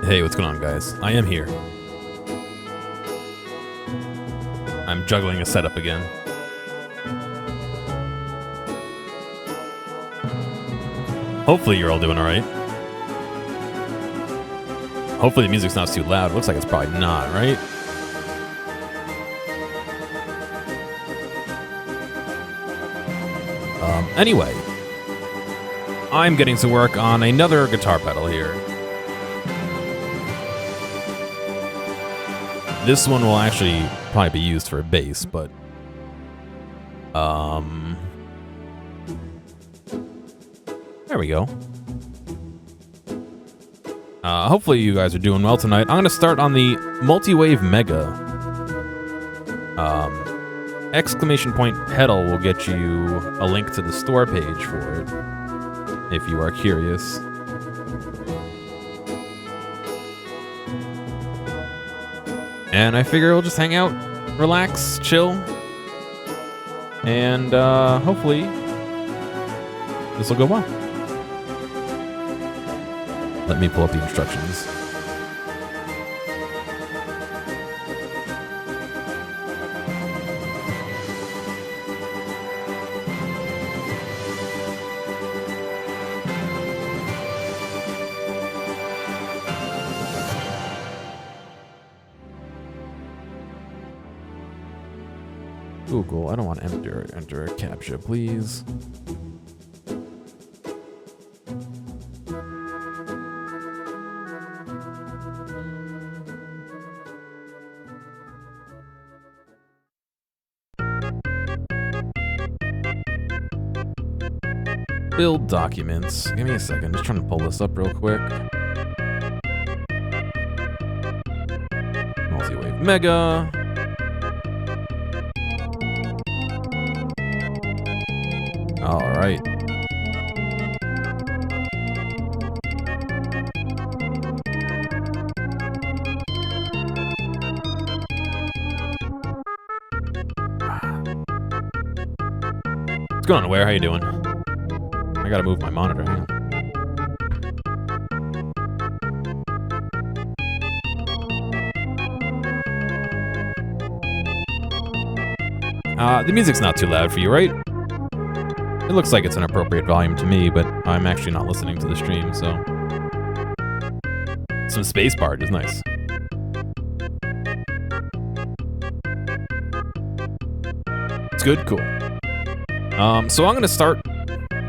Hey, what's going on, guys? I am here. I'm juggling a setup again. Hopefully you're all doing alright. Hopefully the music's not too loud. Looks like it's probably not, right? Anyway, I'm getting to work on another guitar pedal here. This one will actually probably be used for a bass, but there we go. Hopefully you guys are doing well tonight. I'm gonna start on the Multiwave Mega. Exclamation point pedal will get you a link to the store page for it, if you are curious. And I figure we'll just hang out, relax, chill, and hopefully this will go well. Let me pull up the instructions. Google, I don't want to enter a CAPTCHA, please. Build documents. Give me a second, just trying to pull this up real quick. Multiwave Mega. All right. What's going on, Where? How you doing? I gotta move my monitor. Hang on. The music's not too loud for you, right? It looks like it's an appropriate volume to me, but I'm actually not listening to the stream, so... Some space bar is nice. It's good? Cool. So I'm gonna start,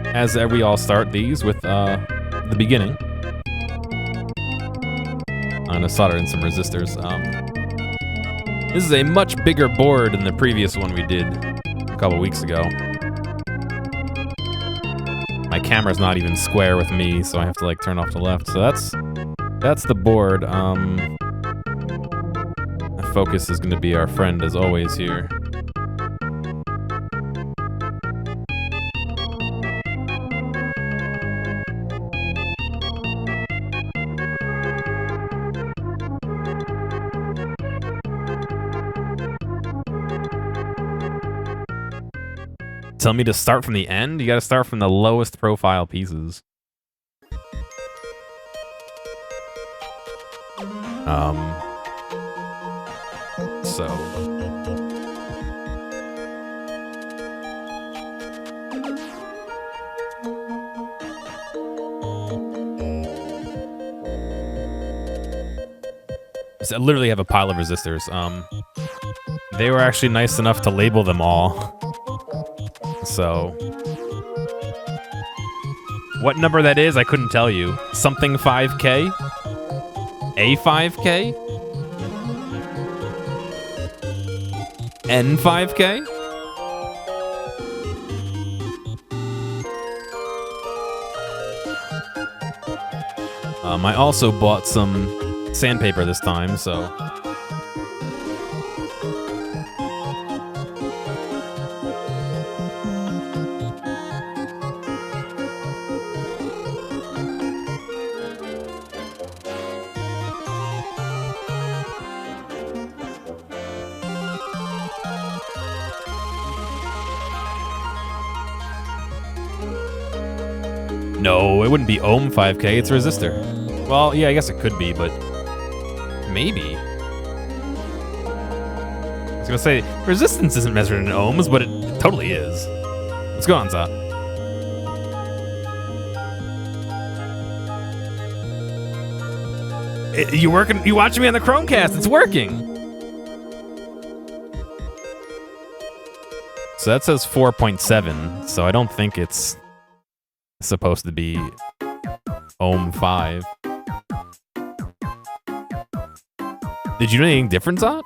as we all start these, with the beginning. I'm gonna solder in some resistors. This is a much bigger board than the previous one we did a couple weeks ago. My camera's not even square with me, so I have to like turn off to the left. So that's the board. The focus is gonna be our friend as always here. Tell me to start from the end? You gotta start from the lowest profile pieces. So... I literally have a pile of resistors. They were actually nice enough to label them all. So, what number that is, I couldn't tell you. Something 5K? A 5K? N 5K? I also bought some sandpaper this time, so... No, it wouldn't be ohm 5K, it's a resistor. Well, yeah, I guess it could be, but maybe. I was gonna say, resistance isn't measured in ohms, but it totally is. What's going on, Zot? You working? You watching me on the Chromecast? It's working. So that says 4.7. So I don't think it's supposed to be ohm 5. Did you know anything different, Zot?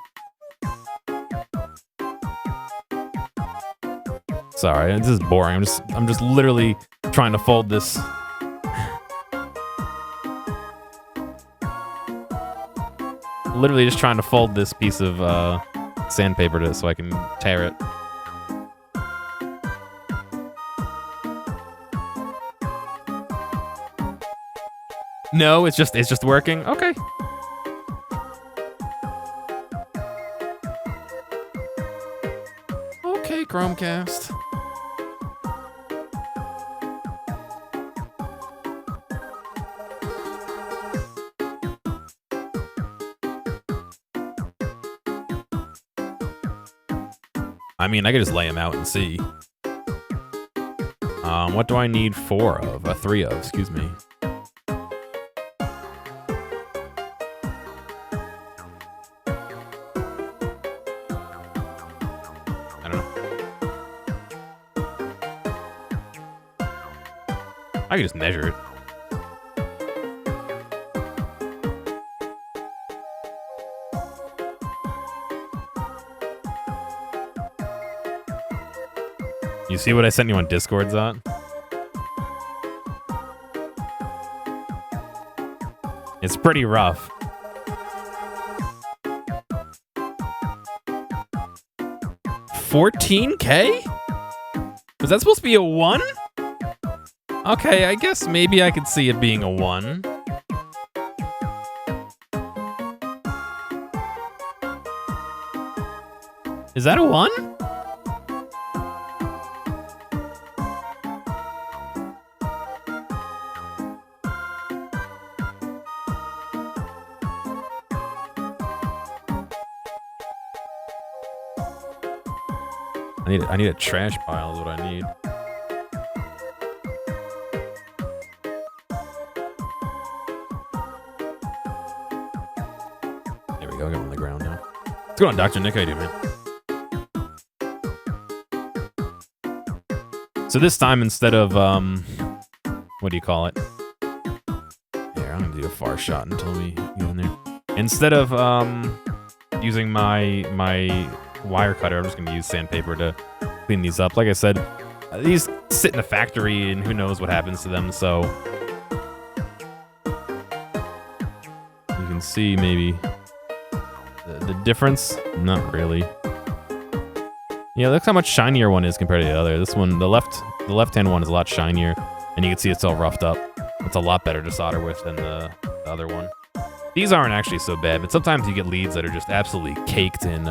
Sorry, this is boring. I'm just literally trying to fold this. Literally just trying to fold this piece of sandpaper so I can tear it. No, it's just working. Okay. Okay, Chromecast. I mean, I could just lay them out and see. What do I need 4 of? 3 of, excuse me. I don't know. I could just measure it. You see what I sent you on Discord, Zot? It's pretty rough. $14K? Was that supposed to be a 1? Okay, I guess maybe I could see it being a 1. Is that a 1? I need a trash pile is what I need. There we go, I got him on the ground now. What's going on, Dr. Nick? How you doing, man? So this time, instead of, what do you call it? Here, I'm gonna do a far shot until we get in there. Instead of, using my wire cutter, I'm just gonna use sandpaper to clean these up. Like I said, these sit in a factory and who knows what happens to them, so you can see maybe the difference. Not really. Yeah, look how much shinier one is compared to the other. This one, the left-hand one is a lot shinier, and you can see it's all roughed up. It's a lot better to solder with than the other one. These aren't actually so bad, but sometimes you get leads that are just absolutely caked in,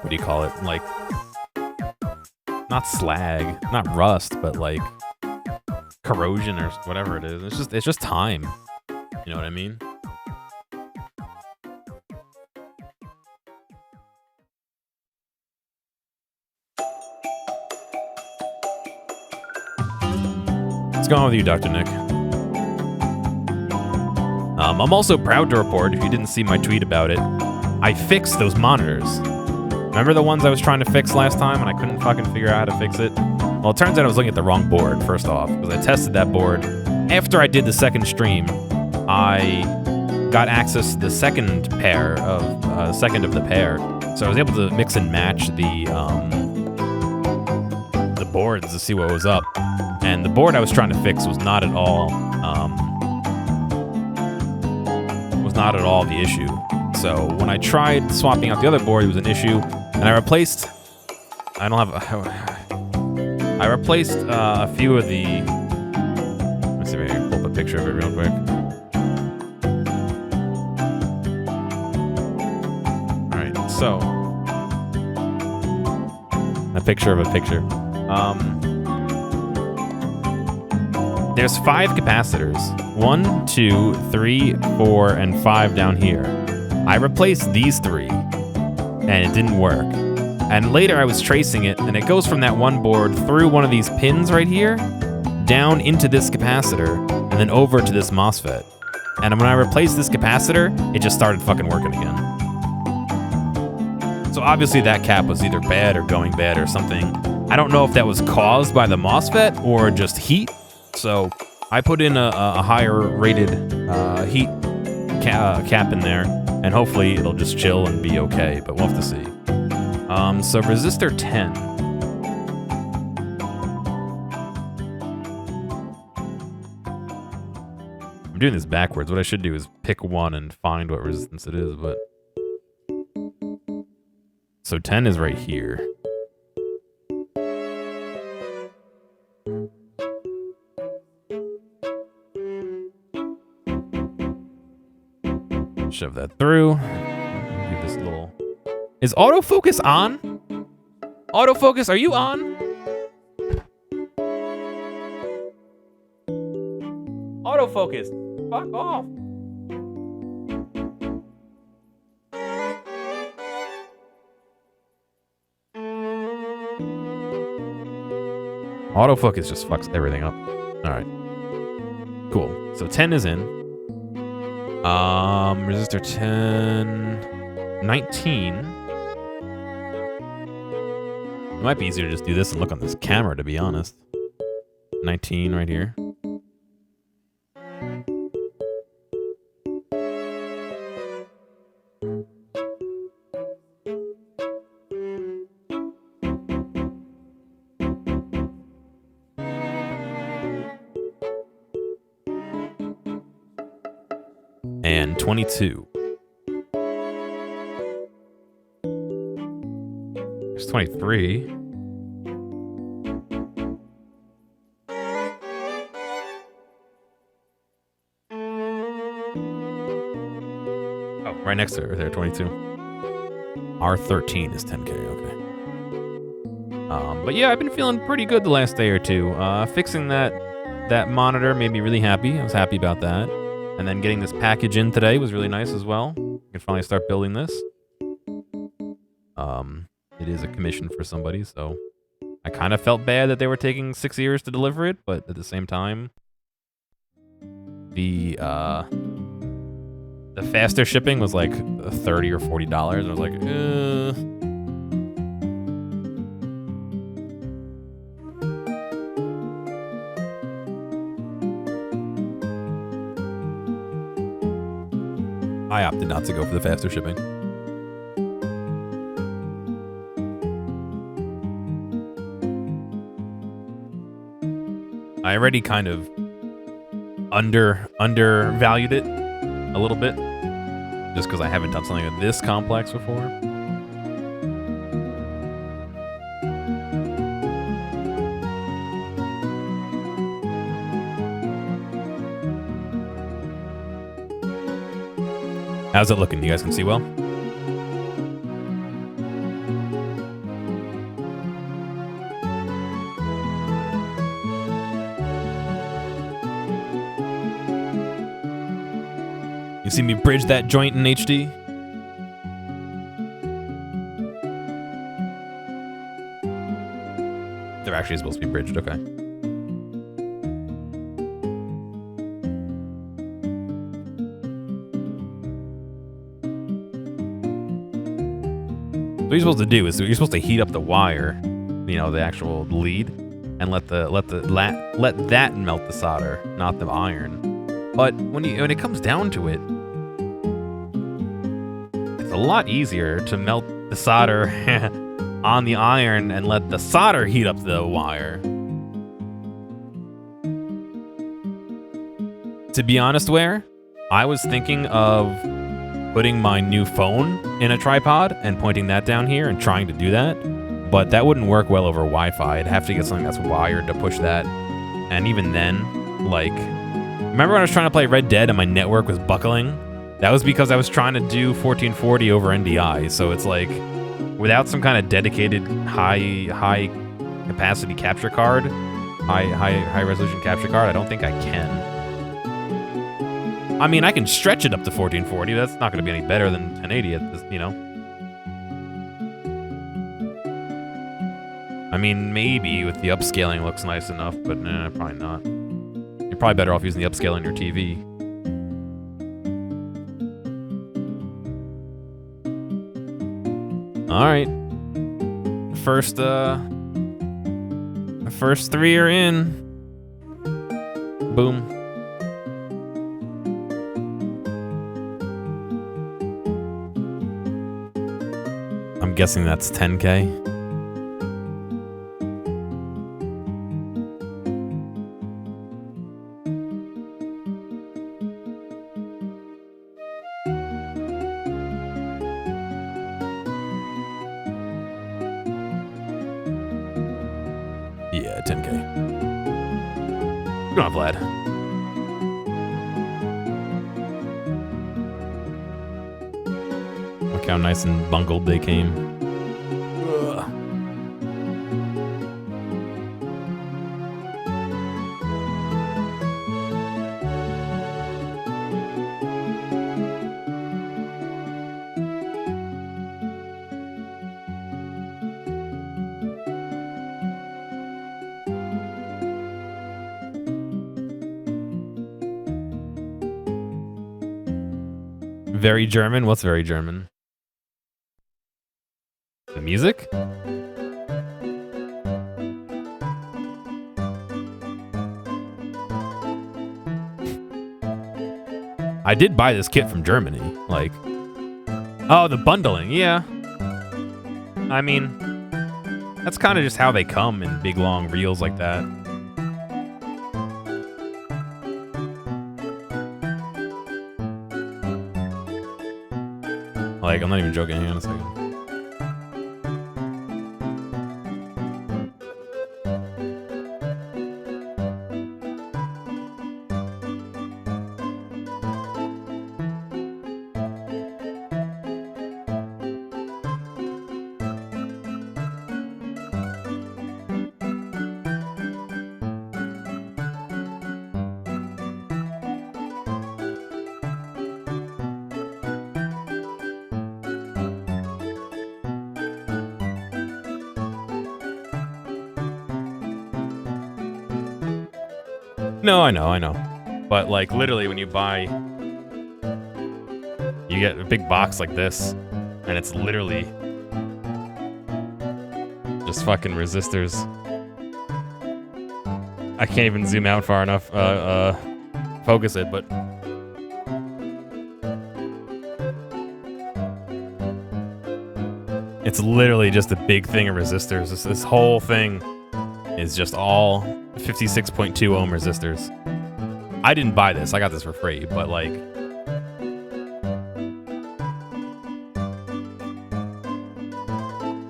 what do you call it? Like, not slag, not rust, but like corrosion or whatever it is. It's just time. You know what I mean? What's going on with you, Dr. Nick? I'm also proud to report, if you didn't see my tweet about it, I fixed those monitors. Remember the ones I was trying to fix last time and I couldn't fucking figure out how to fix it? Well, it turns out I was looking at the wrong board, first off, because I tested that board. After I did the second stream, I got access to the second pair of, second of the pair. So I was able to mix and match the boards to see what was up. And the board I was trying to fix was not at all, the issue. So when I tried swapping out the other board, it was an issue. And I replaced a few of the, let me see if I can pull up a picture of it real quick. All right, so a picture of a picture. there's 5 capacitors. 1, 2, 3, 4, and 5 down here. I replaced these 3, and it didn't work. And later I was tracing it, and it goes from that one board through one of these pins right here, down into this capacitor, and then over to this MOSFET. And when I replaced this capacitor, it just started fucking working again. So obviously that cap was either bad or going bad or something. I don't know if that was caused by the MOSFET or just heat. So I put in a higher rated heat cap in there, and hopefully it'll just chill and be okay, but we'll have to see. So resistor 10. I'm doing this backwards. What I should do is pick one and find what resistance it is, but... So 10 is right here. Shove that through. Do this little... Is autofocus on? Autofocus, are you on? Autofocus, fuck off. Autofocus just fucks everything up. All right. Cool. So 10 is in. Resistor 10, 19. It might be easier to just do this and look on this camera, to be honest. 19 right here. And 22. There's 23. Oh, right next to it, right there, 22. R13 is 10K, okay. But yeah, I've been feeling pretty good the last day or two. Fixing that monitor made me really happy. I was happy about that. And then getting this package in today was really nice as well. I can finally start building this. It is a commission for somebody, so I kind of felt bad that they were taking 6 years to deliver it, but at the same time, the faster shipping was like $30 or $40. I was like, I opted not to go for the faster shipping. I already kind of undervalued it a little bit, just because I haven't done something of this complex before. How's it looking? You guys can see well? You see me bridge that joint in HD? They're actually supposed to be bridged, okay. What you're supposed to do is you're supposed to heat up the wire, you know, the actual lead, and let that melt the solder, not the iron. But when it comes down to it, it's a lot easier to melt the solder on the iron and let the solder heat up the wire. To be honest, I was thinking of putting my new phone in a tripod and pointing that down here and trying to do that, but that wouldn't work well over Wi-Fi. I'd have to get something that's wired to push that, and even then, like, remember when I was trying to play Red Dead and my network was buckling? That was because I was trying to do 1440 over NDI, so it's like, without some kind of dedicated high capacity capture card, high resolution capture card? I don't think I can. I mean, I can stretch it up to 1440. That's not going to be any better than 1080 at this, you know. I mean, maybe with the upscaling it looks nice enough, but nah, probably not. You're probably better off using the upscale on your TV. All right. First 3 are in. Boom. I'm guessing that's 10K. Yeah, 10K. Good on, Vlad. Look how nice and bungled they came. Ugh. Very German? What's very German? The music? I did buy this kit from Germany. Like, oh, the bundling, yeah. I mean, that's kind of just how they come in big long reels like that. Like, I'm not even joking. Hang on a second. No, I know. But, like, literally when you buy... You get a big box like this, and it's literally... just fucking resistors. I can't even zoom out far enough, focus it, but... It's literally just a big thing of resistors. This whole thing is just all 56.2 ohm resistors. I didn't buy this. I got this for free, but like...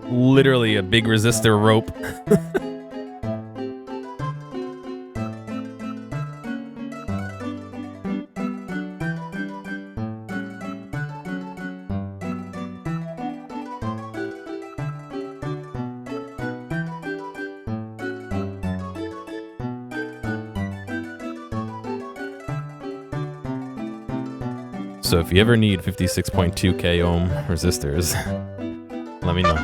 literally a big resistor rope. So if you ever need 56.2k ohm resistors, let me know.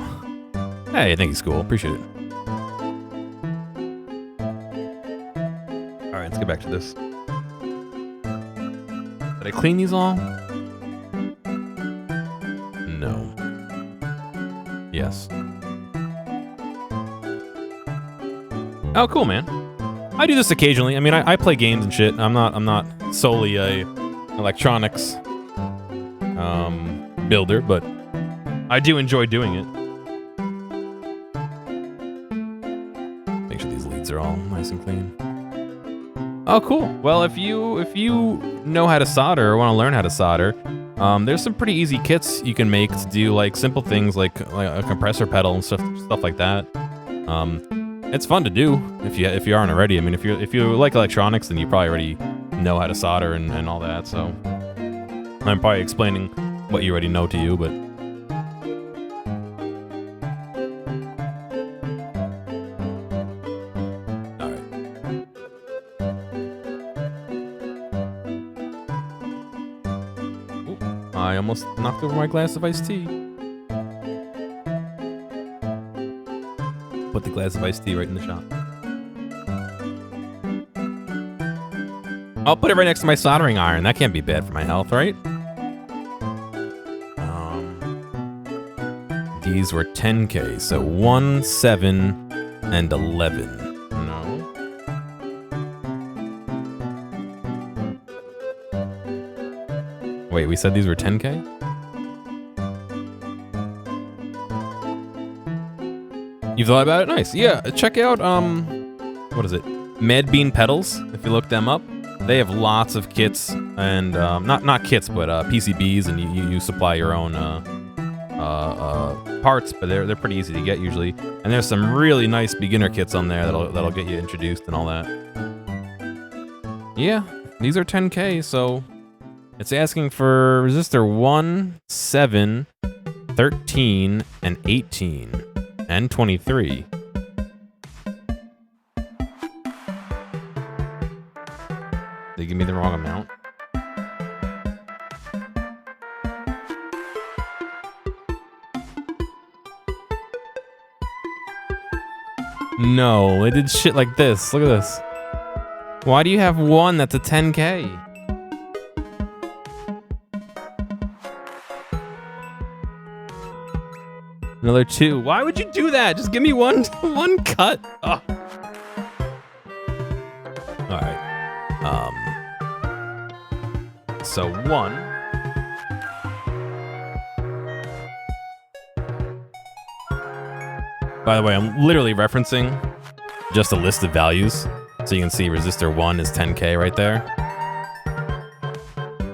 Hey, thank you, School. Appreciate it. All right, let's get back to this. Did I clean these all? No. Yes. Oh, cool, man. I do this occasionally. I mean, I play games and shit. I'm not solely a electronics builder, but I do enjoy doing it. Make sure these leads are all nice and clean. Oh, cool. Well, if you know how to solder or want to learn how to solder, there's some pretty easy kits you can make to do like simple things like a compressor pedal and stuff like that. It's fun to do if you aren't already. I mean, if you like electronics, then you probably already know how to solder and all that. So I'm probably explaining what you already know to you, but all right. I almost knocked over my glass of iced tea. Put the glass of iced tea right in the shop. I'll put it right next to my soldering iron. That can't be bad for my health, right? These were 10K, so 1, 7, and 11. No. Wait, we said these were 10K? You thought about it? Nice. Yeah, check out, what is it? Mad Bean Pedals, if you look them up. They have lots of kits, and, not kits, but PCBs, and you supply your own, parts, but they're pretty easy to get usually. And there's some really nice beginner kits on there that'll get you introduced and all that. Yeah, these are 10K, so it's asking for resistor 1, 7, 13, and 18, and 23. They give me the wrong amount. No, it did shit like this. Look at this. Why do you have one that's a 10K? Another 2. Why would you do that? Just give me one cut. Oh. All right. So 1. By the way, I'm literally referencing just a list of values. So you can see resistor 1 is 10K right there.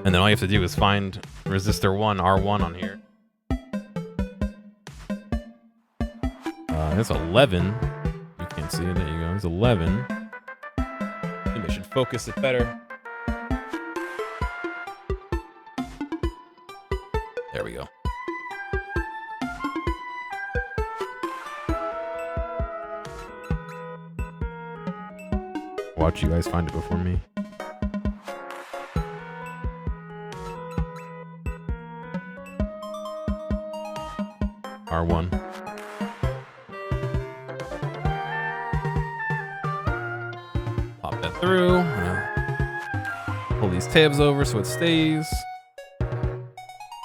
And then all you have to do is find resistor 1, R1 on here. There's 11. You can't see it. There you go. There's 11. Maybe I should focus it better. There we go. Watch you guys find it before me. R1. Pop that through. Pull these tabs over so it stays.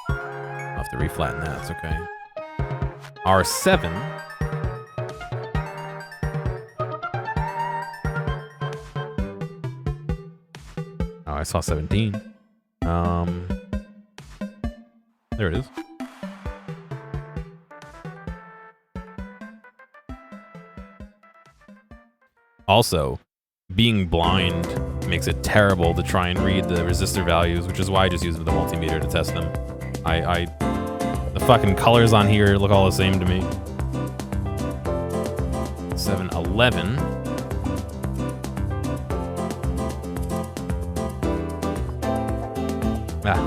I'll have to reflatten that. It's okay. R7. Oh, I saw 17. There it is. Also, being blind makes it terrible to try and read the resistor values, which is why I just use the multimeter to test them. The fucking colors on here look all the same to me. 711.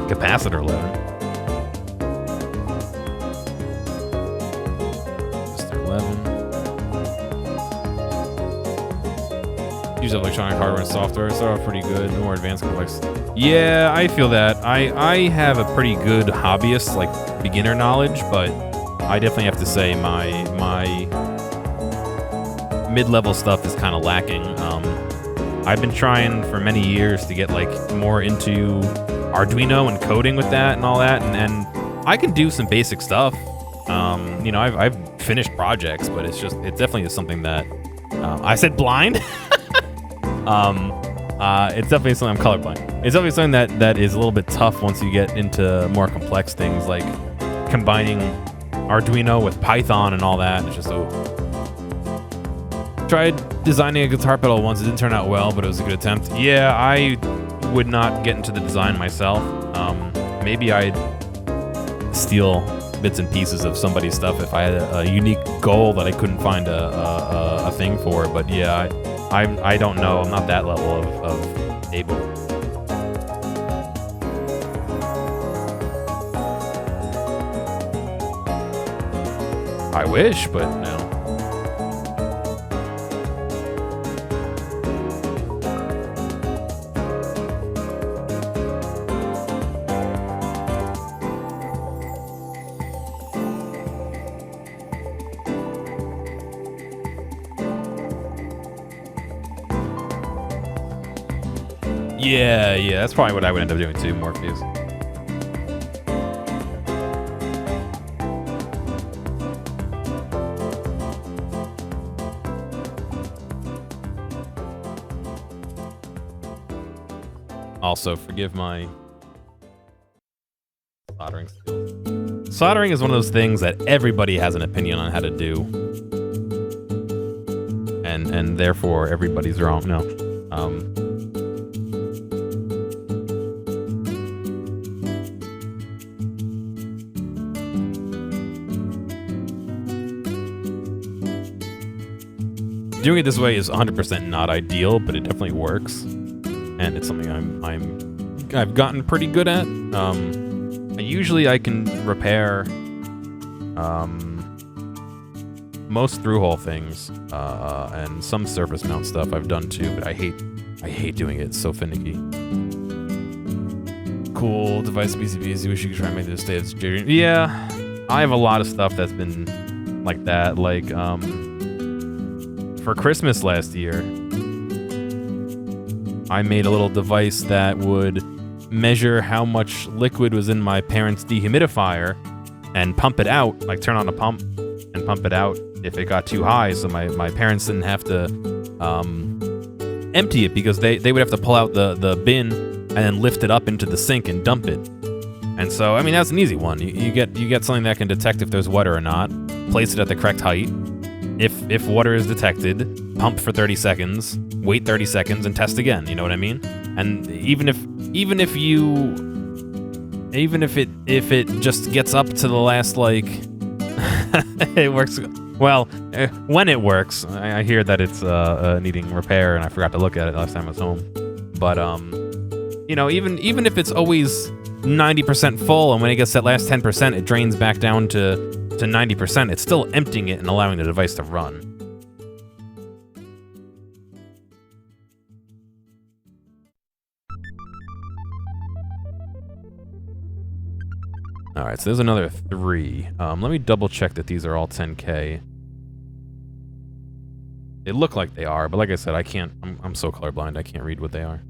Capacitor 11. Resistor 11. Use electronic hardware and software. Start off pretty good. More advanced complex. Yeah, I feel that. I have a pretty good hobbyist, like beginner knowledge, but I definitely have to say my mid-level stuff is kind of lacking. I've been trying for many years to get like more into Arduino and coding with that and all that, and I can do some basic stuff. You know, I've finished projects, but it definitely is something that I said blind. It's definitely something I'm colorblind. It's definitely something that is a little bit tough once you get into more complex things like combining Arduino with Python and all that. It's just tried designing a guitar pedal once. It didn't turn out well, but it was a good attempt. Yeah, I would not get into the design myself. Maybe I'd steal bits and pieces of somebody's stuff if I had a unique goal that I couldn't find a thing for. But yeah, I don't know. I'm not that level of able. I wish, but no. Yeah, that's probably what I would end up doing too, Morpheus. Also, forgive my soldering skills. Soldering is one of those things that everybody has an opinion on how to do. And therefore, everybody's wrong. No. Doing it this way is 100% not ideal, but it definitely works. And it's something I've gotten pretty good at. Usually I can repair most through-hole things and some surface mount stuff I've done too, but I hate doing it. It's so finicky. Cool device PCBs. You wish you could try and make this stay as jaded. Yeah, I have a lot of stuff that's been like that. Like for Christmas last year, I made a little device that would measure how much liquid was in my parents' dehumidifier and pump it out, like turn on a pump and pump it out if it got too high, so my parents didn't have to empty it, because they would have to pull out the bin and then lift it up into the sink and dump it. And so, I mean, that's an easy one. You get something that can detect if there's water or not, place it at the correct height. If water is detected, pump for 30 seconds, wait 30 seconds, and test again. You know what I mean? And even if it just gets up to the last, like, it works. Well, when it works, I hear that it's needing repair, and I forgot to look at it last time I was home. But you know, even if it's always 90% full, and when it gets that last 10%, it drains back down to 90%, it's still emptying it and allowing the device to run. All right, so there's another 3. Let me double check that these are all 10K. They look like they are, but like I said, I'm so colorblind, I can't read what they are.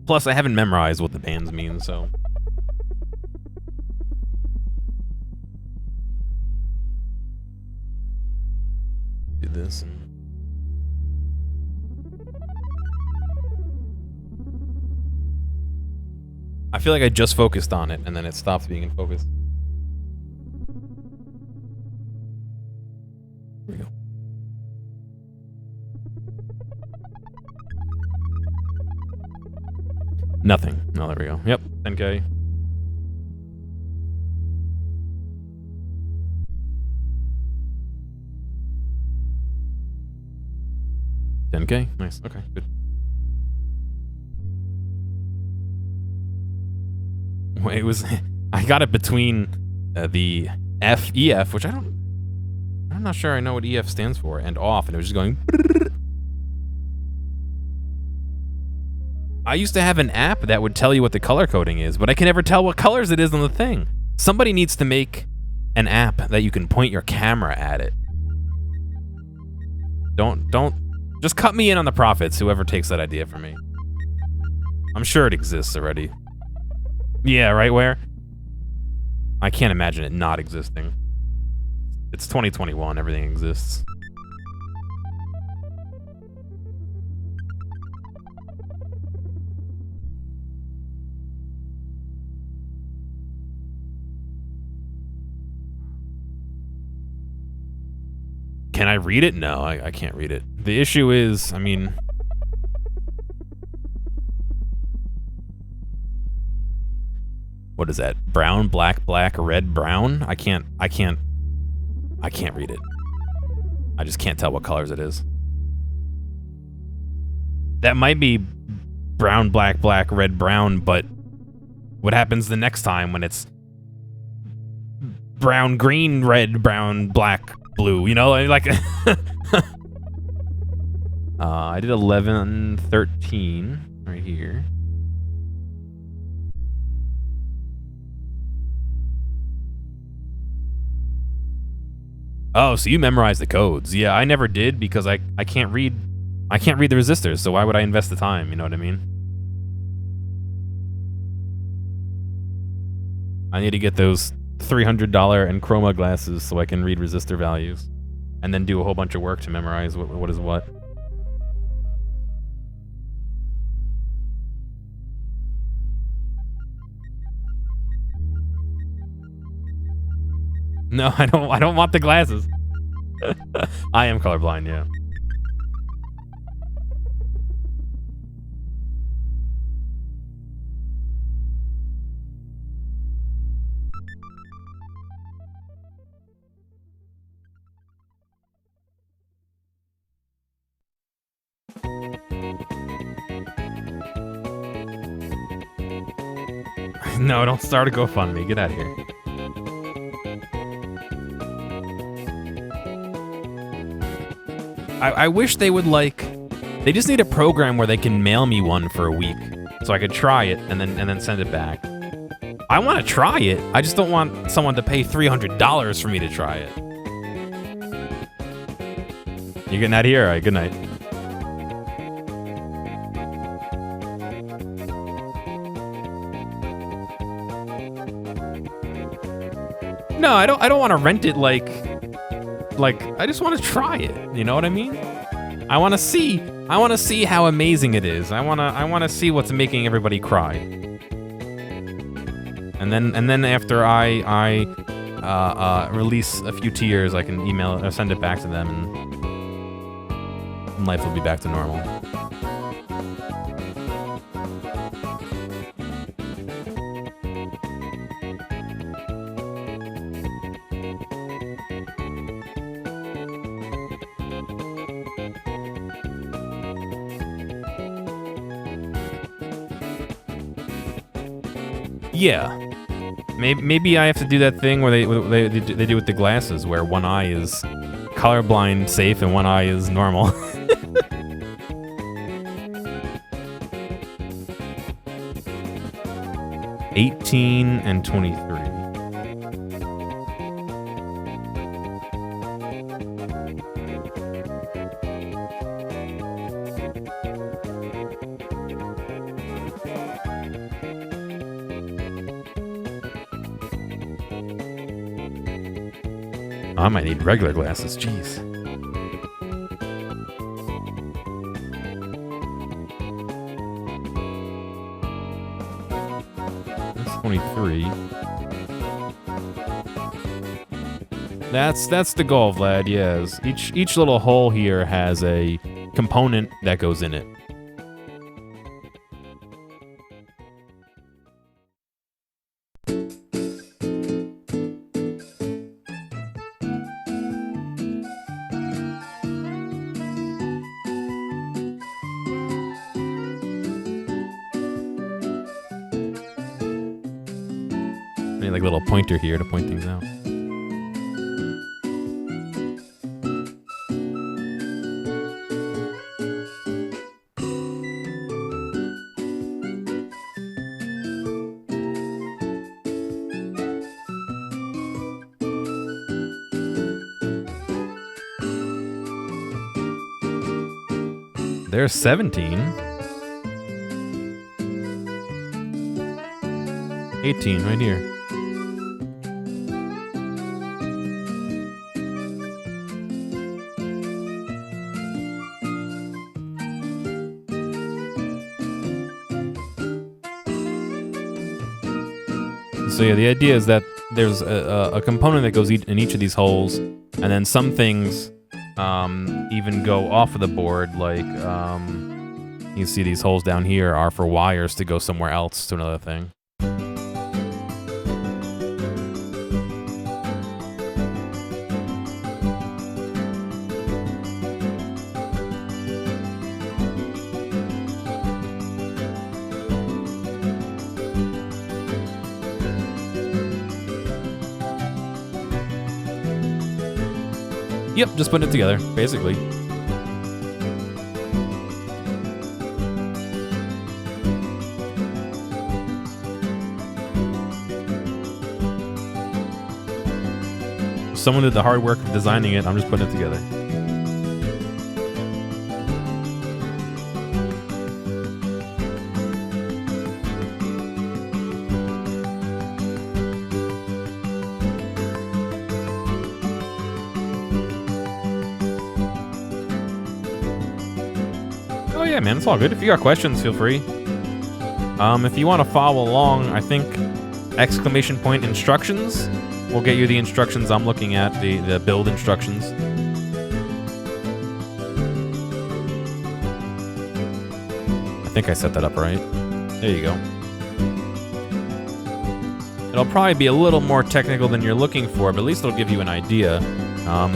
Plus, I haven't memorized what the bands mean, so. Do this and. I feel like I just focused on it, and then it stopped being in focus. Here we go. Nothing. Oh, there we go. Yep, 10K. $10K? Nice. Okay, good. It was, I got it between the EF, which I'm not sure I know what EF stands for, and off, and it was just going. I used to have an app that would tell you what the color coding is, but I can never tell what colors it is on the thing. Somebody needs to make an app that you can point your camera at it. Don't, just cut me in on the profits, whoever takes that idea from me. I'm sure it exists already. Yeah, right where? I can't imagine it not existing. It's 2021, everything exists. Can I read it? No, I can't read it. The issue is, I mean... What is that? Brown, black, red, brown? I can't read it. I just can't tell what colors it is. That might be brown, black, red, brown, but what happens the next time when it's brown, green, red, brown, black, blue, you know? Like, I did 11, 13 right here. Oh, so you memorized the codes. Yeah, I never did because I can't read I can't read the resistors, so why would I invest the time? You know what I mean? I need to get those $300 Enchroma glasses so I can read resistor values, and then do a whole bunch of work to memorize what is what. No, I don't want the glasses. I am colorblind, yeah. No, don't start a GoFundMe. Get out of here. I wish they would, like... They just need a program where they can mail me one for a week, so I could try it and then send it back. I want to try it. I just don't want someone to pay $300 for me to try it. You getting out of here? All right, good night. No, I don't want to rent it like I just want to try it. You know what I mean? I want to see how amazing it is. I want to see what's making everybody cry. And then after I release a few tears, I can email it or send it back to them, and life will be back to normal. Yeah, maybe I have to do that thing where they do with the glasses, where one eye is colorblind safe and one eye is normal. 18 and 23. I might need regular glasses, jeez. That's 23. That's the goal, Vlad, yes. Each little hole here has a component that goes in it. Like a little pointer here to point things out. There's 17. 18 right here. So yeah, the idea is that there's a component that goes in each of these holes, and then some things even go off of the board, like you see these holes down here are for wires to go somewhere else to another thing. Yep, just putting it together, basically. Someone did the hard work of designing it, I'm just putting it together. yeah, man, it's all good. If you got questions, feel free. If you want to follow along, I think exclamation point instructions will get you the instructions I'm looking at, the build instructions. I think I set that up right. There you go. It'll probably be a little more technical than you're looking for, but at least it'll give you an idea.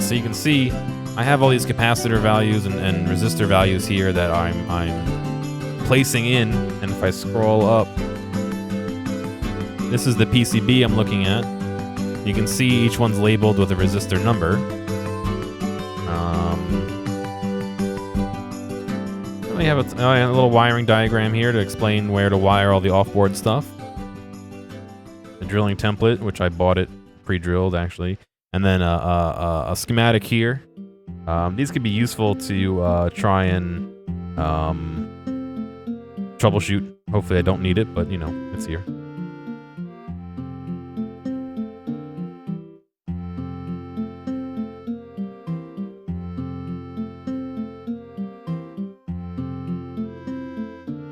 So you can see I have all these capacitor values and resistor values here that I'm placing in, and if I scroll up, this is the PCB I'm looking at. You can see each one's labeled with a resistor number. We have a little wiring diagram here to explain where to wire all the off-board stuff. The drilling template, which I bought it pre-drilled actually, and then a schematic here. These could be useful to try and troubleshoot. Hopefully I don't need it, but you know, it's here.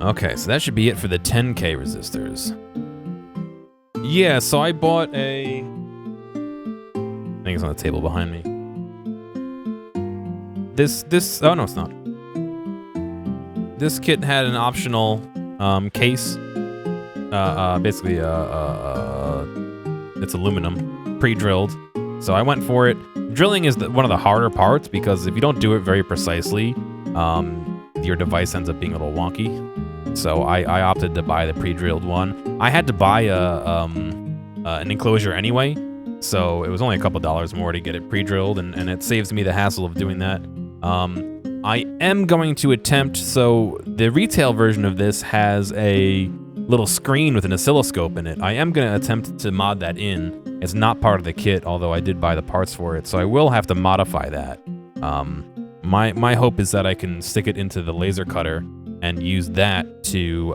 Okay, so that should be it for the 10K resistors. Yeah, so I bought a... I think it's on the table behind me. This, oh no, it's not. This kit had an optional case. Basically, it's aluminum, pre-drilled. So I went for it. Drilling is one of the harder parts because if you don't do it very precisely, your device ends up being a little wonky. So I opted to buy the pre-drilled one. I had to buy an enclosure anyway, so it was only a couple $dollars more to get it pre-drilled, and it saves me the hassle of doing that. I am going to attempt, so the retail version of this has a little screen with an oscilloscope in it. I am going to attempt to mod that in. It's not part of the kit, although I did buy the parts for it, so I will have to modify that. My hope is that I can stick it into the laser cutter and use that to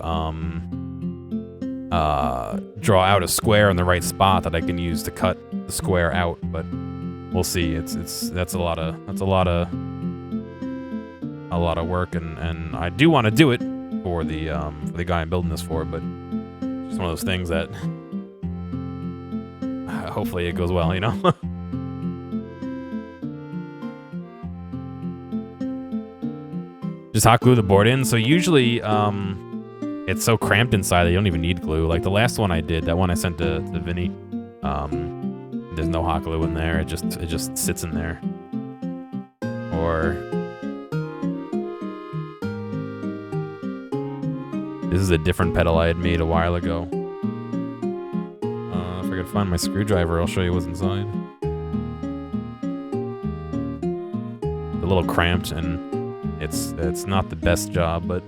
draw out a square in the right spot that I can use to cut the square out. But we'll see. That's a lot of work, and I do want to do it for the guy I'm building this for. But it's just one of those things that hopefully it goes well, you know. Just hot glue the board in. So usually it's so cramped inside that you don't even need glue. Like the last one I did, that one I sent to Vinny, there's no hot glue in there. It just sits in there. Or this is a different pedal I had made a while ago. If I could find my screwdriver, I'll show you what's inside. A little cramped, and it's not the best job, but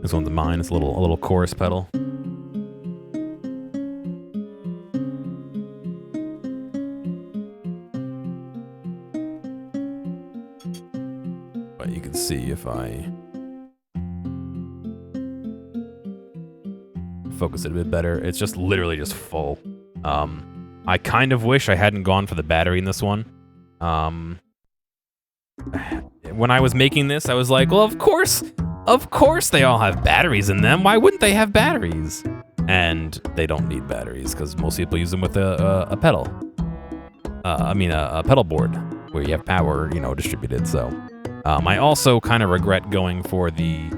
this one's mine. It's a little chorus pedal. But you can see if I focus it a bit better, it's just literally just full. I kind of wish I hadn't gone for the battery in this one. When I was making this, I was like, well, of course they all have batteries in them. Why wouldn't they have batteries? And they don't need batteries because most people use them with a pedal. A pedal board where you have power, distributed. So I also kind of regret going for the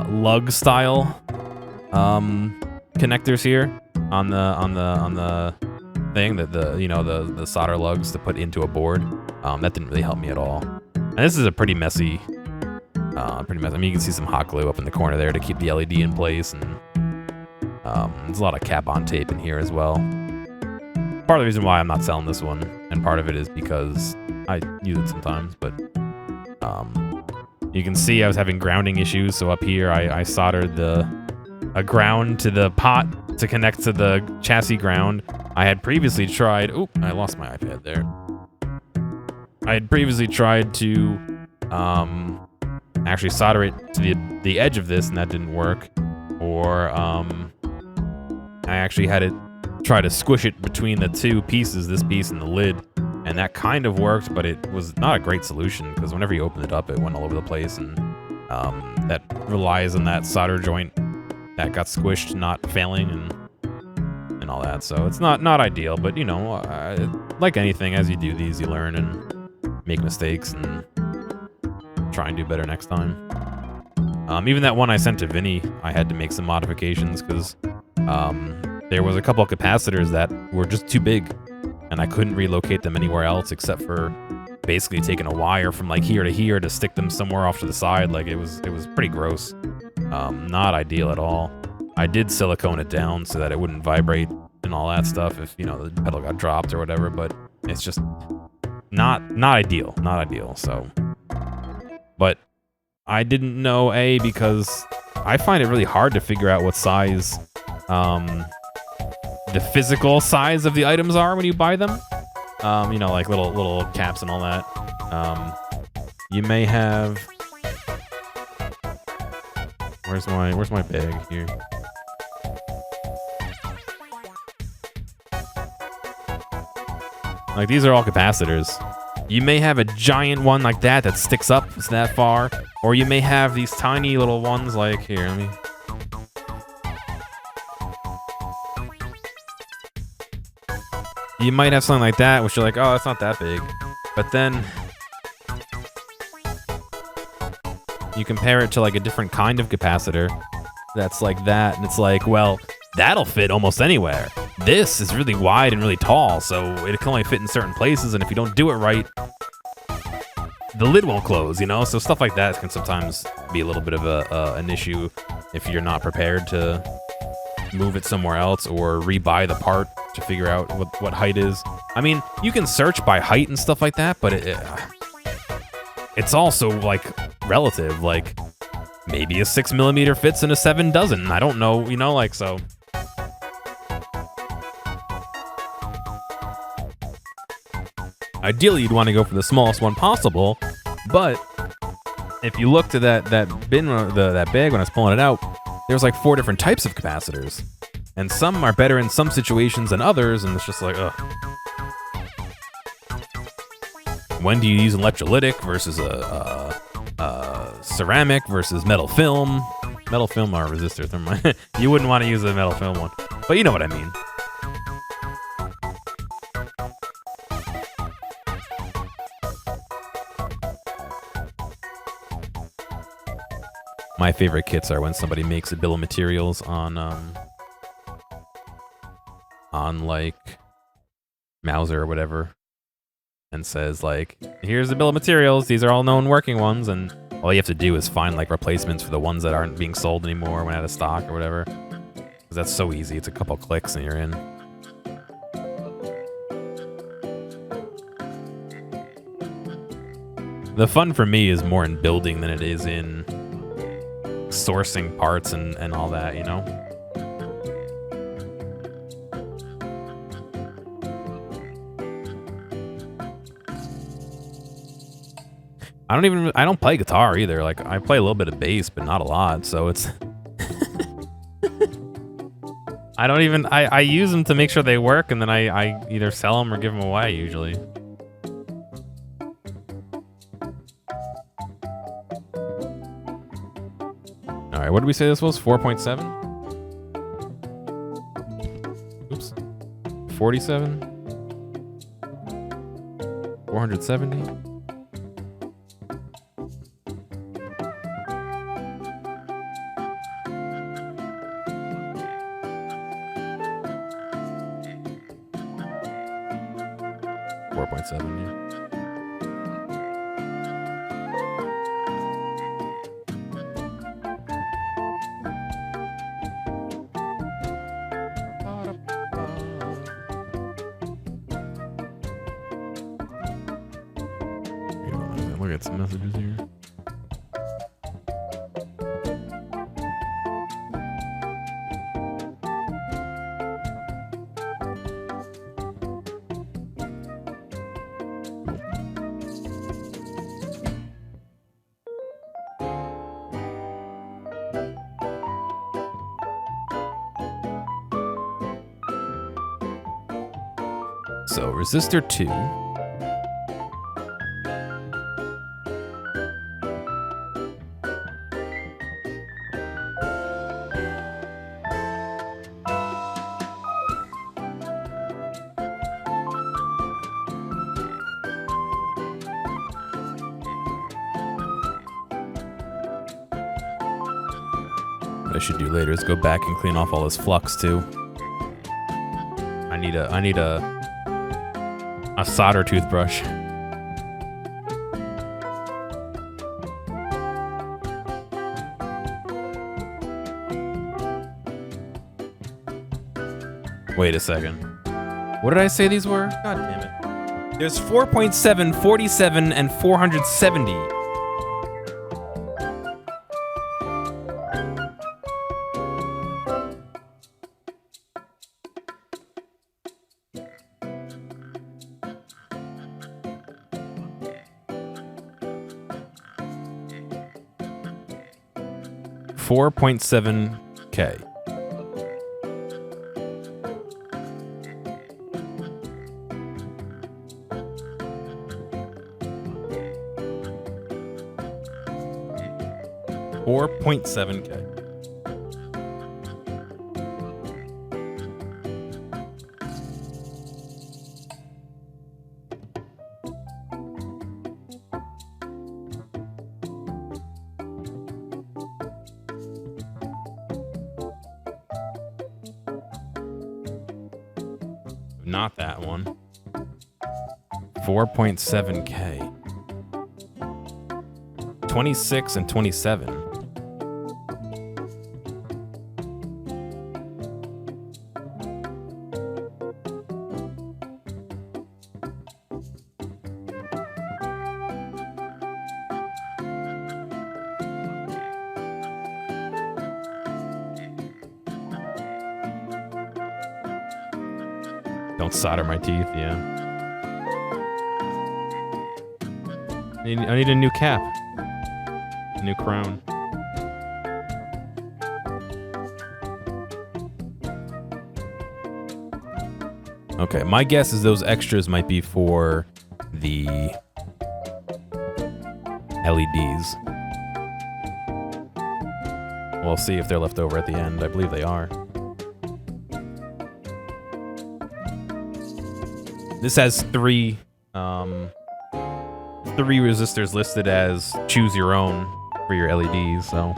lug style connectors here on the thing, that the solder lugs to put into a board. That didn't really help me at all. And this is a pretty messy. I mean, you can see some hot glue up in the corner there to keep the LED in place, and there's a lot of cap-on tape in here as well. Part of the reason why I'm not selling this one, and part of it is because I use it sometimes, but you can see I was having grounding issues, so up here I soldered a ground to the pot to connect to the chassis ground. I had previously tried... Oop, I lost my iPad there. I had previously tried to actually solder it to the edge of this, and that didn't work. Or I actually had it try to squish it between the two pieces, this piece and the lid, and that kind of worked, but it was not a great solution because whenever you opened it up, it went all over the place, and that relies on that solder joint that got squished not failing and all that. So it's not ideal, but you know, like anything, as you do these, you learn and make mistakes and try and do better next time. Even that one I sent to Vinny, I had to make some modifications because there was a couple of capacitors that were just too big, and I couldn't relocate them anywhere else except for basically taking a wire from like here to here to stick them somewhere off to the side. Like it was pretty gross. Not ideal at all. I did silicone it down so that it wouldn't vibrate and all that stuff if, you know, the pedal got dropped or whatever, but it's just not ideal. Not ideal, so. But I didn't know, because I find it really hard to figure out what size the physical size of the items are when you buy them. You know, like little caps and all that. You may have... Where's my bag here? Like, these are all capacitors. You may have a giant one like that that sticks up that far, or you may have these tiny little ones like, here, let me... You might have something like that, which you're like, oh, that's not that big. But then you compare it to like a different kind of capacitor that's like that, and it's like, well, that'll fit almost anywhere. This is really wide and really tall, so it can only fit in certain places, and if you don't do it right, the lid won't close, you know? So stuff like that can sometimes be a little bit of an issue if you're not prepared to move it somewhere else or rebuy the part to figure out what height is. I mean, you can search by height and stuff like that, but it's also like relative. Like maybe a 6mm fits and a 7 doesn't. I don't know, you know, like, so. Ideally, you'd want to go for the smallest one possible, but if you look to that bin, that bag when I was pulling it out, there's like 4 different types of capacitors, and some are better in some situations than others, and it's just like, ugh. When do you use an electrolytic versus a ceramic versus metal film? Metal film are resistors, never mind. You wouldn't want to use a metal film one, but you know what I mean. My favorite kits are when somebody makes a bill of materials on like Mauser or whatever, and says like, here's the bill of materials, these are all known working ones, and all you have to do is find like replacements for the ones that aren't being sold anymore when out of stock or whatever. 'Cause that's so easy, it's a couple clicks and you're in. The fun for me is more in building than it is in sourcing parts and all that, you know? I don't play guitar either. Like, I play a little bit of bass, but not a lot, so it's... I use them to make sure they work, and then I either sell them or give them away, usually. Alright, what did we say this was? 4.7? Oops. 47? 470? Look at some messages here. So resistor 2. What I should do later is go back and clean off all this flux too. I need a solder toothbrush. Wait a second. What did I say these were? God damn it. There's 4.7, 47, and 470. $4.7K. $4.7K. Not that one. 4.7K. 26 and 27. Don't solder my teeth, yeah. I need a new cap. A new crown. Okay, my guess is those extras might be for the LEDs. We'll see if they're left over at the end. I believe they are. This has three resistors listed as choose your own for your LEDs, so.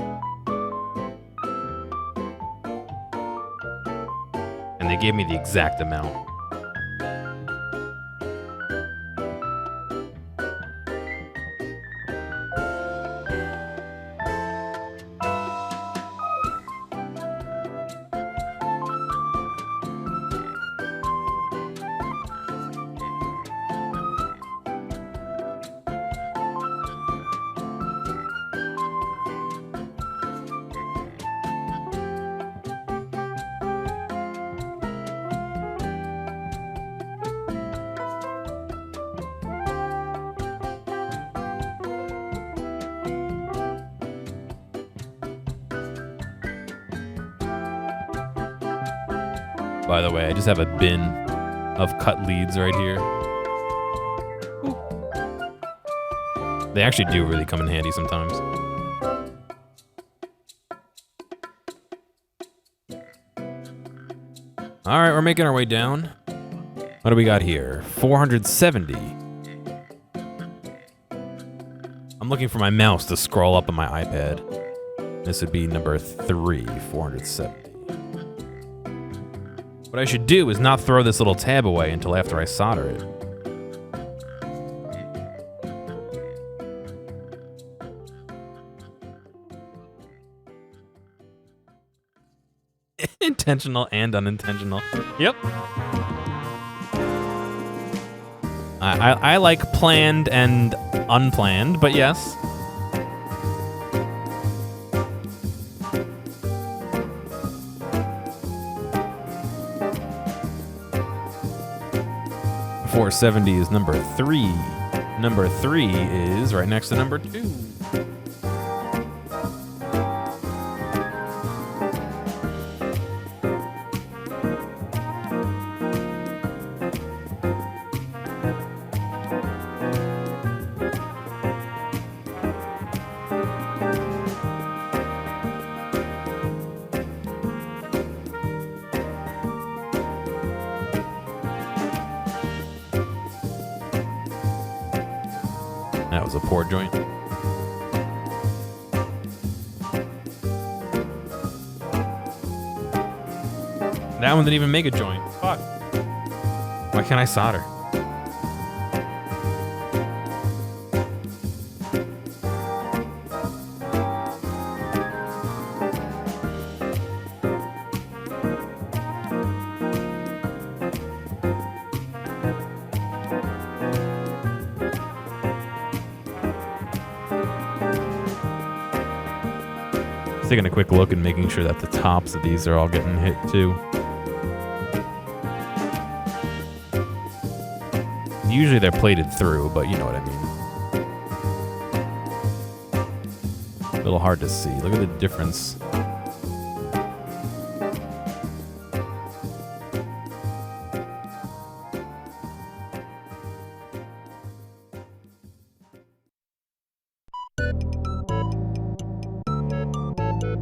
And they gave me the exact amount. By the way, I just have a bin of cut leads right here. Ooh. They actually do really come in handy sometimes. All right, we're making our way down. What do we got here? 470. I'm looking for my mouse to scroll up on my iPad. This would be number 3, 470. What I should do is not throw this little tab away until after I solder it. Intentional and unintentional. Yep. I like planned and unplanned, but yes. $470 is number 3. Number 3 is right next to number 2. That was a poor joint. That one didn't even make a joint. Fuck. Why can't I solder? Taking a quick look and making sure that the tops of these are all getting hit too. Usually they're plated through, but you know what I mean. A little hard to see. Look at the difference.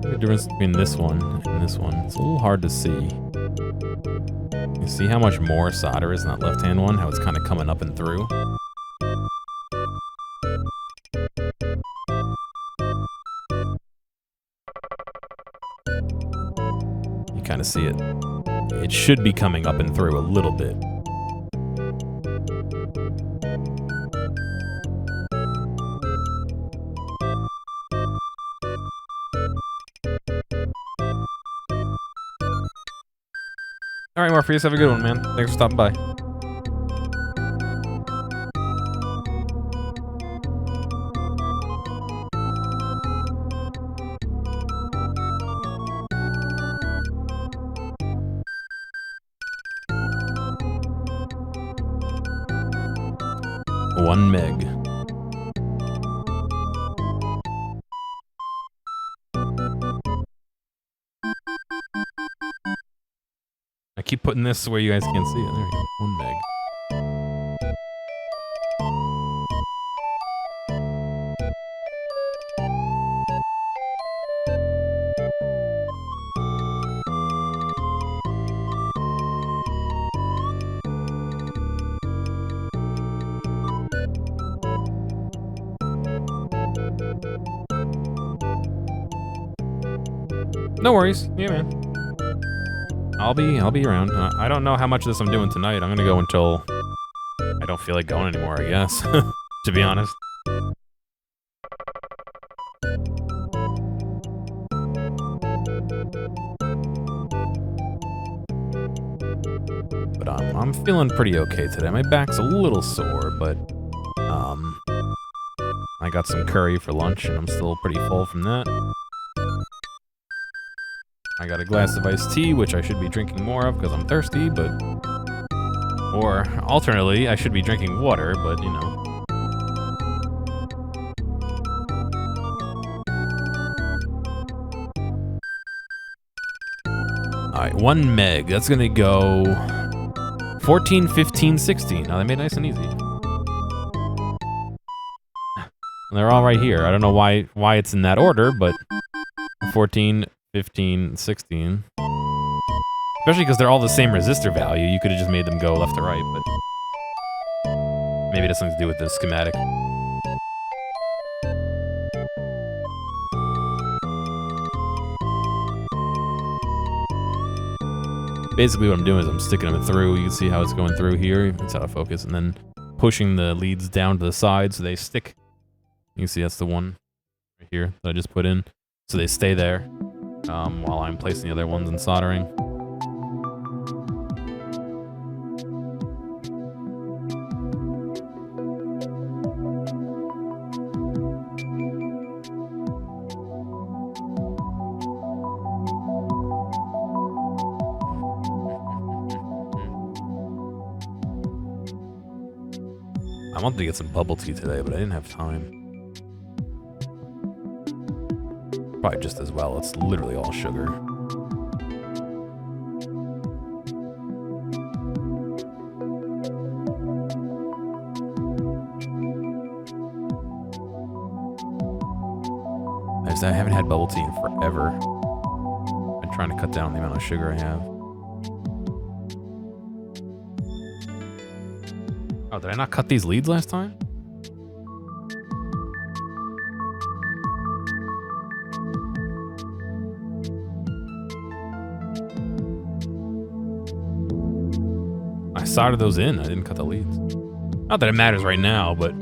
The difference between this one and this one. It's a little hard to see. You see how much more solder is in that left-hand one? How it's kind of coming up and through? You kind of see it. It should be coming up and through a little bit. All right, Morpheus, have a good one, man. Thanks for stopping by. One meg. I keep putting this where you guys can't see it. There you go. 1 meg. No worries. Yeah, man. I'll be around. I don't know how much of this I'm doing tonight. I'm gonna go until I don't feel like going anymore, I guess. To be honest. But I'm feeling pretty okay today. My back's a little sore, but I got some curry for lunch and I'm still pretty full from that. I got a glass of iced tea, which I should be drinking more of because I'm thirsty, but... Or, alternately, I should be drinking water, but, you know. Alright, 1 meg. That's gonna go... 14, 15, 16. Now, they made it nice and easy. And they're all right here. I don't know why it's in that order, but... 14... 15, 16. Especially because they're all the same resistor value. You could have just made them go left to right, but... Maybe it has something to do with the schematic. Basically what I'm doing is I'm sticking them through. You can see how it's going through here. It's out of focus. And then pushing the leads down to the side so they stick. You can see that's the one right here that I just put in. So they stay there. While I'm placing the other ones and soldering. I wanted to get some bubble tea today, but I didn't have time. Probably just as well. It's literally all sugar. I haven't had bubble tea in forever. I'm trying to cut down the amount of sugar I have. Oh, did I not cut these leads last time? I soldered those in. I didn't cut the leads. Not that it matters right now, but...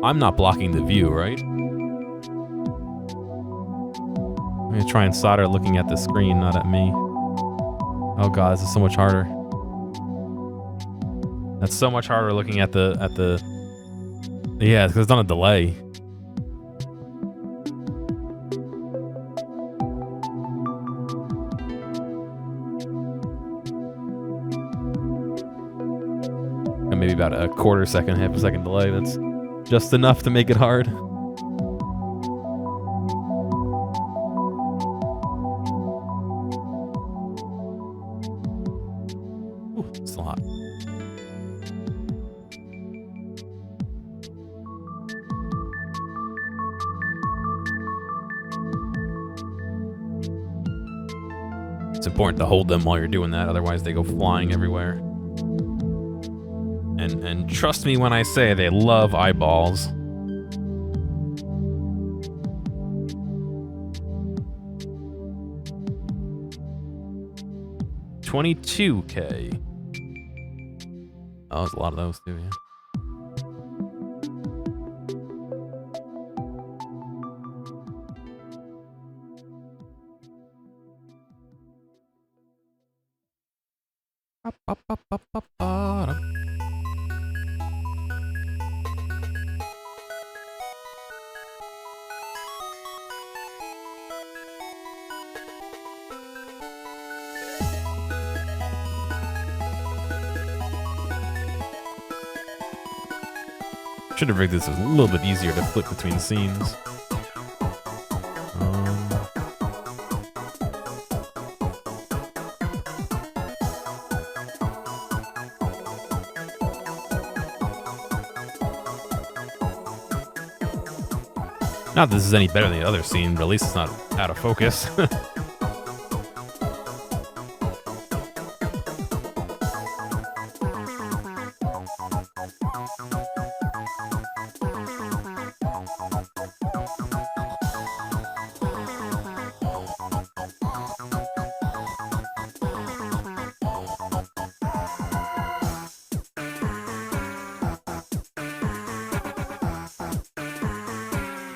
I'm not blocking the view, right? I'm gonna try and solder looking at the screen, not at me. Oh god, this is so much harder. That's so much harder looking at the yeah, because it's on a delay. And maybe about a quarter second, half a second delay. That's just enough to make it hard. Ooh, still hot. It's important to hold them while you're doing that, otherwise they go flying everywhere. And trust me when I say they love eyeballs. $22K. Oh, there's a lot of those too, yeah. Should have rigged this a little bit easier to flip between scenes. Not that this is any better than the other scene, but at least it's not out of focus.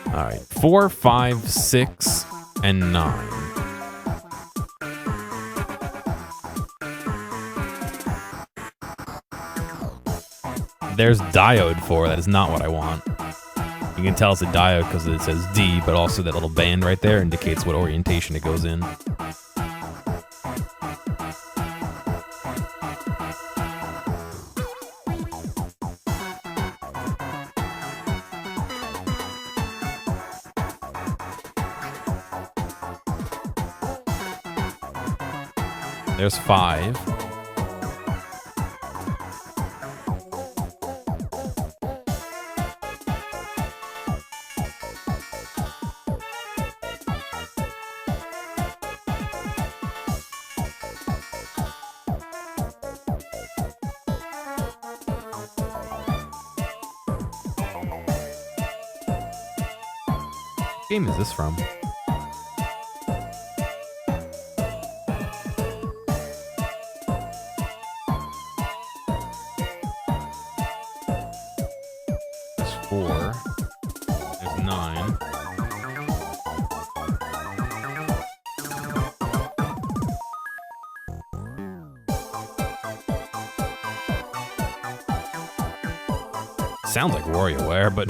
All right, 4, 5, 6, and 9. There's diode 4. That is not what I want. You can tell it's a diode because it says D, but also that little band right there indicates what orientation it goes in. There's 5. What game is this from? There's 4. There's 9. Sounds like WarioWare, but...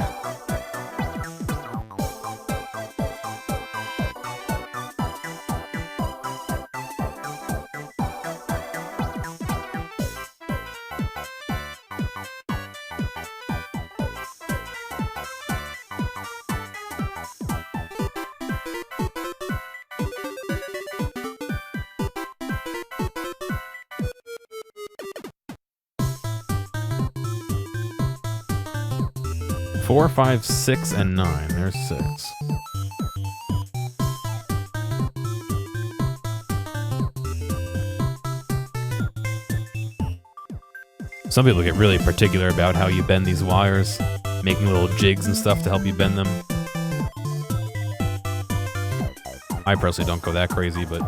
4, 5, 6, and 9. There's 6. Some people get really particular about how you bend these wires, making little jigs and stuff to help you bend them. I personally don't go that crazy, but...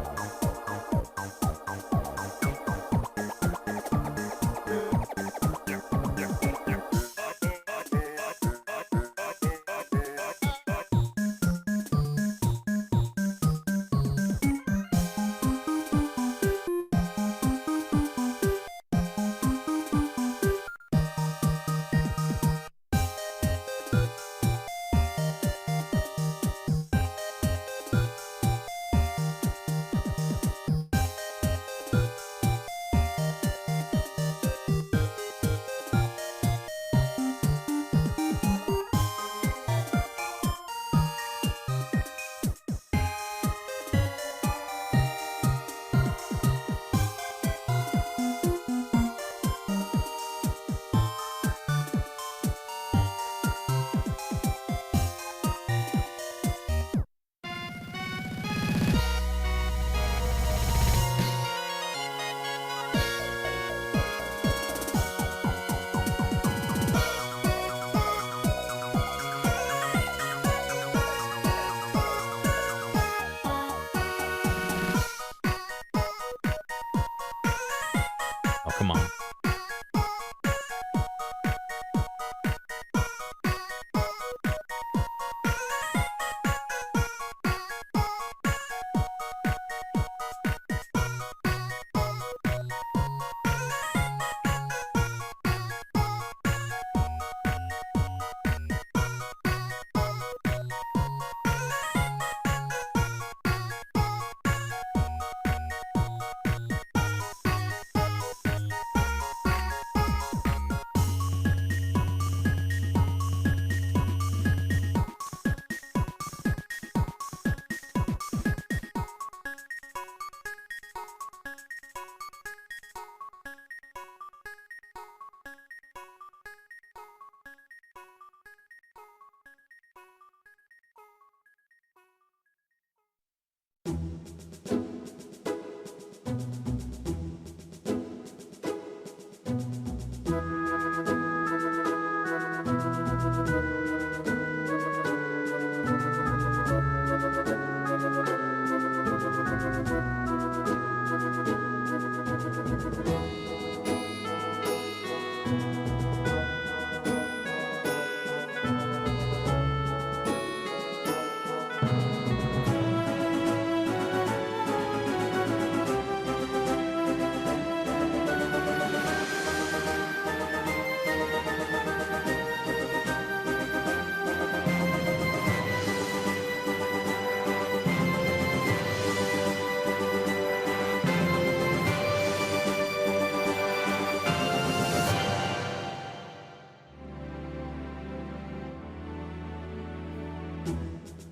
Oh, come on.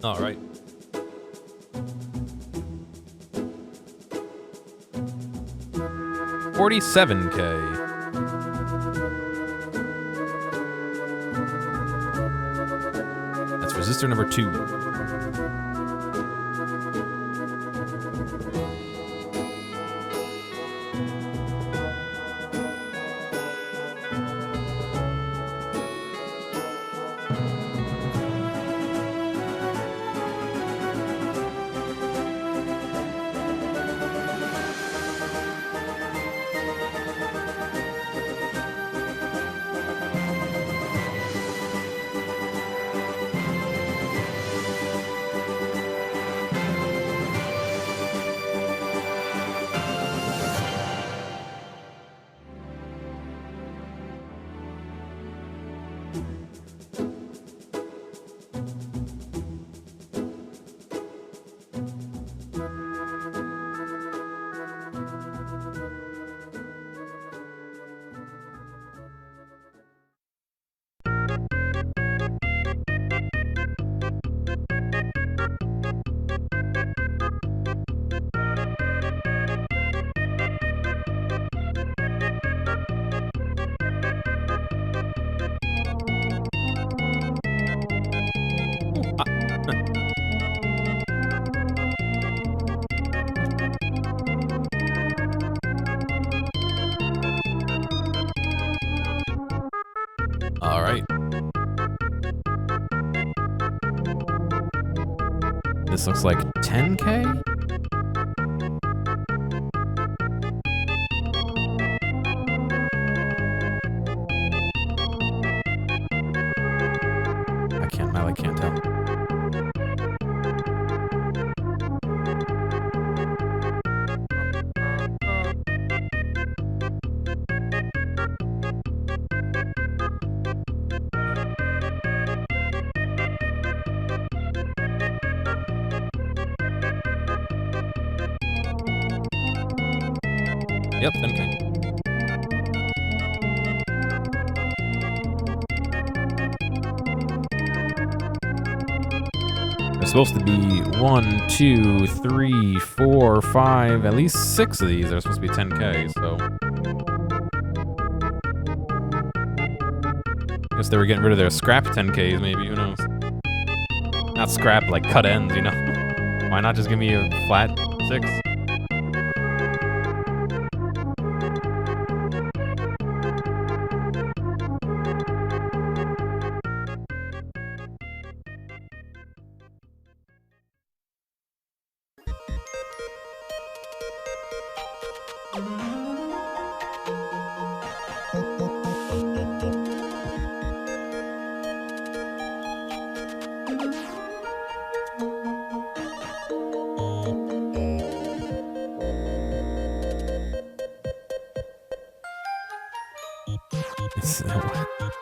All right. $47K. That's resistor number 2. All right. This looks like 10K? I can't tell. Yep, 10K. There's supposed to be 1, 2, 3, 4, 5, at least 6 of these are supposed to be 10K, so. I guess they were getting rid of their scrap 10Ks, maybe, who knows? Not scrap, like cut ends, you know? Why not just give me a flat 6?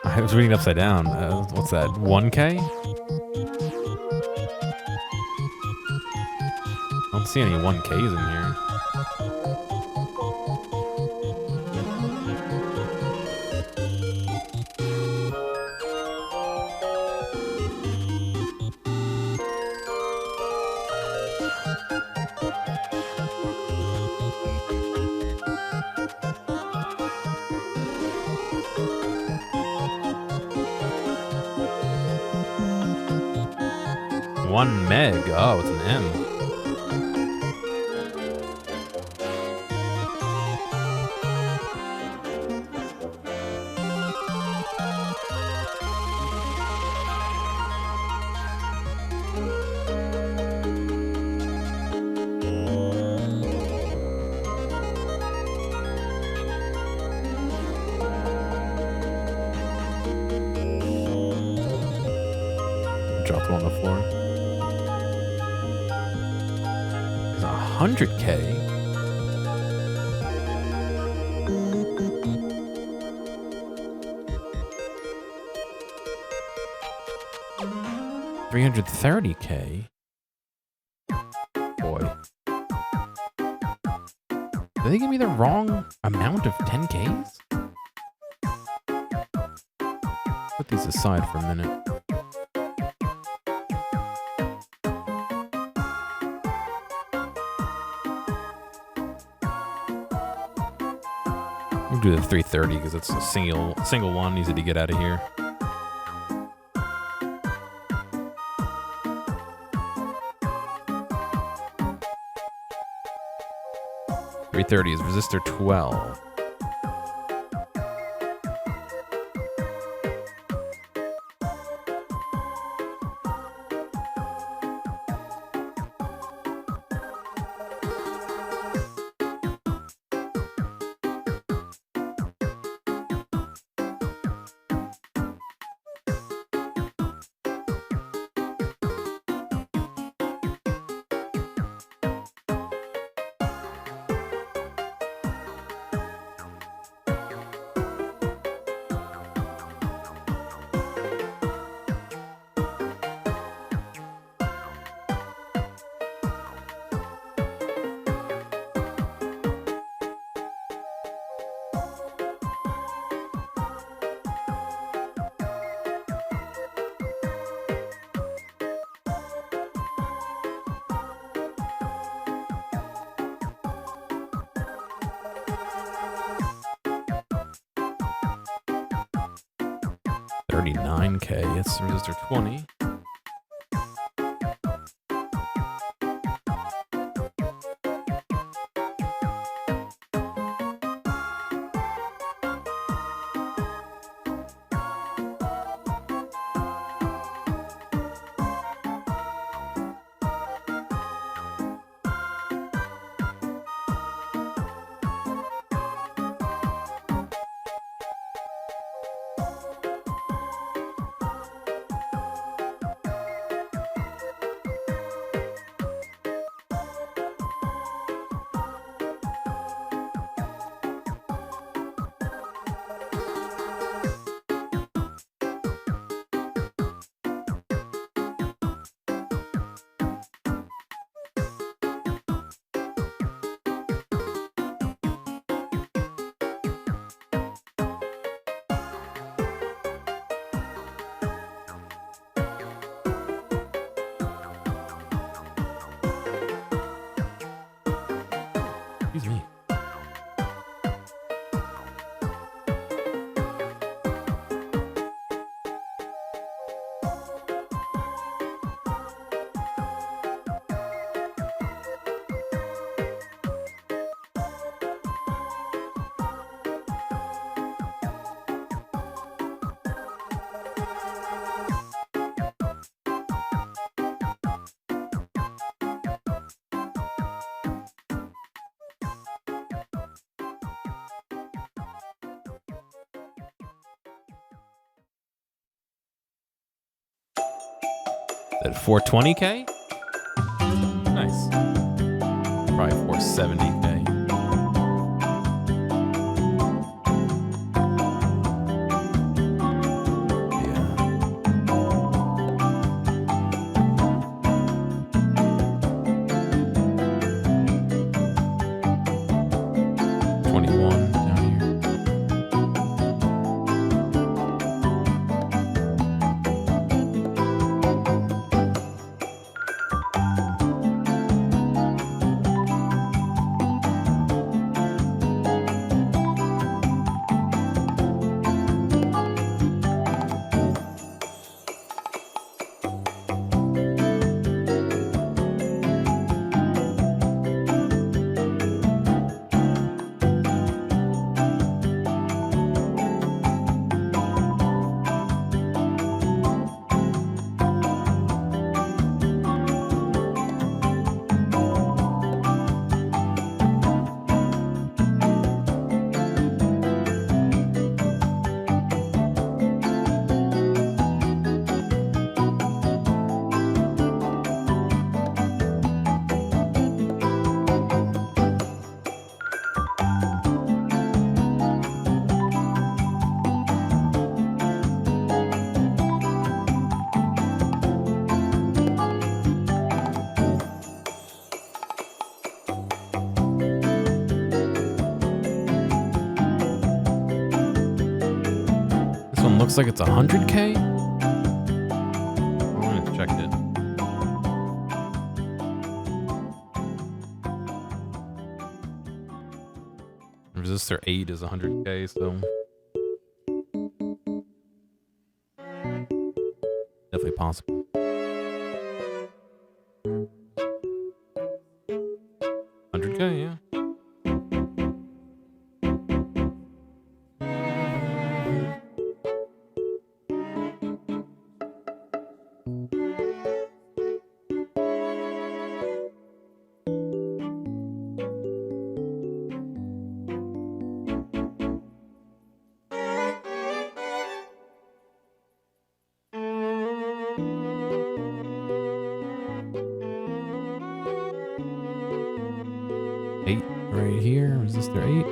I was reading upside down. What's that? 1K? I don't see any 1Ks in here. One meg. Oh, it's an M. Dropped one on the floor. 100K. $330K. Boy. Did they give me the wrong amount of 10Ks? Put these aside for a minute. We'll do the 330 because it's a single one, easy to get out of here. $330 is resistor 12. $39K, it's resistor 20. Excuse me. At 420K? Nice. Probably 470K. Looks like it's 100K. I'm gonna check it. Resistor 8 is 100K, so definitely possible. 100K, yeah. Right here, resistor 8.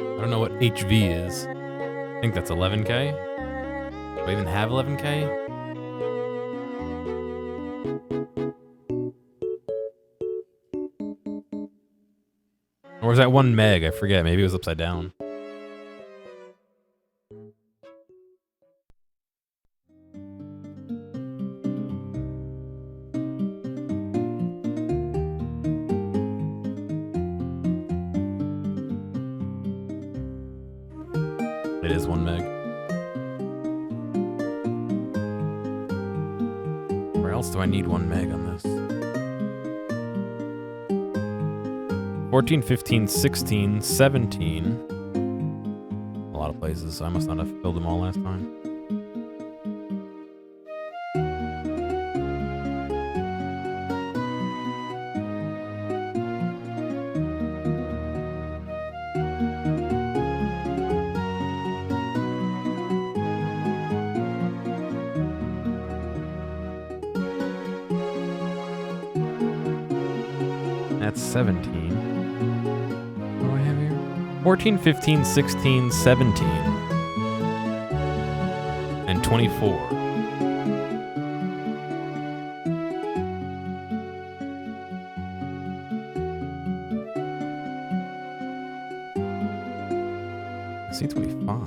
I don't know what HV is. I think that's 11K. Do I even have 11K? Or was that 1 meg? I forget. Maybe it was upside down. It is 1 meg. Where else do I need 1 meg on this? 14, 15, 16, 17. A lot of places, so I must not have filled them all last time. That's 17. What do I have here? 14, 15, 16, 17. And 24. I see 25.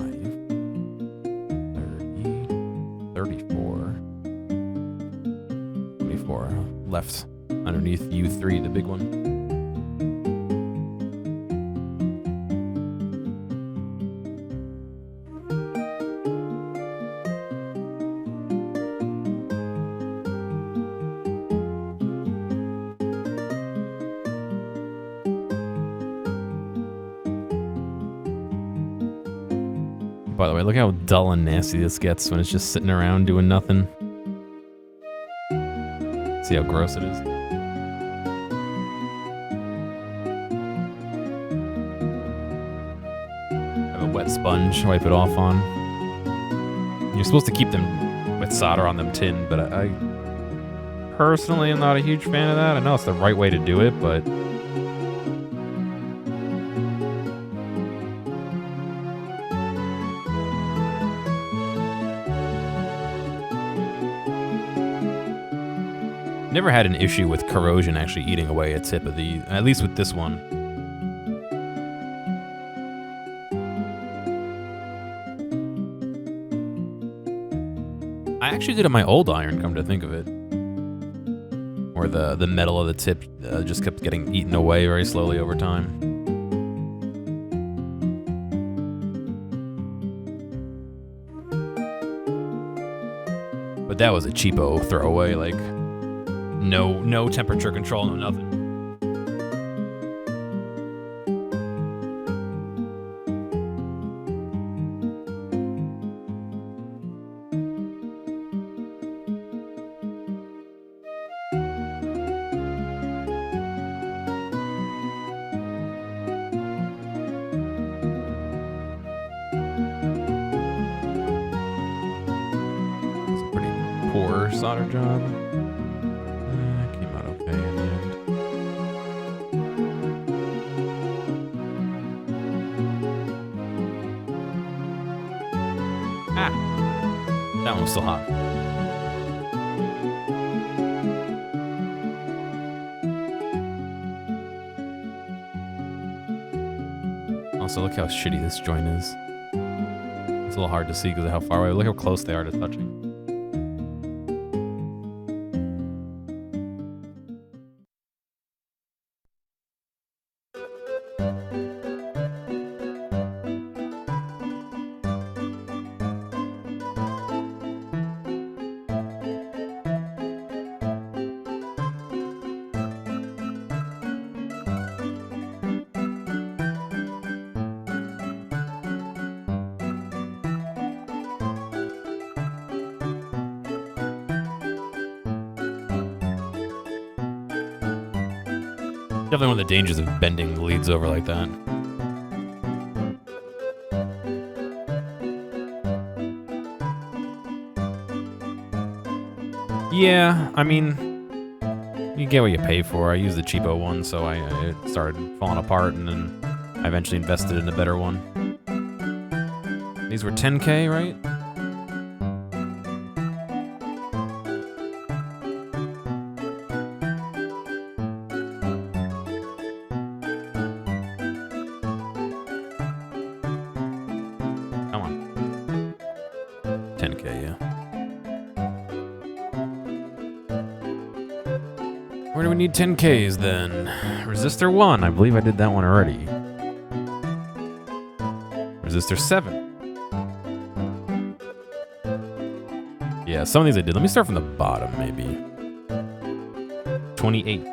30. 34. 24. Left underneath U3, the big one. By the way, look how dull and nasty this gets when it's just sitting around doing nothing. See how gross it is? Have a wet sponge, wipe it off on. You're supposed to keep them with solder on them tin, but I personally am not a huge fan of that. I know it's the right way to do it, but never had an issue with corrosion actually eating away a tip of the, at least with this one. I actually did it on my old iron, come to think of it. Where the metal of the tip just kept getting eaten away very slowly over time. But that was a cheapo throwaway, like no temperature control, no nothing. It's a pretty poor solder job. Came out okay in the end. Ah! That one was still hot. Also, look how shitty this joint is. It's a little hard to see because of how far away. Look how close they are to touching. Definitely one of the dangers of bending leads over like that. Yeah, I mean, you get what you pay for. I used the cheapo one, so it started falling apart, and then I eventually invested in a better one. These were 10K, right? Come on. 10K, yeah. Where do we need 10Ks then? Resistor 1, I believe I did that one already. Resistor 7. Yeah, some of these I did. Let me start from the bottom, maybe. 28.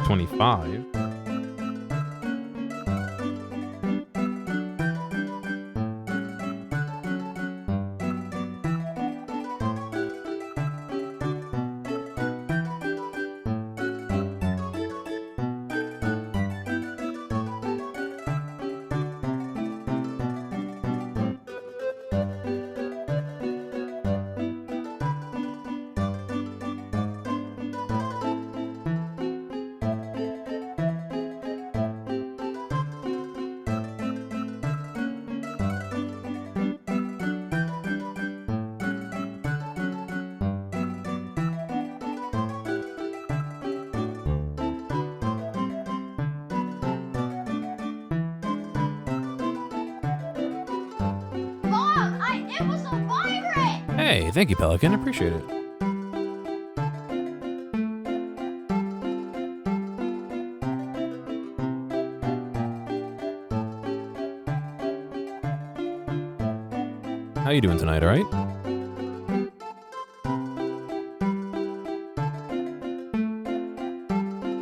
$25. Hey, thank you, Pelican. Appreciate it. How you doing tonight, all right?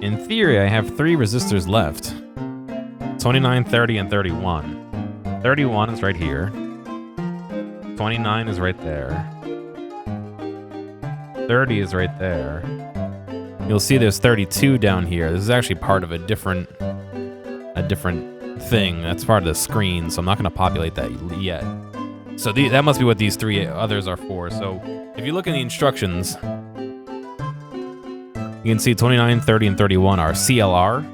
In theory, I have 3 resistors left. 29, 30, and 31. 31 is right here. 29 is right there. 30 is right there. You'll see there's 32 down here. This is actually part of a different thing. That's part of the screen, so I'm not going to populate that yet. So that must be what these 3 others are for. So if you look in the instructions, you can see 29, 30, and 31 are CLR.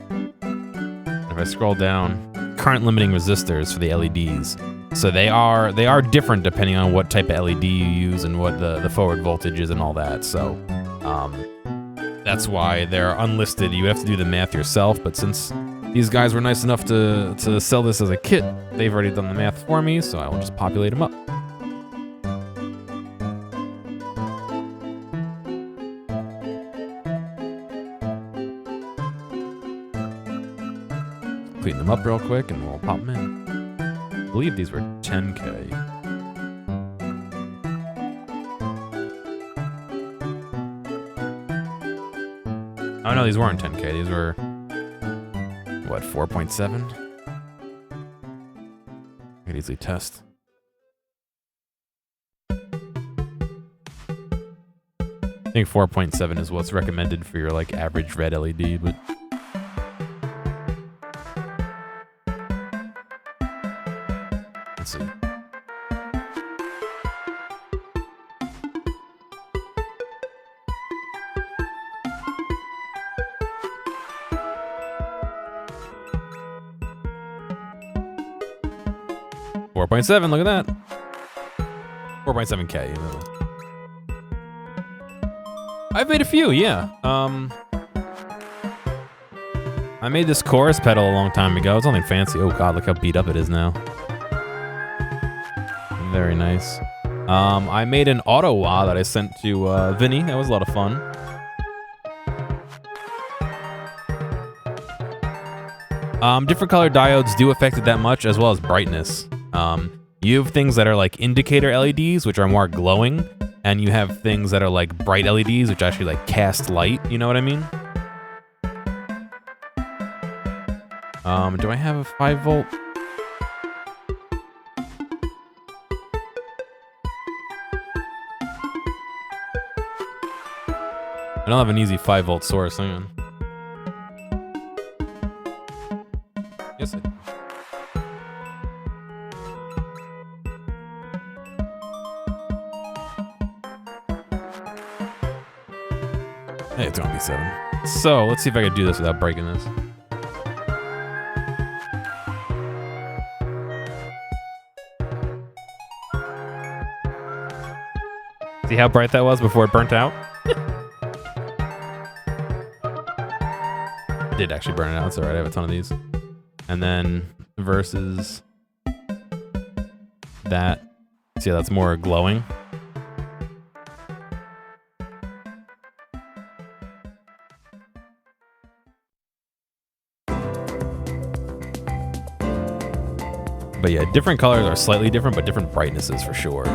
If I scroll down, current limiting resistors for the LEDs. So they are different depending on what type of LED you use and what the forward voltage is and all that. So that's why they're unlisted. You have to do the math yourself, but since these guys were nice enough to sell this as a kit, they've already done the math for me, so I will just populate them up. Clean them up real quick and we'll pop them in. I believe these were 10K. Oh no, these weren't 10K. These were, what, 4.7? I could easily test. I think 4.7 is what's recommended for your like average red LED, but let's see. $4.7, look at that. 4.7K. I've made a few, yeah. I made this chorus pedal a long time ago. It's only fancy. Oh god, look how beat up it is now. Very nice. I made an auto wah that I sent to Vinny. That was a lot of fun. Different color diodes do affect it that much, as well as brightness. You have things that are like indicator LEDs, which are more glowing, and you have things that are like bright LEDs, which actually like cast light. You know what I mean? Do I have a 5 volt? I don't have an easy 5 volt source. Hang on. Yes, I do. Hey, it's gonna be 7. So let's see if I can do this without breaking this. See how bright that was before it burnt out? I did actually burn it out. It's alright, I have a ton of these. And then versus that. See how that's more glowing? But yeah, different colors are slightly different, but different brightnesses for sure.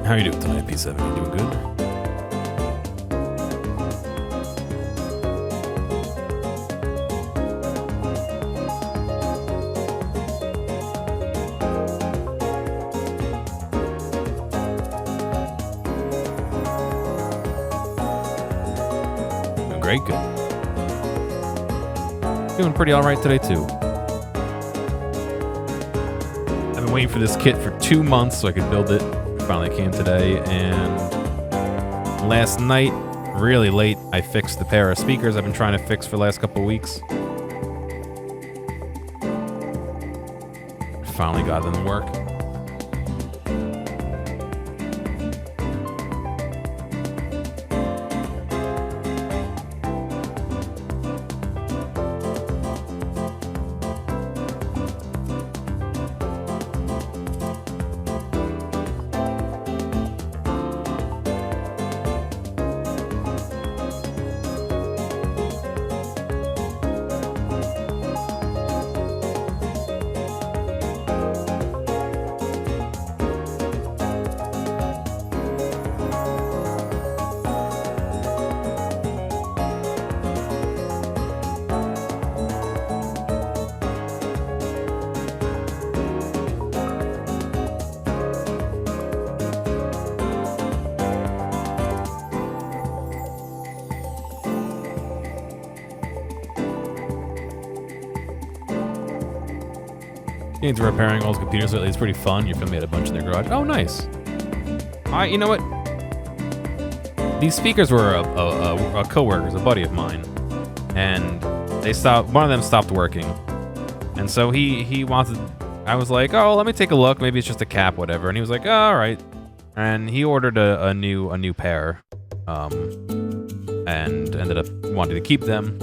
How are you doing tonight, P7? You doing good? Doing great, good. Doing pretty all right today, too. I've been waiting for this kit for 2 months so I could build it. Finally came today, and last night, really late, I fixed the pair of speakers I've been trying to fix for the last couple of weeks. Finally got them to work. Into repairing old computers lately is pretty fun. Your family had a bunch in their garage. Oh, nice. You know what? These speakers were a coworker's, a buddy of mine, and they stopped. One of them stopped working, and so he wanted. I was like, oh, let me take a look. Maybe it's just a cap, whatever. And he was like, oh, all right. And he ordered a new pair, and ended up wanting to keep them.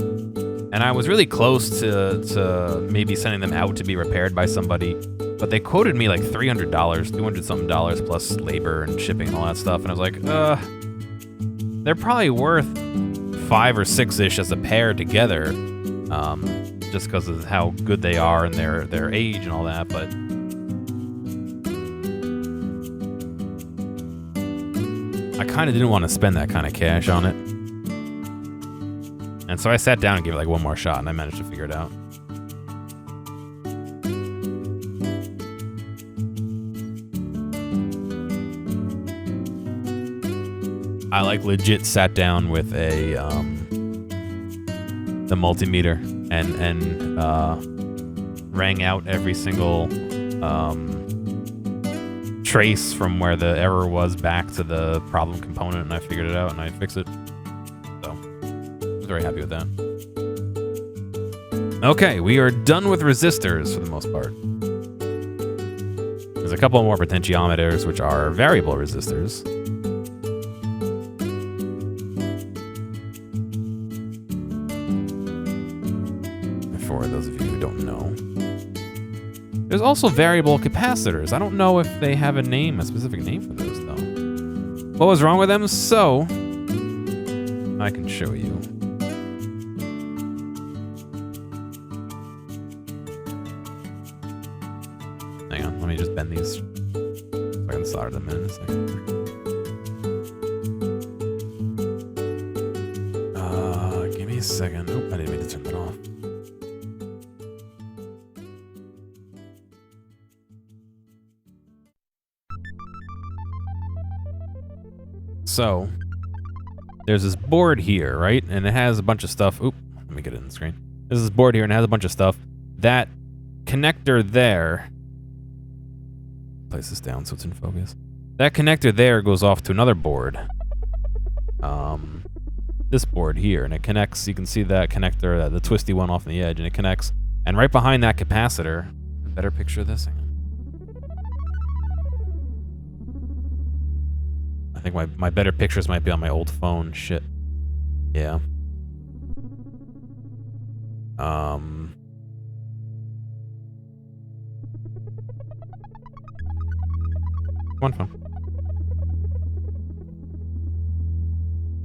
And I was really close to maybe sending them out to be repaired by somebody, but they quoted me like $300, $200-something plus labor and shipping and all that stuff. And I was like, they're probably worth 5 or 6-ish as a pair together, just because of how good they are and their age and all that. But I kind of didn't want to spend that kind of cash on it. And so I sat down and gave it like one more shot, and I managed to figure it out. I like legit sat down with the multimeter and rang out every single trace from where the error was back to the problem component, and I figured it out and I fixed it. Very happy with that. Okay, we are done with resistors for the most part. There's a couple more potentiometers, which are variable resistors. For those of you who don't know. There's also variable capacitors. I don't know if they have a specific name for those, though. What was wrong with them? So, I can show you. Hang on, let me just bend these so I can solder them in a second. Give me a second. Oh, I didn't mean to turn that off. So, there's this board here, right? And it has a bunch of stuff. Oop, let me get it in the screen. There's this board here and it has a bunch of stuff. That connector there, place this down so it's in focus. That connector there goes off to another board. This board here, and it connects. You can see that connector, the twisty one off the edge, and it connects. And right behind that capacitor, a better picture of this. Hang on. I think my better pictures might be on my old phone. Shit. Yeah. One phone.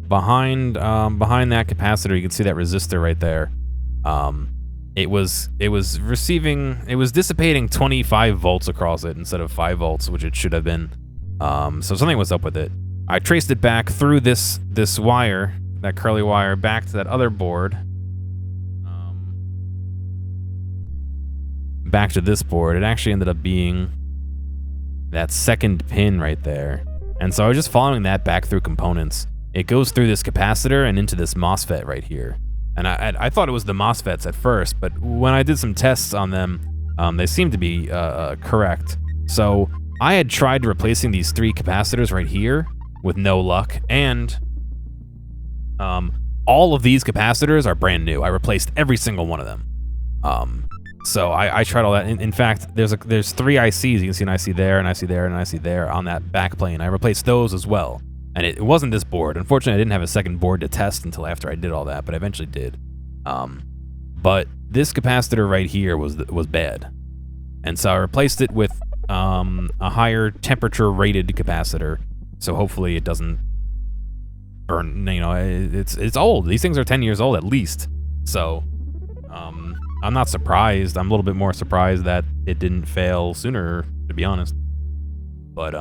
Behind that capacitor, you can see that resistor right there. It was dissipating 25 volts across it instead of 5 volts, which it should have been. So something was up with it. I traced it back through this wire, that curly wire, back to that other board. Back to this board. It actually ended up being that second pin right there. And so I was just following that back through components. It goes through this capacitor and into this MOSFET right here. And I thought it was the MOSFETs at first, but when I did some tests on them, they seemed to be correct. So I had tried replacing these 3 capacitors right here with no luck, and all of these capacitors are brand new. I replaced every single one of them. So I tried all that. In fact, there's 3 ICs. You can see an IC there, an IC there, and an IC there on that back plane. I replaced those as well. And it wasn't this board. Unfortunately, I didn't have a second board to test until after I did all that, but I eventually did. But this capacitor right here was bad. And so I replaced it with a higher temperature rated capacitor. So hopefully it doesn't burn, you know, it's old. These things are 10 years old at least. So I'm not surprised. I'm a little bit more surprised that it didn't fail sooner, to be honest. But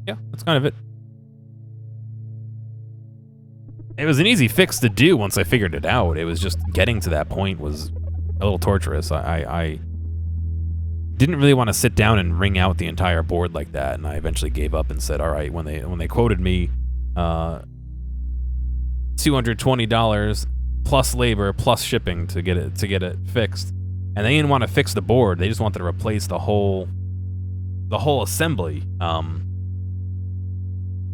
yeah, that's kind of it. It was an easy fix to do once I figured it out. It was just getting to that point was a little torturous. I didn't really want to sit down and ring out the entire board like that, and I eventually gave up and said, all right, when they quoted me $220, plus labor plus shipping to get it fixed. And they didn't want to fix the board. They just wanted to replace the whole assembly.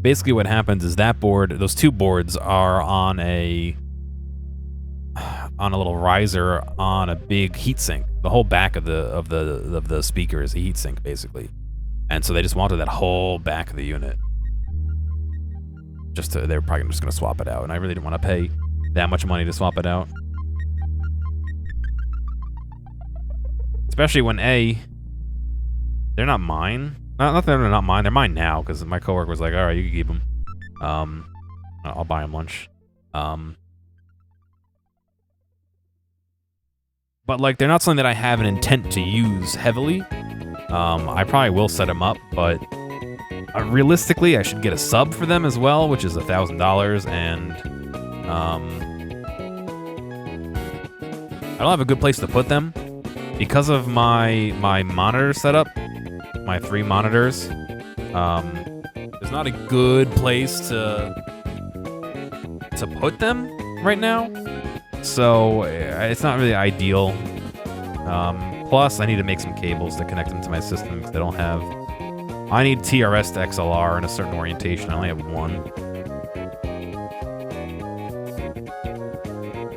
Basically what happens is that board, those two boards are on a little riser on a big heatsink. The whole back of the speaker is a heatsink basically. And so they just wanted that whole back of the unit. They were probably just going to swap it out, and I really didn't want to pay that much money to swap it out. Especially when they're not mine. Not that they're not mine, they're mine now, because my coworker was like, all right, you can keep them. I'll buy him lunch. But like, they're not something that I have an intent to use heavily. I probably will set them up, but realistically, I should get a sub for them as well, which is $1,000, and I don't have a good place to put them because of my monitor setup. My 3 monitors. There's not a good place to put them right now, so it's not really ideal. Plus, I need to make some cables to connect them to my system because they don't have. I need TRS to XLR in a certain orientation. I only have one.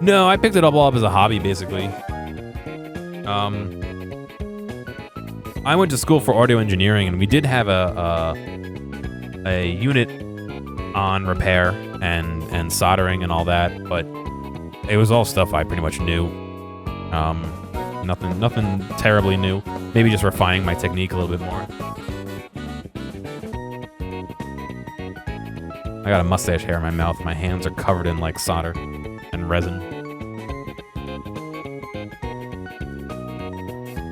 No, I picked it all up as a hobby, basically. I went to school for audio engineering, and we did have a unit on repair and soldering and all that, but it was all stuff I pretty much knew. Nothing terribly new. Maybe just refining my technique a little bit more. I got a mustache hair in my mouth. My hands are covered in like solder and resin.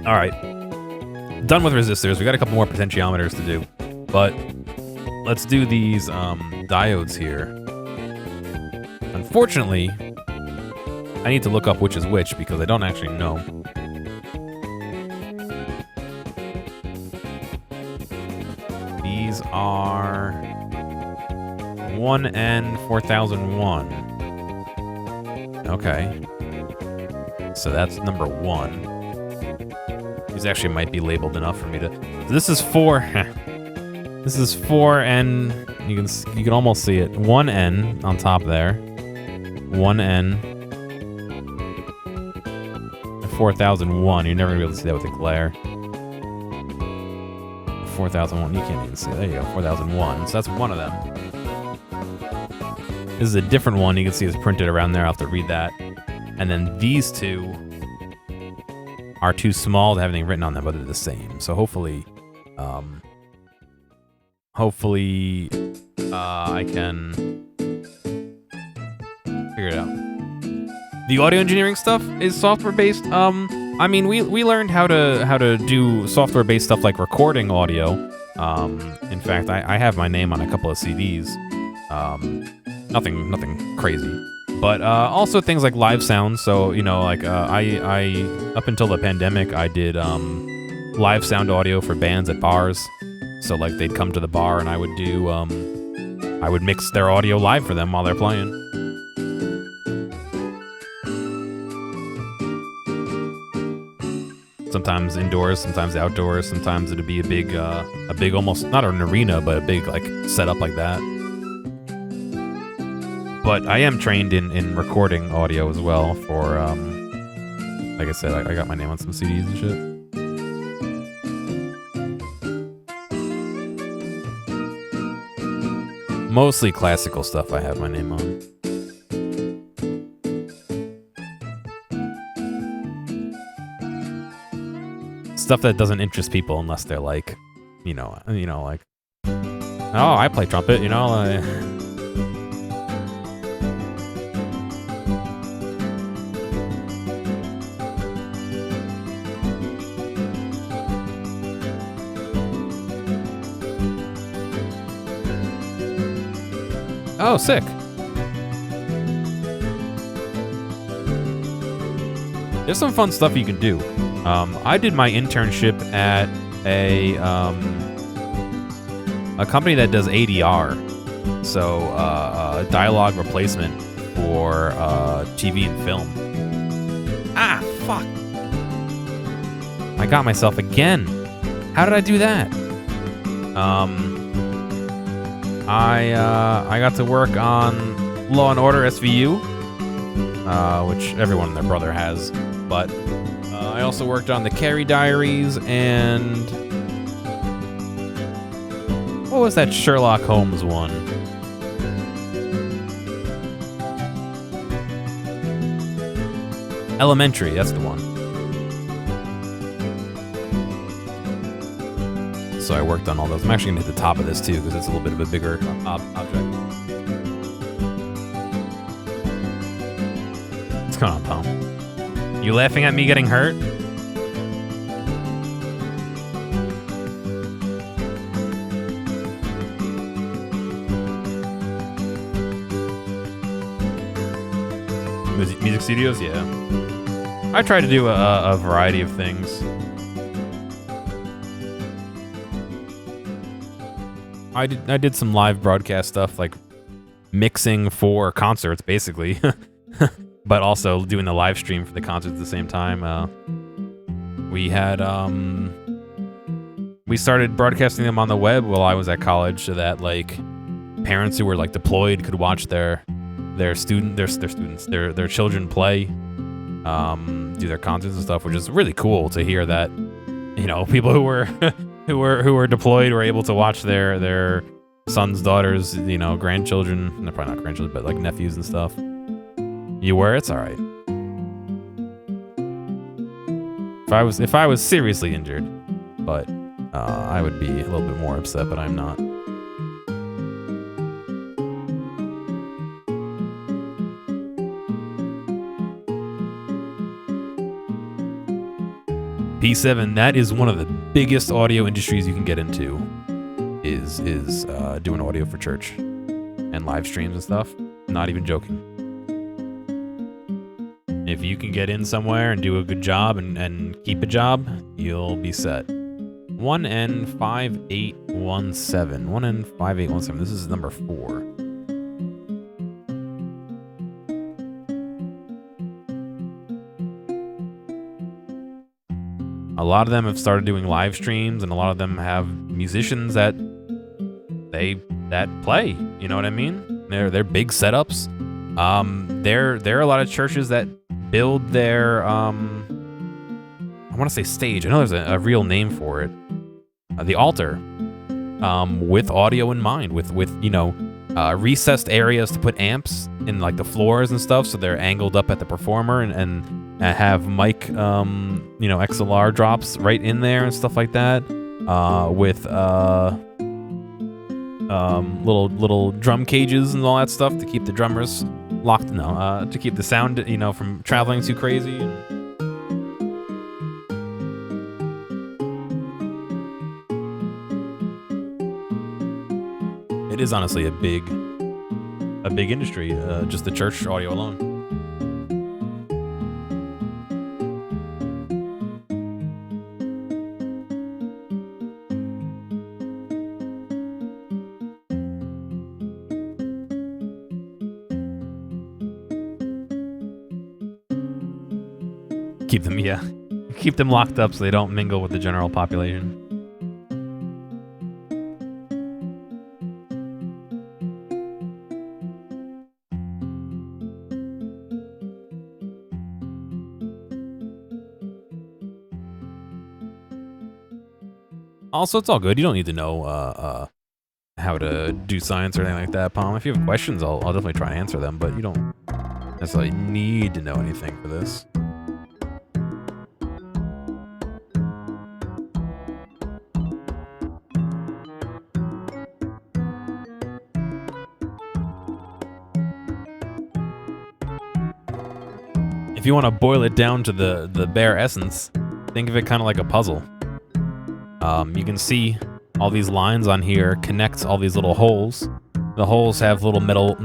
All right. Done with resistors. We got a couple more potentiometers to do, but let's do these diodes here. Unfortunately, I need to look up which is which because I don't actually know. These are 1N4001. Okay. So that's number 1. These actually might be labeled enough for me to. So this is 4. This is 4N. You can almost see it. 1N on top there. 1N. 4001. You're never gonna be able to see that with a glare. 4001. You can't even see it. There you go. 4001. So that's one of them. This is a different one. You can see it's printed around there. I'll have to read that. And then these two are too small to have anything written on them, but they're the same. So hopefully, I can figure it out. The audio engineering stuff is software-based. I mean, we learned how to do software-based stuff like recording audio. In fact, I have my name on a couple of CDs. Nothing crazy. But also things like live sound. So, you know, like I up until the pandemic, I did live sound audio for bands at bars. So like they'd come to the bar and I would do I would mix their audio live for them while they're playing. Sometimes indoors, sometimes outdoors. Sometimes it'd be a big almost not an arena, but a big like setup like that. But I am trained in recording audio as well for, like I said, I got my name on some CDs and shit. Mostly classical stuff I have my name on. Stuff that doesn't interest people unless they're like, you know, like, oh, I play trumpet, you know, like... Oh, sick. There's some fun stuff you can do. I did my internship at a company that does ADR, so dialogue replacement for TV and film. Ah, fuck. I got myself again. How did I do that? I got to work on Law and Order SVU, which everyone and their brother has, but I also worked on the Carrie Diaries and what was that Sherlock Holmes one? Elementary, that's the one. So I worked on all those. I'm actually gonna hit the top of this too because it's a little bit of a bigger object. What's going on, Tom? You laughing at me getting hurt? Music studios, yeah. I try to do a variety of things. I did some live broadcast stuff, like mixing for concerts, basically, but also doing the live stream for the concerts at the same time. We had we started broadcasting them on the web while I was at college, so that like parents who were like deployed could watch their children play, do their concerts and stuff, which is really cool to hear that, you know, people who were who were deployed were able to watch their sons, daughters, you know, grandchildren. No, probably not grandchildren, but like nephews and stuff. You were? It's all right. If I was seriously injured, but I would be a little bit more upset, but I'm not. P7, that is one of the biggest audio industries you can get into, is doing audio for church and live streams and stuff. Not even joking. If you can get in somewhere and do a good job and keep a job, you'll be set. 1N5817. 1N5817. This is number 4. A lot of them have started doing live streams, and a lot of them have musicians that play. You know what I mean? They're big setups. There are a lot of churches that build their I want to say stage. I know there's a real name for it. The altar, with audio in mind, with you know, recessed areas to put amps in like the floors and stuff, so they're angled up at the performer and have mic, you know, XLR drops right in there and stuff like that, with little drum cages and all that stuff to keep the drummers locked. No, to keep the sound, you know, from traveling too crazy. It is honestly a big industry, just the church audio alone. Keep them locked up so they don't mingle with the general population. Also, it's all good. You don't need to know how to do science or anything like that, Palm. If you have questions, I'll definitely try and answer them, but you don't necessarily need to know anything for this. If you want to boil it down to the bare essence, think of it kind of like a puzzle. You can see all these lines on here connect all these little holes. The holes have little metal,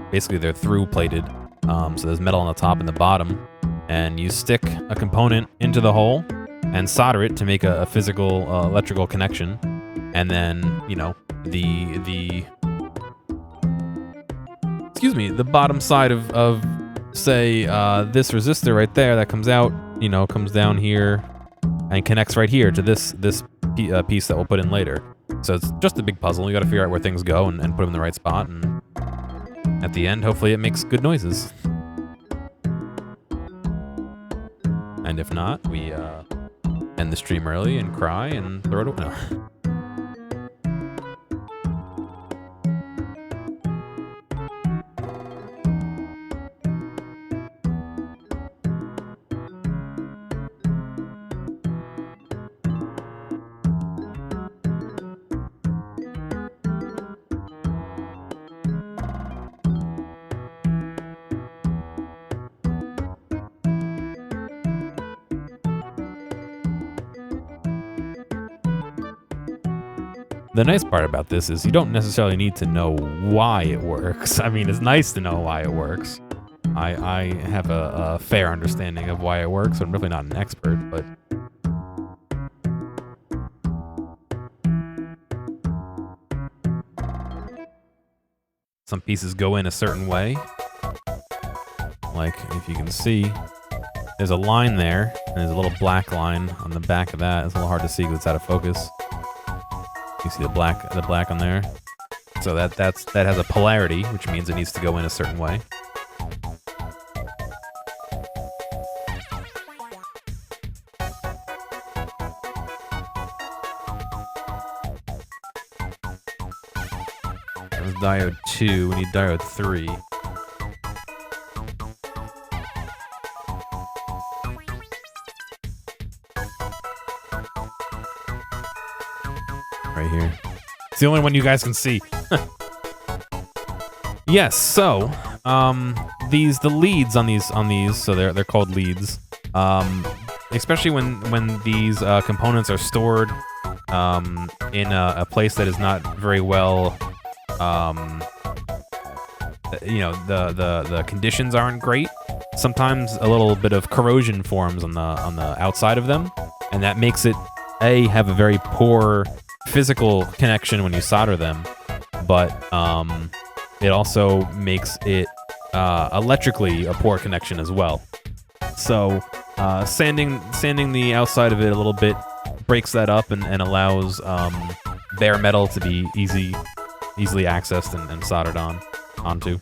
basically they're through plated. So there's metal on the top and the bottom, and you stick a component into the hole and solder it to make a physical electrical connection, and then, you know, the excuse me, the bottom side of say, this resistor right there that comes out, you know, comes down here and connects right here to this piece that we'll put in later. So it's just a big puzzle. You got to figure out where things go and put them in the right spot. And at the end, hopefully it makes good noises. And if not, we end the stream early and cry and throw it away. No. The nice part about this is you don't necessarily need to know why it works. I mean, it's nice to know why it works. I have a fair understanding of why it works. I'm really not an expert, but... some pieces go in a certain way. Like, if you can see, there's a line there, and there's a little black line on the back of that. It's a little hard to see because it's out of focus. You see the black on there. So that has a polarity, which means it needs to go in a certain way. There's diode 2, we need diode 3. Right here. It's the only one you guys can see. Yes, so the leads on these, so they're called leads. Especially when these components are stored in a place that is not very well, you know, the conditions aren't great. Sometimes a little bit of corrosion forms on the outside of them, and that makes it have a very poor physical connection when you solder them, but it also makes it electrically a poor connection as well. So sanding the outside of it a little bit breaks that up and allows bare metal to be easily accessed and soldered onto.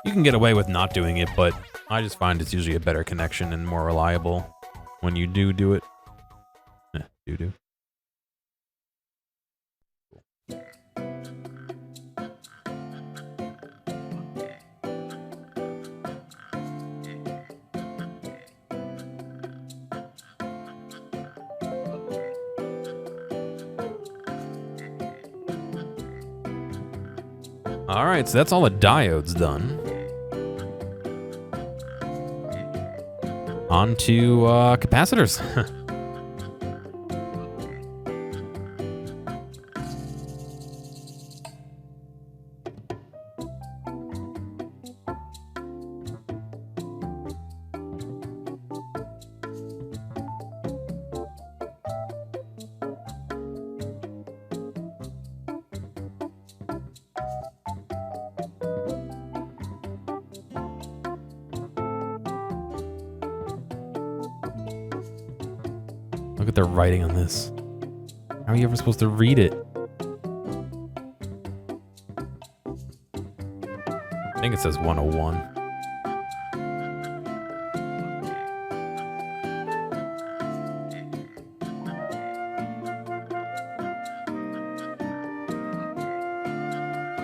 You can get away with not doing it, but I just find it's usually a better connection and more reliable when you do it. Do. All right, so that's all the diodes done. On to capacitors. Look at the writing on this. How are you ever supposed to read it? I think it says 101.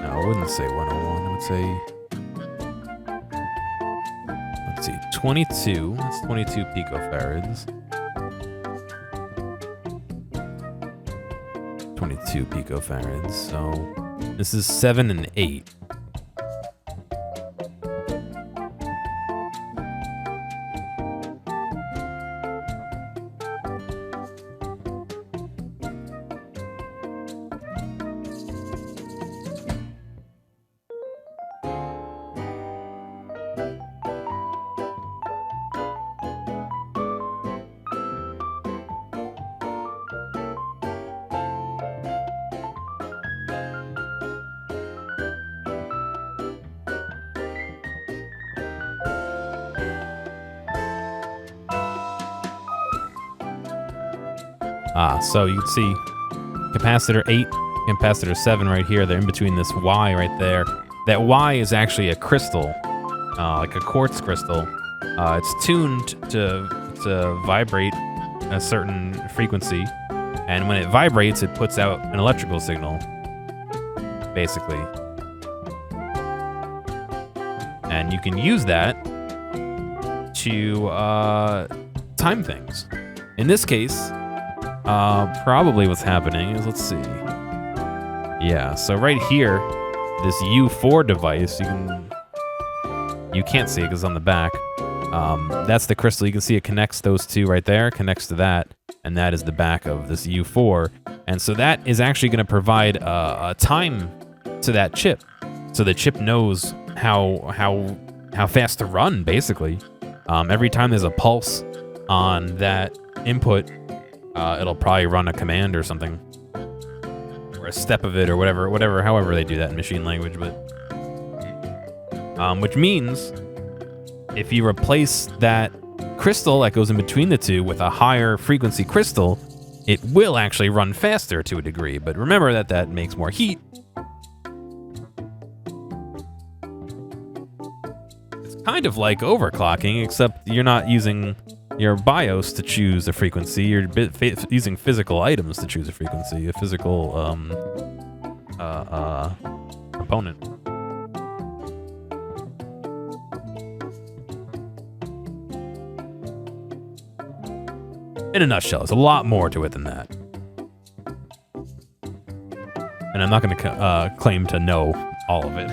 No, I wouldn't say 101. I would say... let's see, 22. That's 22 picofarads. 22 picofarads, so this is 7 and 8. So you can see capacitor 8, capacitor 7 right here. They're in between this Y right there. That Y is actually a crystal, like a quartz crystal. It's tuned to vibrate a certain frequency, and when it vibrates, it puts out an electrical signal, basically. And you can use that to time things. In this case, probably what's happening is, let's see. Yeah, so right here, this U4 device, you can't see it because it's on the back. That's the crystal. You can see it connects those two right there, connects to that, and that is the back of this U4. And so that is actually going to provide a time to that chip, so the chip knows how fast to run, basically. Every time there's a pulse on that input, it'll probably run a command or something, or a step of it, or however they do that in machine language. But which means if you replace that crystal that goes in between the two with a higher frequency crystal, it will actually run faster to a degree. But remember that makes more heat. It's kind of like overclocking, except you're not using your BIOS to choose a frequency. You're using physical items to choose a frequency, a physical component. In a nutshell, there's a lot more to it than that. And I'm not going to claim to know all of it.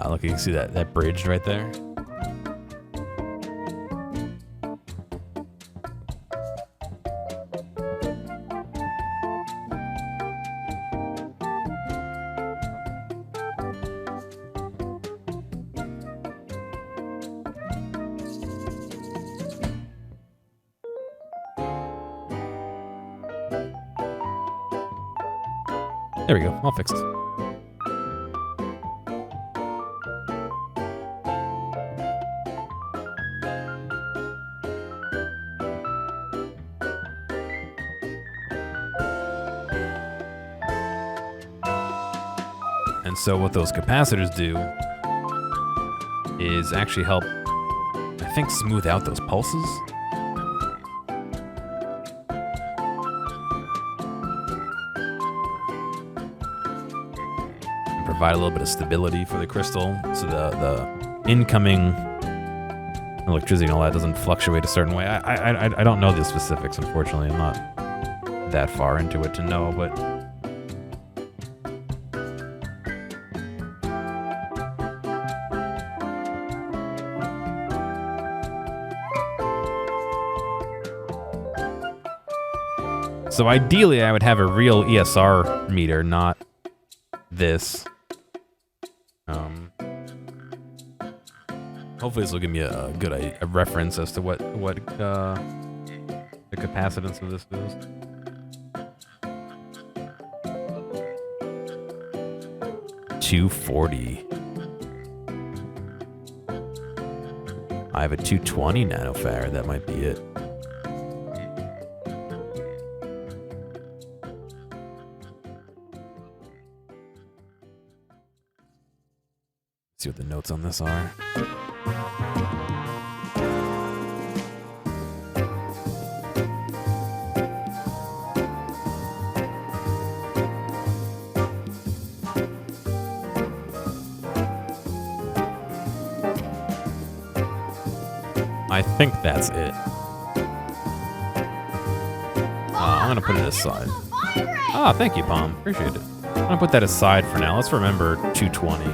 Look, you can see that bridge right there. There we go, all fixed. And so what those capacitors do is actually help, I think, smooth out those pulses. Provide a little bit of stability for the crystal, so the incoming electricity and all that doesn't fluctuate a certain way. I don't know the specifics, unfortunately. I'm not that far into it to know, but so ideally I would have a real ESR meter, not this. Hopefully this will give me a good a reference as to what the capacitance of this is. $240. I have a 220 nanofarad. That might be it. See what the notes on this are. I think that's it. I'm gonna put it aside. Ah, thank you, Palm. Appreciate it. I'm gonna put that aside for now. Let's remember 220.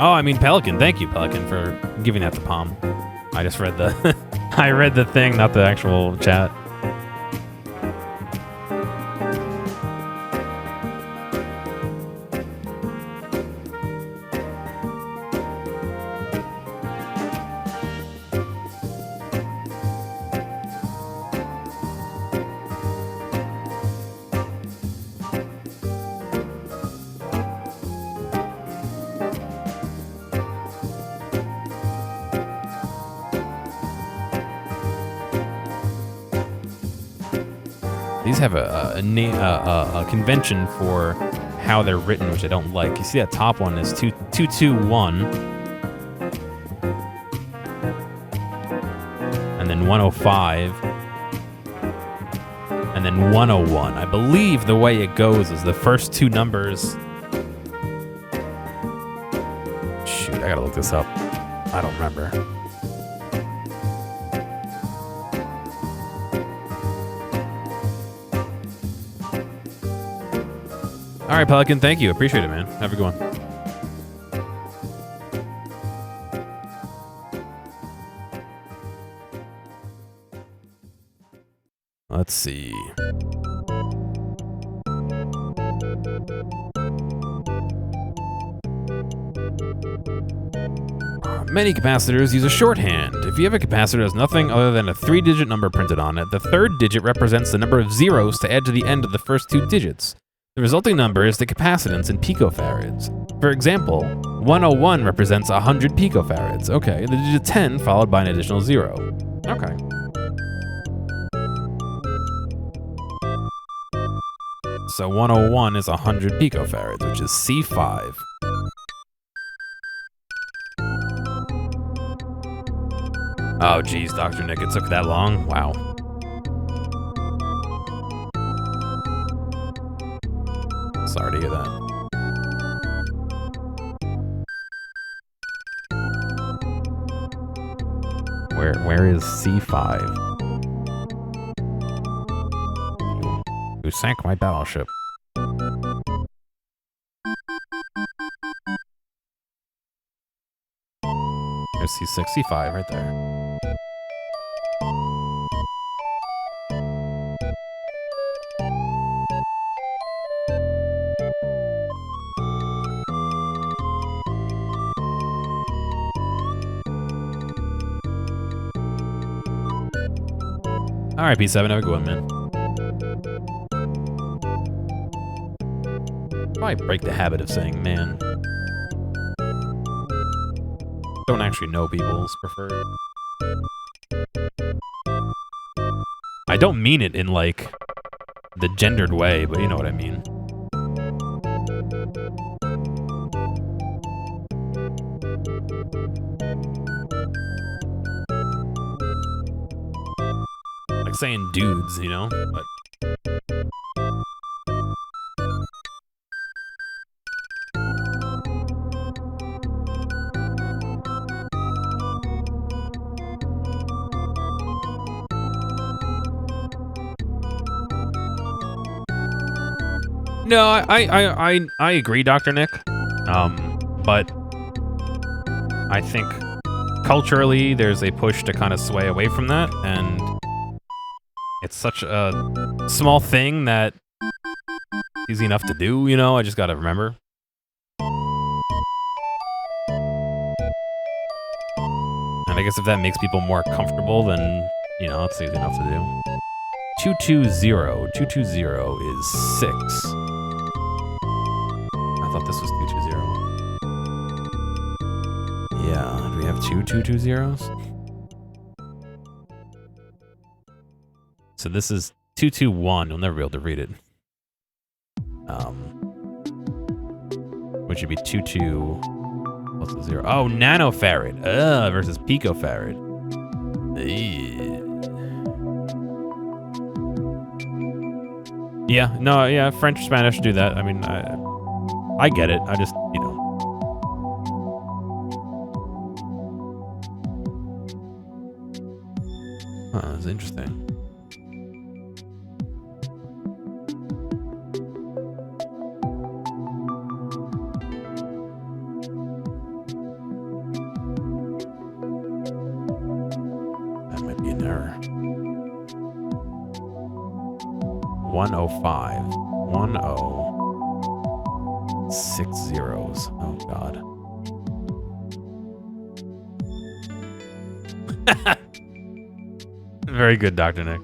Oh, I mean Pelican. Thank you, Pelican, for giving that to Palm. I just read the I read the thing, not the actual chat. These have a convention for how they're written, which I don't like. You see that top one is 221, and then 105, and then 101. I believe the way it goes is the first two numbers. Shoot, I gotta look this up. I don't remember. All right, Pelican, thank you. Appreciate it, man. Have a good one. Let's see. Many capacitors use a shorthand. If you have a capacitor that has nothing other than a 3-digit number printed on it, the third digit represents the number of zeros to add to the end of the first two digits. The resulting number is the capacitance in picofarads. For example, 101 represents 100 picofarads. Okay, the digit 10 followed by an additional 0. Okay. So 101 is 100 picofarads, which is C5. Oh, geez, Dr. Nick, it took that long? Wow. Sorry to hear that. Where is C5? You sank my battleship. There's C6, C5 right there. All right, P7, have a good one, man. I break the habit of saying man. Don't actually know people's preferred. I don't mean it in, like, the gendered way, but you know what I mean. Like saying dudes, you know? But no, I agree, Dr. Nick. But I think culturally there's a push to kind of sway away from that, and it's such a small thing that it's easy enough to do, you know? I just gotta remember. And I guess if that makes people more comfortable, then, you know, it's easy enough to do. 220. 220 is 6. I thought this was 220. Yeah, do we have two 220s? So this is 221. You'll never be able to read it. Which would be 22. What's the 0? Oh, nanofarad. Versus picofarad. Yeah, no, yeah, French, Spanish do that. I mean, I get it. I just, you know. Huh, that's interesting. That might be an error. 105. 6 zeros. Oh, God. Very good, Dr. Nick.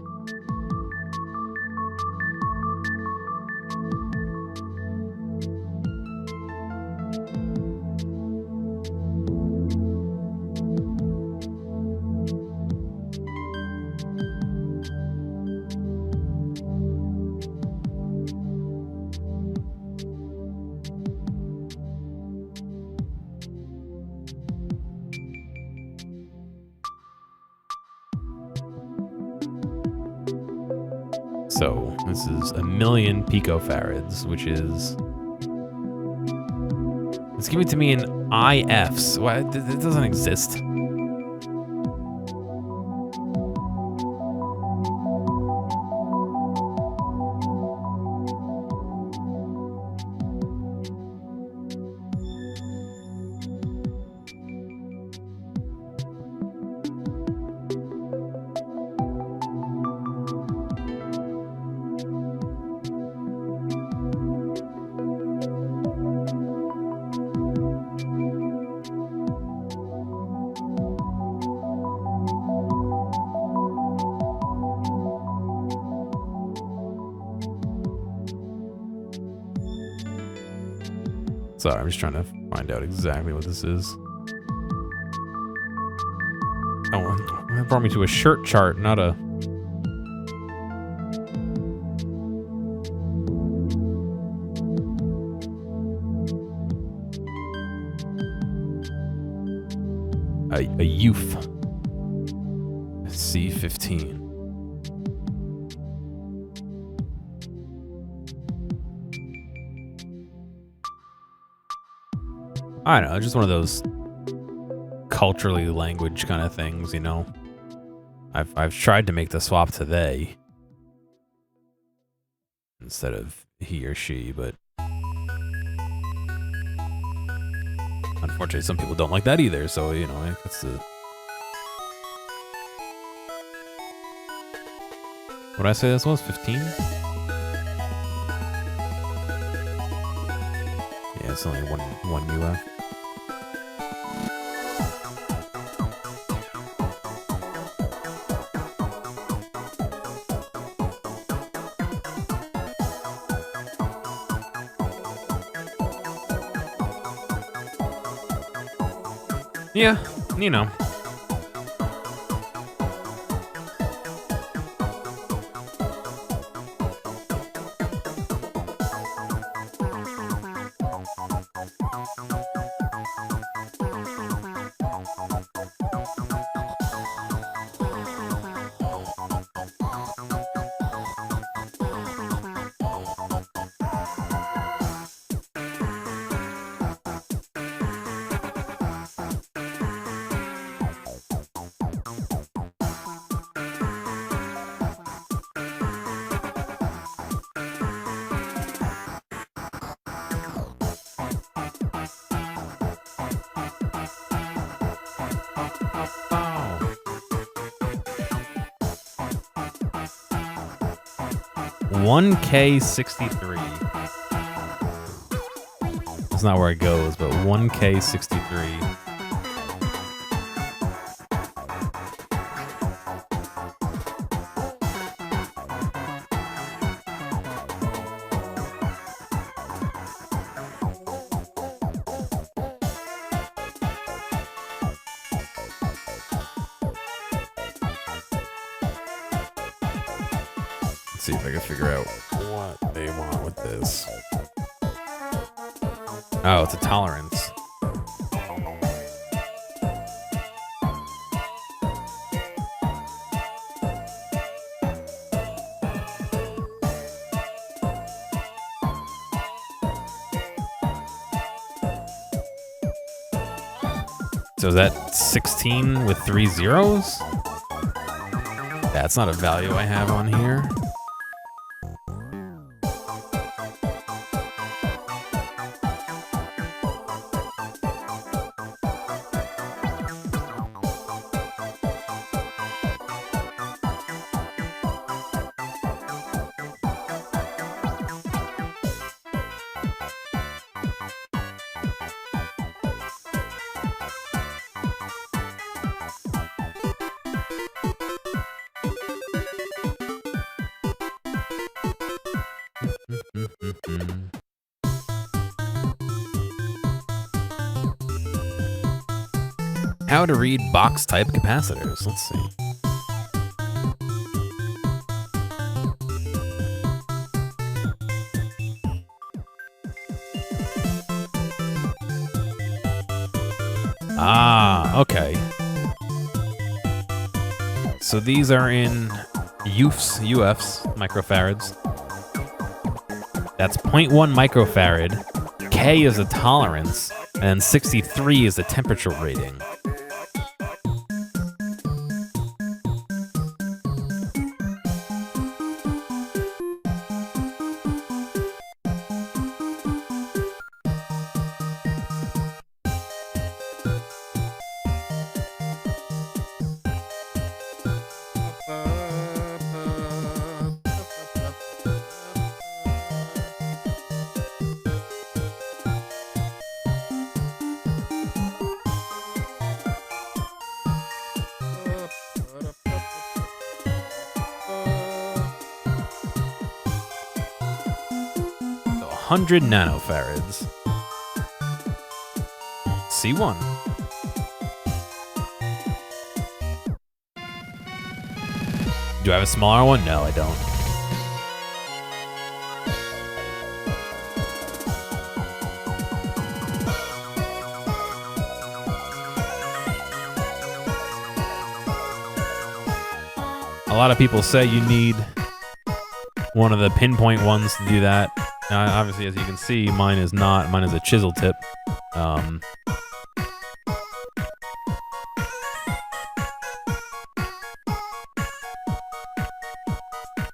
So this is 1,000,000 picofarads, which is... It's giving it to me in IFs. What? It doesn't exist. Sorry, I'm just trying to find out exactly what this is. Oh, it brought me to a shirt chart, not a... A youth. C15. I don't know, just one of those culturally language kind of things, you know. I've tried to make the swap to they instead of he or she, but unfortunately some people don't like that either, so you know, that's the... What did I say this was? 15? Yeah, it's only one UF. Yeah, you know. $1K63. That's not where it goes, but $1K63. See if I can figure out what they want with this. Oh, it's a tolerance. So is that 16 with 3 zeros? That's not a value I have on here. How to read box type capacitors. Let's see. Ah, okay. So these are in UFs, microfarads. That's 0.1 microfarad. K is the tolerance, and 63 is the temperature rating. So 100 nanofarads. C1. Do I have a smaller one? No, I don't. A lot of people say you need one of the pinpoint ones to do that. Obviously, as you can see, mine is not. Mine is a chisel tip.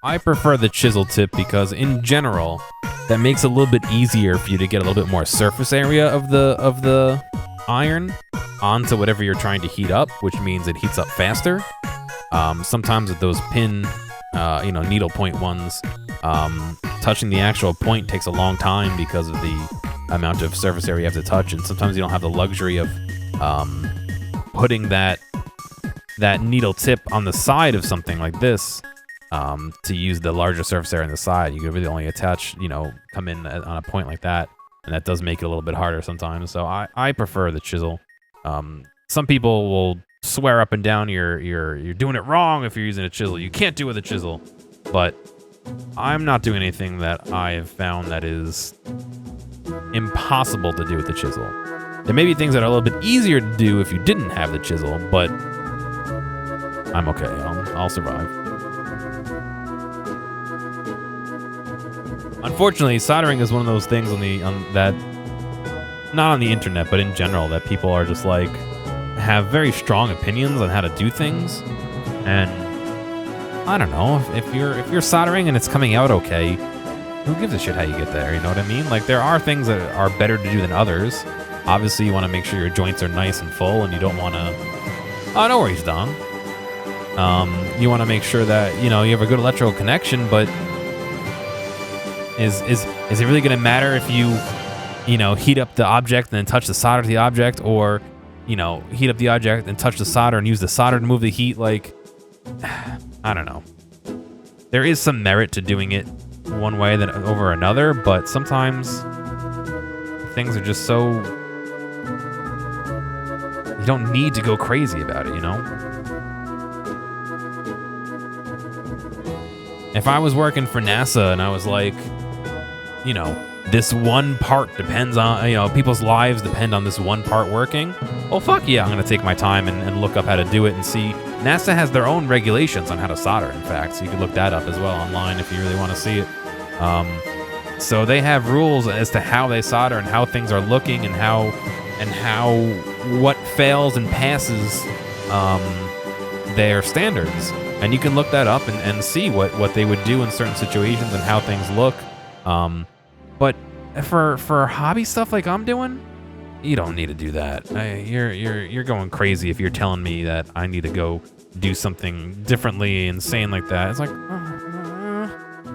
I prefer the chisel tip because, in general, that makes it a little bit easier for you to get a little bit more surface area of the iron onto whatever you're trying to heat up, which means it heats up faster. Sometimes with those pin, needle point ones, touching the actual point takes a long time because of the amount of surface area you have to touch, and sometimes you don't have the luxury of putting that needle tip on the side of something like this to use the larger surface area on the side. You could really only attach, come in on a point like that, and that does make it a little bit harder sometimes. So I prefer the chisel. Some people will swear up and down you're doing it wrong if you're using a chisel. You can't do it with a chisel, but I'm not doing anything that I have found that is impossible to do with the chisel. There may be things that are a little bit easier to do if you didn't have the chisel, but I'm okay. I'll survive. Unfortunately, soldering is one of those things that not on the internet, but in general, that people are just like have very strong opinions on how to do things, and I don't know, if you're soldering and it's coming out okay, who gives a shit how you get there, you know what I mean? Like, there are things that are better to do than others. Obviously, you want to make sure your joints are nice and full, and you don't want to... Oh, no worries, Dom. You want to make sure that, you have a good electrical connection, but is it really going to matter if you heat up the object and then touch the solder to the object, or, heat up the object and touch the solder and use the solder to move the heat? Like, I don't know. There is some merit to doing it one way than over another, but sometimes things are just so... You don't need to go crazy about it, If I was working for NASA and I was like, this one part depends on, people's lives depend on this one part working, well, fuck yeah, I'm going to take my time and look up how to do it and see. NASA has their own regulations on how to solder, in fact, so you can look that up as well online if you really want to see it. So they have rules as to how they solder and how things are looking and how what fails and passes their standards. And you can look that up and see what they would do in certain situations and how things look. But for hobby stuff like I'm doing, you don't need to do that. You're going crazy if you're telling me that I need to go do something differently, insane like that. It's like,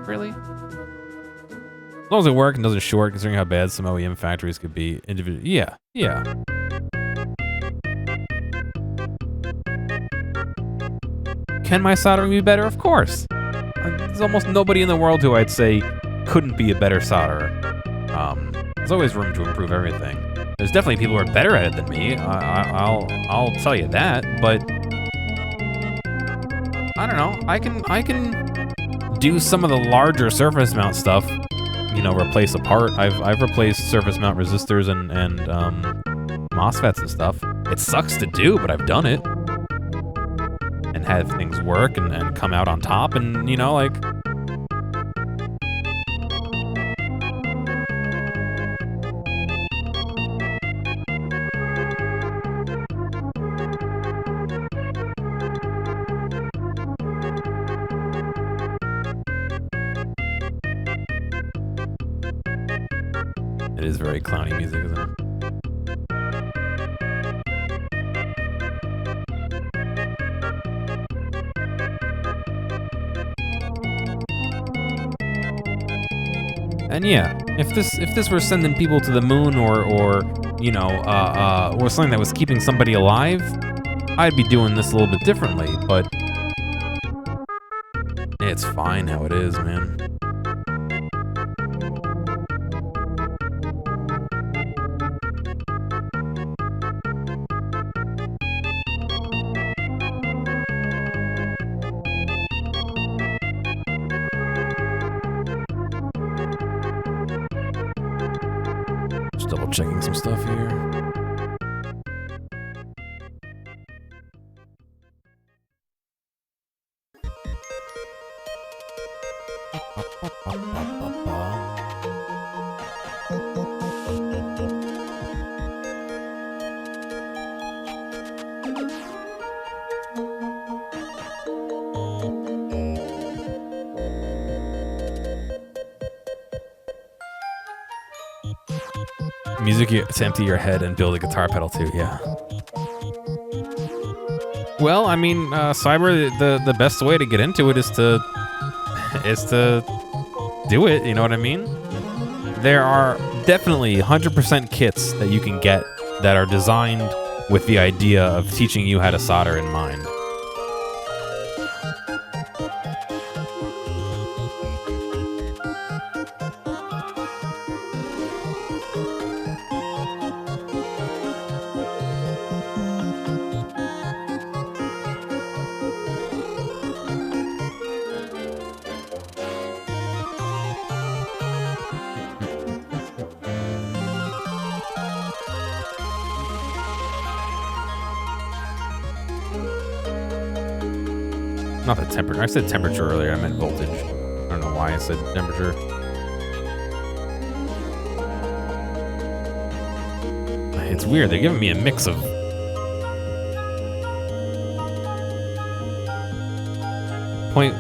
really? As long as it works and doesn't short, considering how bad some OEM factories could be individually. Yeah. Can my soldering be better? Of course. There's almost nobody in the world who I'd say couldn't be a better solderer. There's always room to improve everything. There's definitely people who are better at it than me. I'll tell you that. But I don't know. I can do some of the larger surface mount stuff. Replace a part. I've replaced surface mount resistors and MOSFETs and stuff. It sucks to do, but I've done it. And have things work and come out on top, and, you know, like... It is very clowny music, isn't it? And yeah, if this were sending people to the moon or you know, or something that was keeping somebody alive, I'd be doing this a little bit differently, but it's fine how it is, man. Just double checking some stuff here. Music to empty your head and build a guitar pedal too, yeah. Well, I mean, Cyber, the best way to get into it is to do it, you know what I mean? There are definitely 100% kits that you can get that are designed with the idea of teaching you how to solder in mind. Not the temperature. I said temperature earlier. I meant voltage. I don't know why I said temperature. It's weird. They're giving me a mix of... Point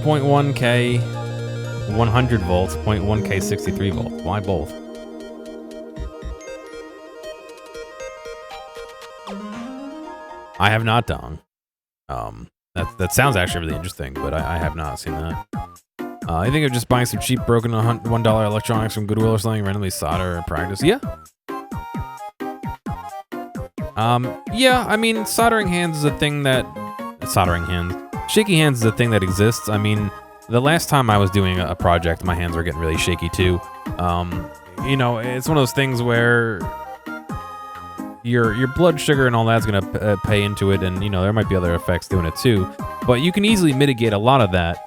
0.1K 100 volts, 0.1K 63 volts. Why both? I have not done. That sounds actually really interesting, but I have not seen that. I think of just buying some cheap broken $1 electronics from Goodwill or something, randomly solder or practice. Yeah. Yeah, I mean, soldering hands is a thing that... Soldering hands. Shaky hands is a thing that exists. I mean, the last time I was doing a project, my hands were getting really shaky too. You know, it's one of those things where... Your blood sugar and all that's gonna pay into it, and you know there might be other effects doing it too. But you can easily mitigate a lot of that.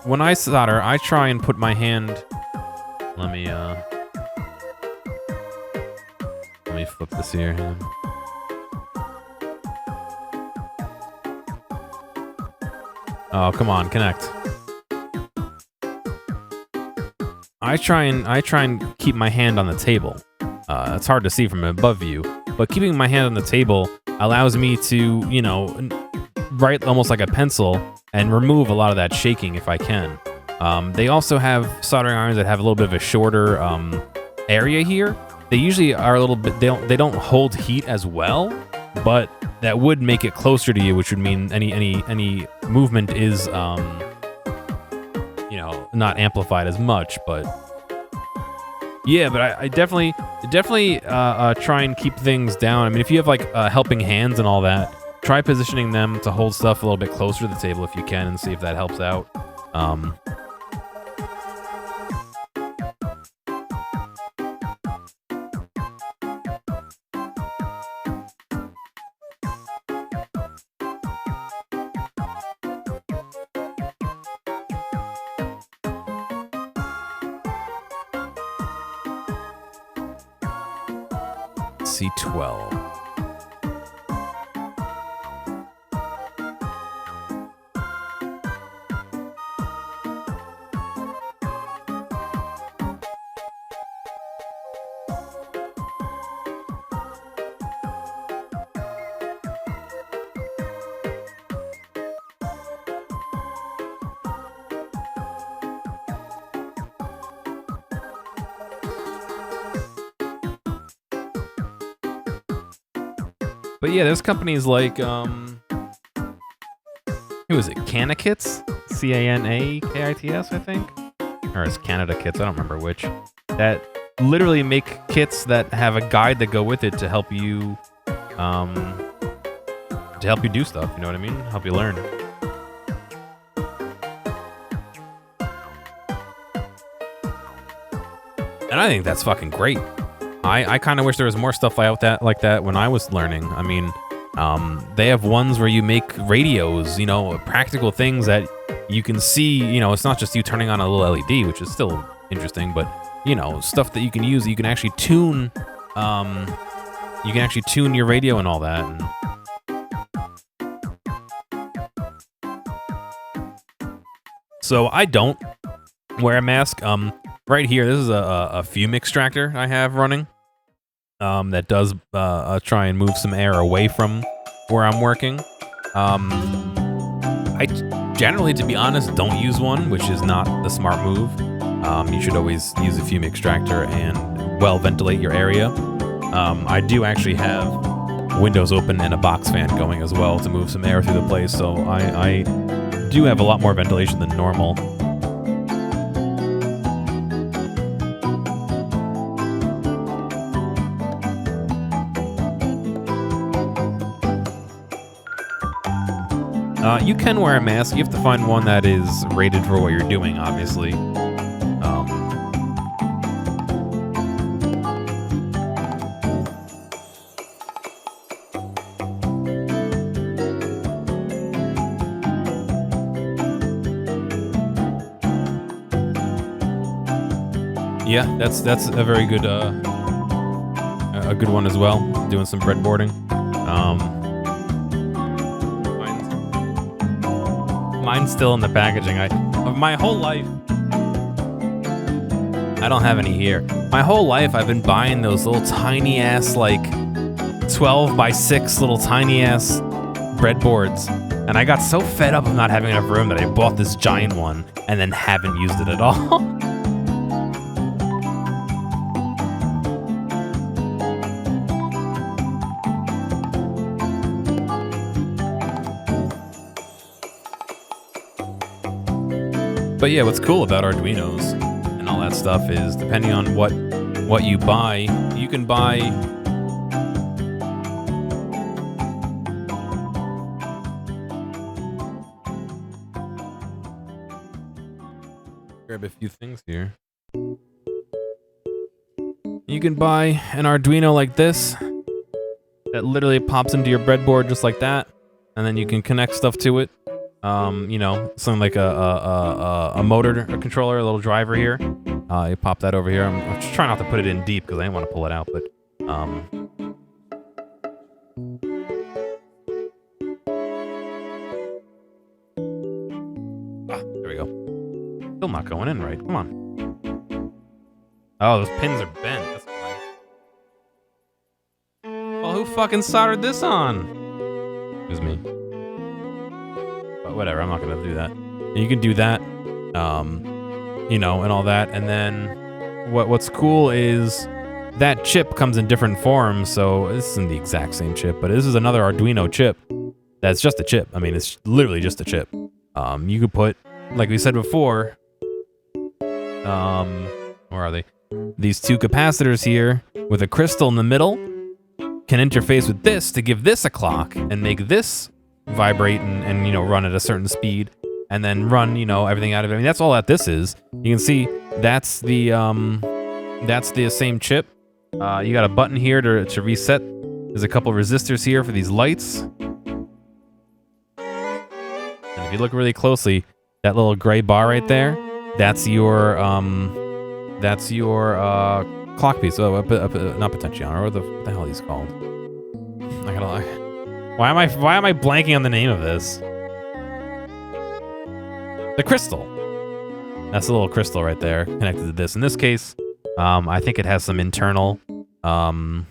When I solder, I try and put my hand. Let me flip this here. Oh, come on, connect. I try and keep my hand on the table. It's hard to see from above view, but keeping my hand on the table allows me to, you know, write almost like a pencil and remove a lot of that shaking if I can. They also have soldering irons that have a little bit of a shorter area here. They usually are a little bit, they don't hold heat as well, but that would make it closer to you, which would mean any movement is, you know, not amplified as much, but yeah, but I definitely try and keep things down. I mean, if you have like helping hands and all that, try positioning them to hold stuff a little bit closer to the table if you can, and see if that helps out. C12. But yeah, there's companies like, who is it? Canakits? C-A-N-A-K-I-T-S, I think? Or it's Canada Kits, I don't remember which. That literally make kits that have a guide that go with it to help you, do stuff, you know what I mean? Help you learn. And I think that's fucking great. I kind of wish there was more stuff like that when I was learning. I mean, they have ones where you make radios, you know, practical things that you can see, you know, it's not just you turning on a little LED, which is still interesting, but, you know, stuff that you can use, you can actually tune, your radio and all that. And so I don't wear a mask. Right here, this is a fume extractor I have running that does try and move some air away from where I'm working. I generally, to be honest, don't use one, which is not the smart move. You should always use a fume extractor and well ventilate your area. I do actually have windows open and a box fan going as well to move some air through the place, so I do have a lot more ventilation than normal. You can wear a mask. You have to find one that is rated for what you're doing, obviously. Yeah, that's a very good a good one as well. Doing some breadboarding. Mine's still in the packaging. My whole life, I don't have any here. My whole life, I've been buying those little tiny ass, like 12 by 6 little tiny ass breadboards, and I got so fed up of not having enough room that I bought this giant one and then haven't used it at all. But yeah, what's cool about Arduinos and all that stuff is, depending on what you buy, you can buy grab a few things here. You can buy an Arduino like this that literally pops into your breadboard just like that, and then you can connect stuff to it. You know, something like a motor controller, a little driver here. You pop that over here. I'm just trying not to put it in deep because I didn't want to pull it out, but there we go. Still not going in right. Come on. Oh, those pins are bent. That's why. Well, who fucking soldered this on? It was me. But whatever, I'm not gonna do that. You can do that, you know, and all that. And then what's cool is that chip comes in different forms. So this isn't the exact same chip, but this is another Arduino chip. That's just a chip. I mean, it's literally just a chip. You could put, like we said before, where are they? These two capacitors here with a crystal in the middle can interface with this to give this a clock and make this vibrate and you know, run at a certain speed, and then run, you know, everything out of it. I mean, that's all that this is. You can see that's the same chip. You got a button here to reset. There's a couple resistors here for these lights. And if you look really closely, that little gray bar right there, that's your clock piece. Oh, not potentiometer. What the hell are these called? I gotta lie. Why am I blanking on the name of this? The crystal. That's a little crystal right there connected to this. In this case, I think it has some internal capacitor,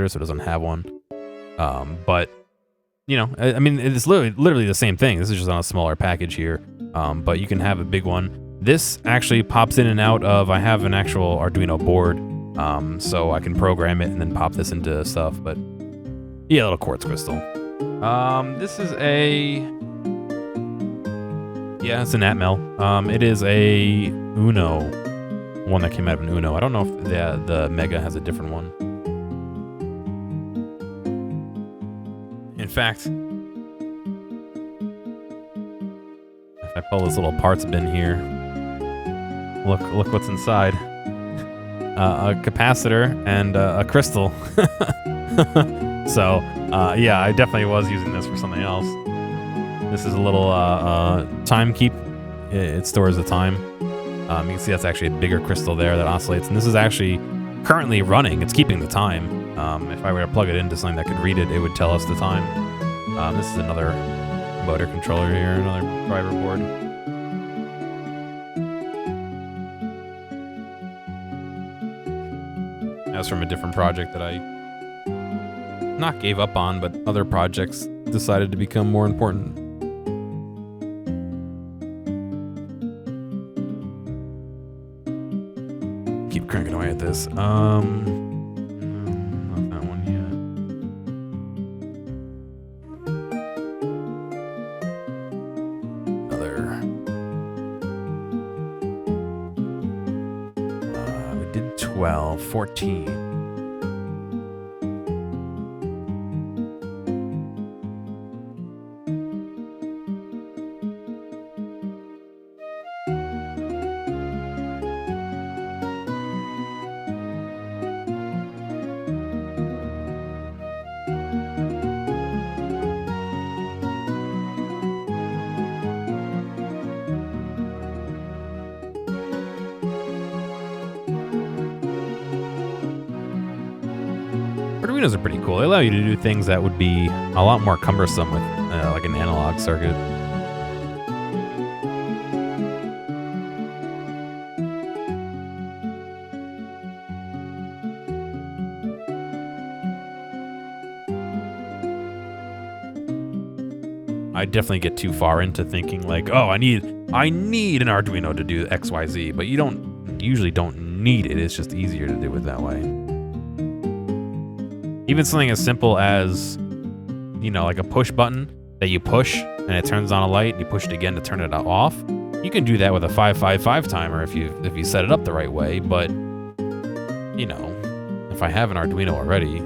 so it doesn't have one. But you know, I mean, it's literally the same thing. This is just on a smaller package here. But you can have a big one. This actually pops in and out of, I have an actual Arduino board, so I can program it and then pop this into stuff. But Yeah, little quartz crystal. This is a... Yeah, it's an Atmel. It is a Uno. One that came out of an Uno. I don't know if the Mega has a different one. In fact, if I pull this little parts bin here, look what's inside. A capacitor and a crystal. So, yeah, I definitely was using this for something else. This is a little time keep. It stores the time. You can see that's actually a bigger crystal there that oscillates. And this is actually currently running. It's keeping the time. If I were to plug it into something that could read it, it would tell us the time. This is another motor controller here, another driver board. That's from a different project that I not gave up on, but other projects decided to become more important. Keep cranking away at this. Not that one yet. Another. We did 12, 14. Arduinos are pretty cool. They allow you to do things that would be a lot more cumbersome with like an analog circuit. I definitely get too far into thinking like, oh, I need an Arduino to do XYZ, but you usually don't need it. It's just easier to do it that way. Even something as simple as, you know, like a push button that you push and it turns on a light, and you push it again to turn it off. You can do that with a 555 timer if you set it up the right way, but you know, if I have an Arduino already,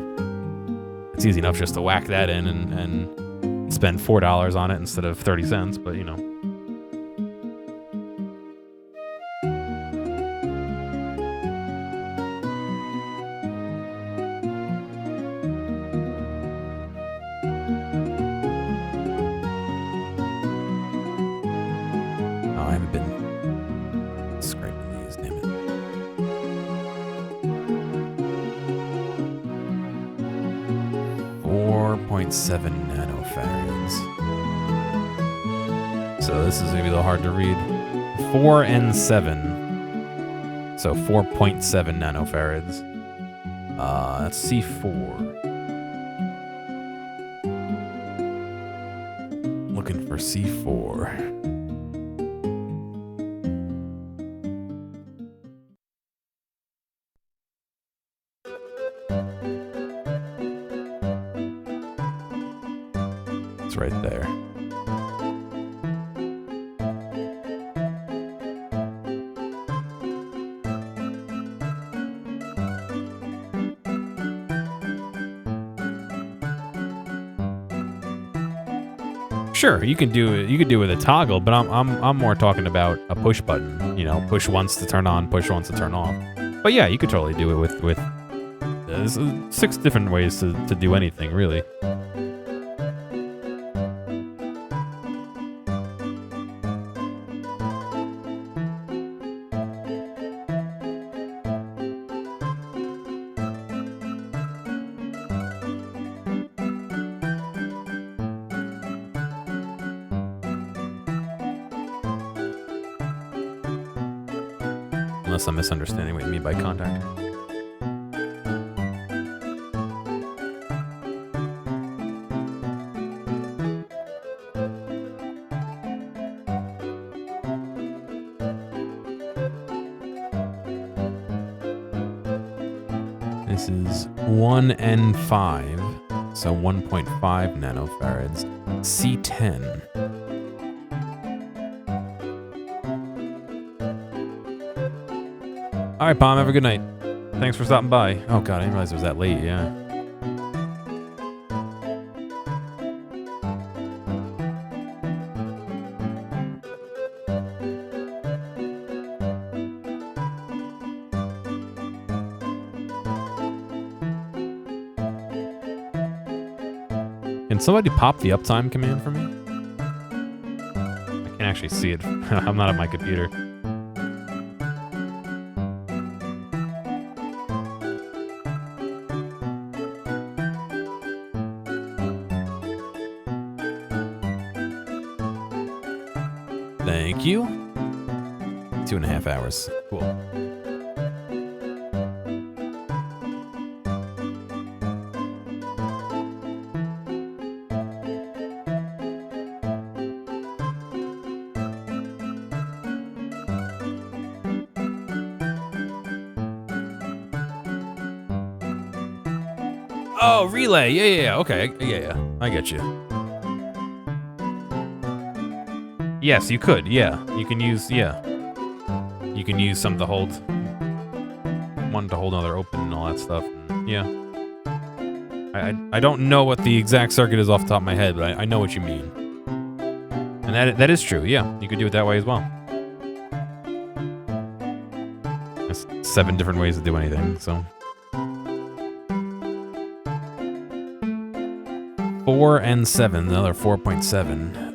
it's easy enough just to whack that in and spend $4 on it instead of 30 cents, but you know. .7 nanofarads. So this is going to be a little hard to read. 4 and 7. So 4.7 nanofarads. That's C4. Looking for C4. It's right there. Sure, you can do it. You could do it with a toggle, but I'm more talking about a push button. You know, push once to turn on, push once to turn off. But yeah, you could totally do it with there's 6 different ways to do anything, really. Unless I'm misunderstanding what you mean by contact. This is 1 and 5. So 1.5 nanofarads. C10. All right, Palm, have a good night. Thanks for stopping by. Oh, God, I didn't realize it was that late, yeah. Can somebody pop the uptime command for me? I can't actually see it. I'm not at my computer. Thank you. 2.5 hours. Cool. Oh, relay. Yeah. Okay. Yeah. I get you. Yes, you could. Yeah. You can use, yeah. You can use some to hold. One to hold another open and all that stuff. Yeah. I don't know what the exact circuit is off the top of my head, but I know what you mean. And that is true. Yeah. You could do it that way as well. There's 7 different ways to do anything, so. 4 and 7, another 4.7.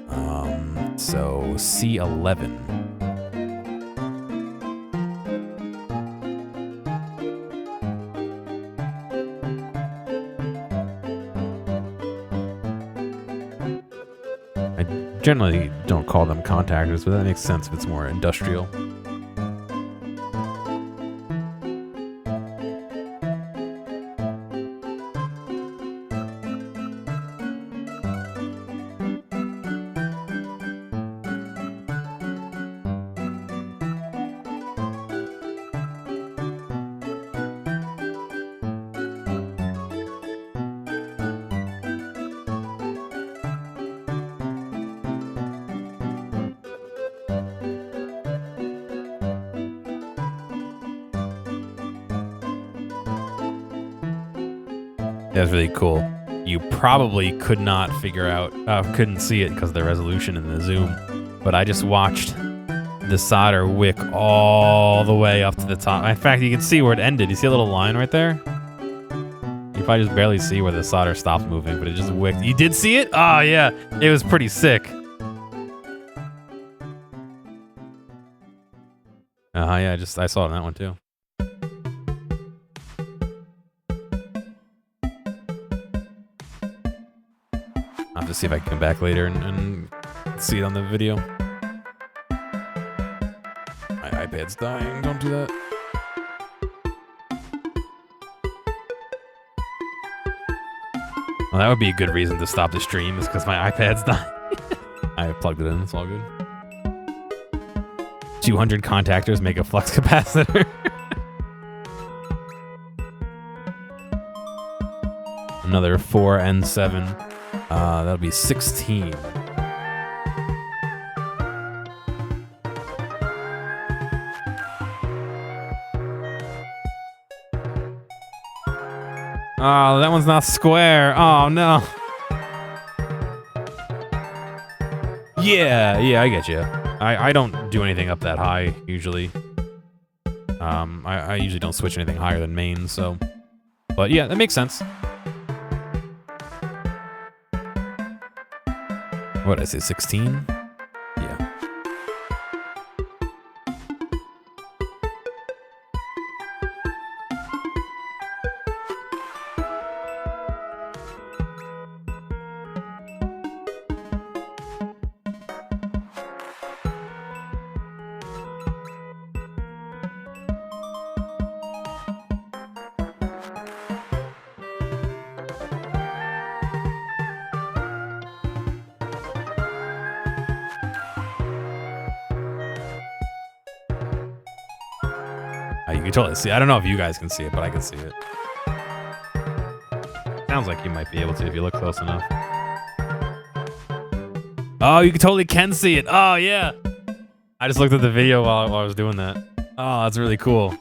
So C11. I generally don't call them contactors, but that makes sense if it's more industrial. That's really cool. You probably could not figure out, couldn't see it because of the resolution in the zoom, but I just watched the solder wick all the way up to the top. In fact, you can see where it ended. You see a little line right there? You probably just barely see where the solder stopped moving, but it just wicked. You did see it? Oh, yeah. It was pretty sick. Yeah, I saw it on that one too. I'll have to see if I can come back later and see it on the video. My iPad's dying. Don't do that. Well, that would be a good reason to stop the stream, is because my iPad's dying. I plugged it in. It's all good. 200 contactors make a flux capacitor. Another 4 and 7. That'll be 16. Oh, that one's not square. Oh, no. Yeah, I get you. I don't do anything up that high, usually. I usually don't switch anything higher than main, so. But yeah, that makes sense. What did I say, 16? Yeah. You can totally see. I don't know if you guys can see it, but I can see it. sounds like you might be able to if you look close enough. Oh, you totally can see it. Oh, yeah. I just looked at the video while I was doing that. Oh, that's really cool.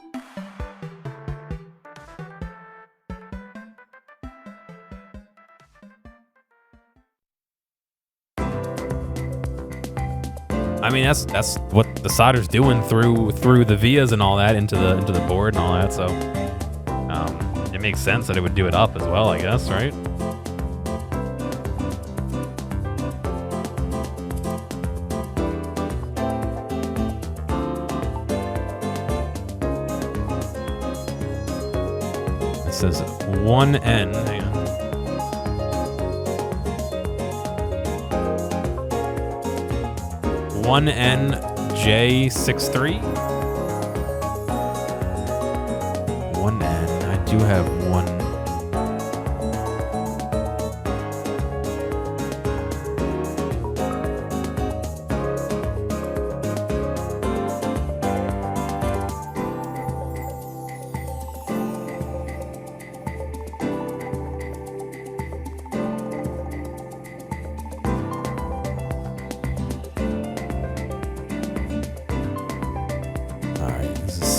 I mean, that's what the solder's doing through the vias and all that into the board and all that. So it makes sense that it would do it up as well, I guess, right? It says 1N. Hang on. One NJ63. 1N. I do have one.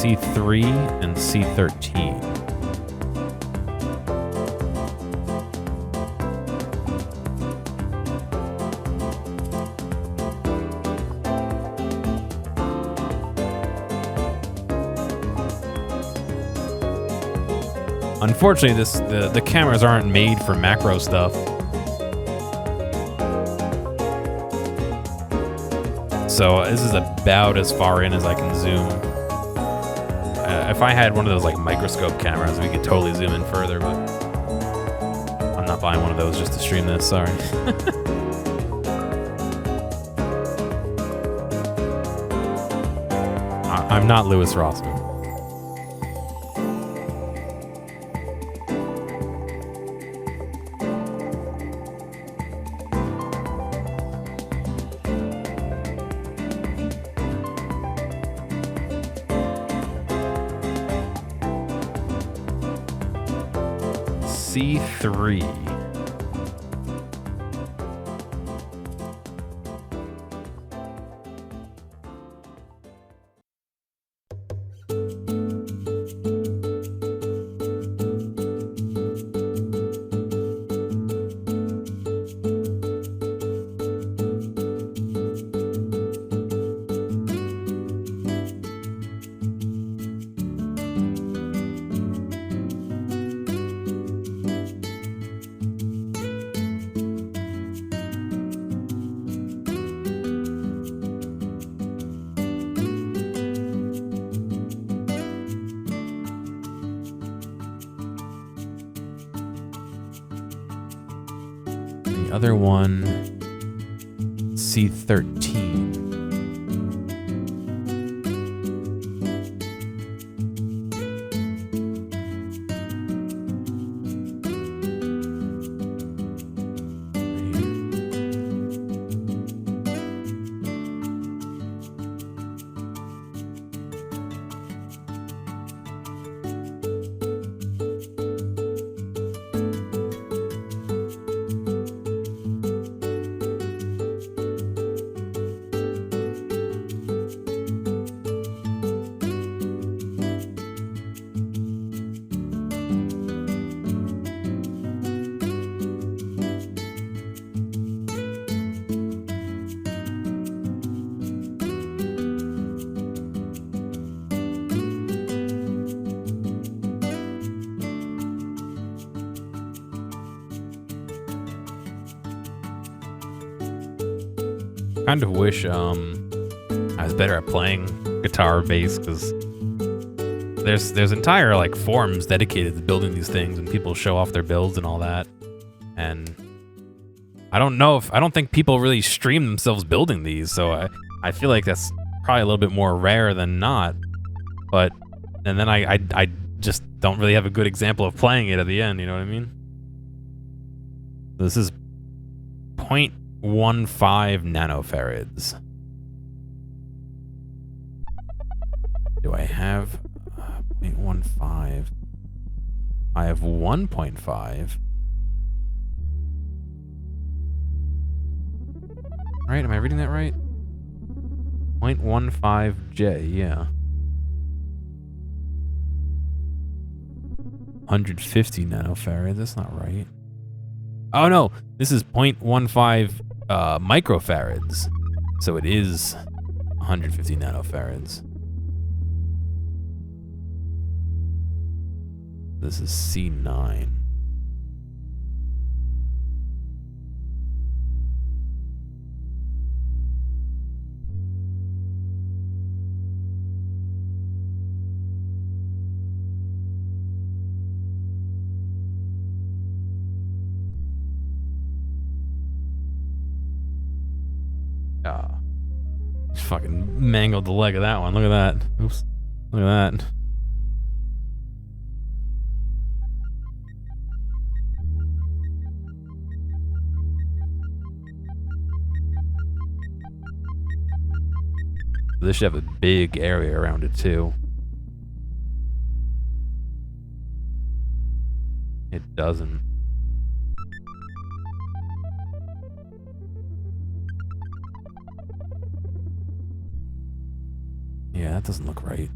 C3 and C13. Unfortunately, the cameras aren't made for macro stuff. So this is about as far in as I can zoom. If I had one of those like microscope cameras, we could totally zoom in further, but I'm not buying one of those just to stream this, sorry. I'm not Louis Rossman. C3. Other one, C13. Kind of wish I was better at playing guitar or bass, because there's entire like forums dedicated to building these things, and people show off their builds and all that. And I don't think people really stream themselves building these, so I feel like that's probably a little bit more rare than not. But and then I just don't really have a good example of playing it at the end, you know what I mean? This is 0.15 nanofarads. Do I have 0.15? I have 1.5. Right? Am I reading that right? 0.15J, yeah. 150 nanofarads, that's not right. Oh no, this is 0.15 microfarads. So it is 150 nanofarads. This is C9. Ah. Just fucking mangled the leg of that one. Look at that. Oops. Look at that. This should have a big area around it too. It doesn't. Yeah, that doesn't look right.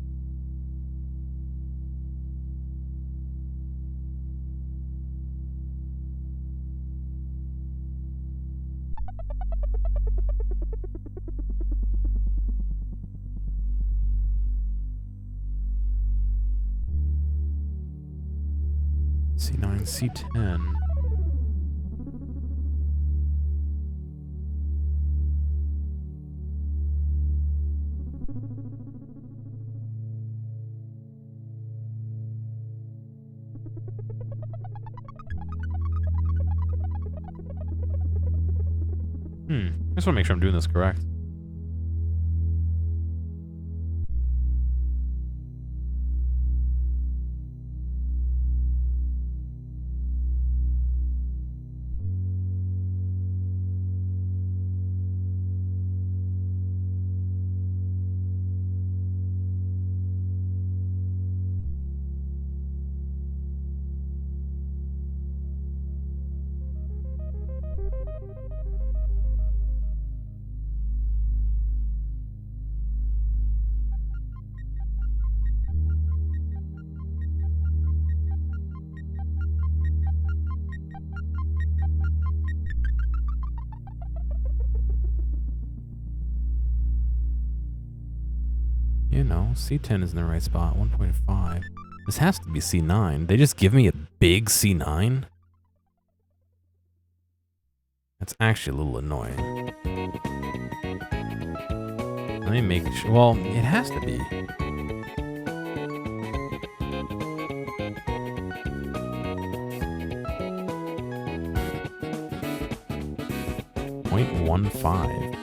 C9, C10. I just want to make sure I'm doing this correct. You know, C10 is in the right spot, 1.5. This has to be C9. They just give me a big C9? That's actually a little annoying. Let me make sure. Well, it has to be. .15.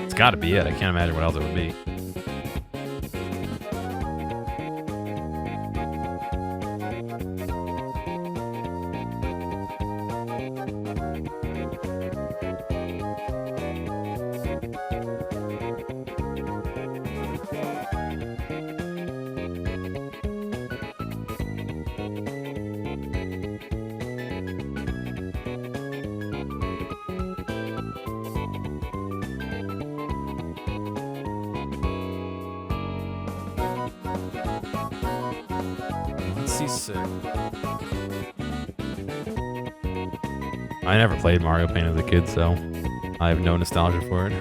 It's got to be it. I can't imagine what else it would be. I never played Mario Paint as a kid, so I have no nostalgia for it.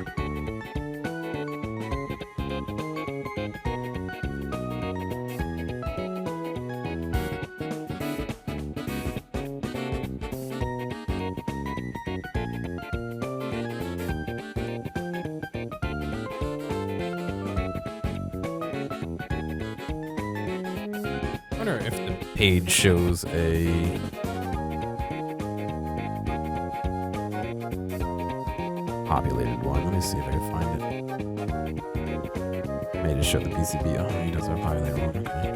I wonder if the page shows a populated one. Let me see if I can find it. May just show the PCB. Oh, he does have a populated one. Okay.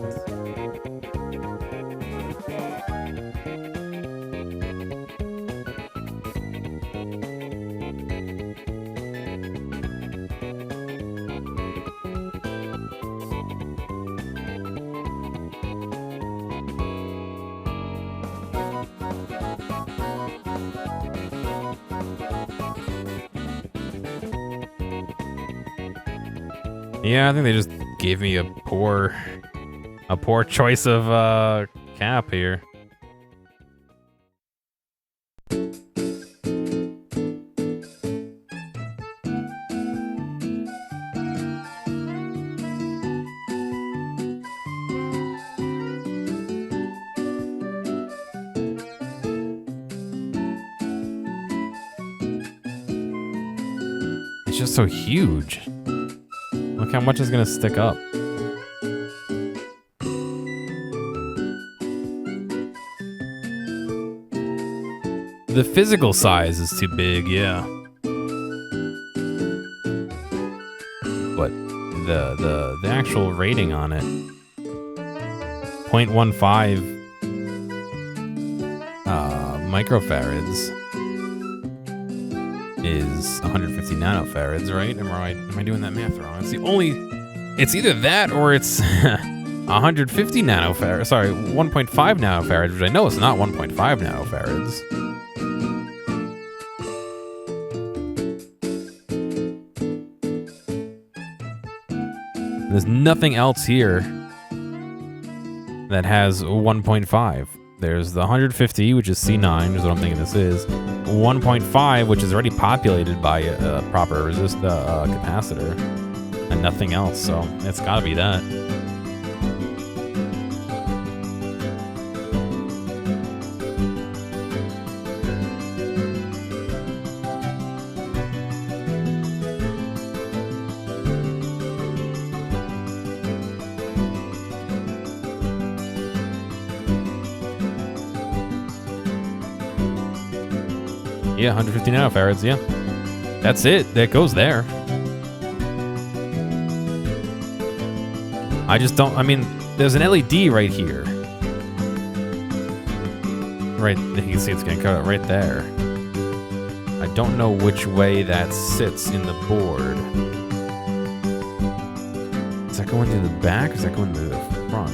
Yeah, I think they just gave me a poor choice of cap here. It's just so huge. Look how much is gonna stick up. The physical size is too big, yeah. But the actual rating on it, 0.15 microfarads is 150 nanofarads, right? Am I doing that math wrong? It's either that or it's 150 nanofarads. Sorry, 1.5 nanofarads, which I know it's not 1.5 nanofarads. There's nothing else here that has 1.5. There's the 150, which is C9, is what I'm thinking this is. 1.5, which is already populated by a proper capacitor, and nothing else. So it's got to be that. Yeah, 150 nanofarads, yeah. That's it. That goes there. I mean, there's an LED right here. Right, you can see it's getting cut out right there. I don't know which way that sits in the board. Is that going to the back or is that going to the front?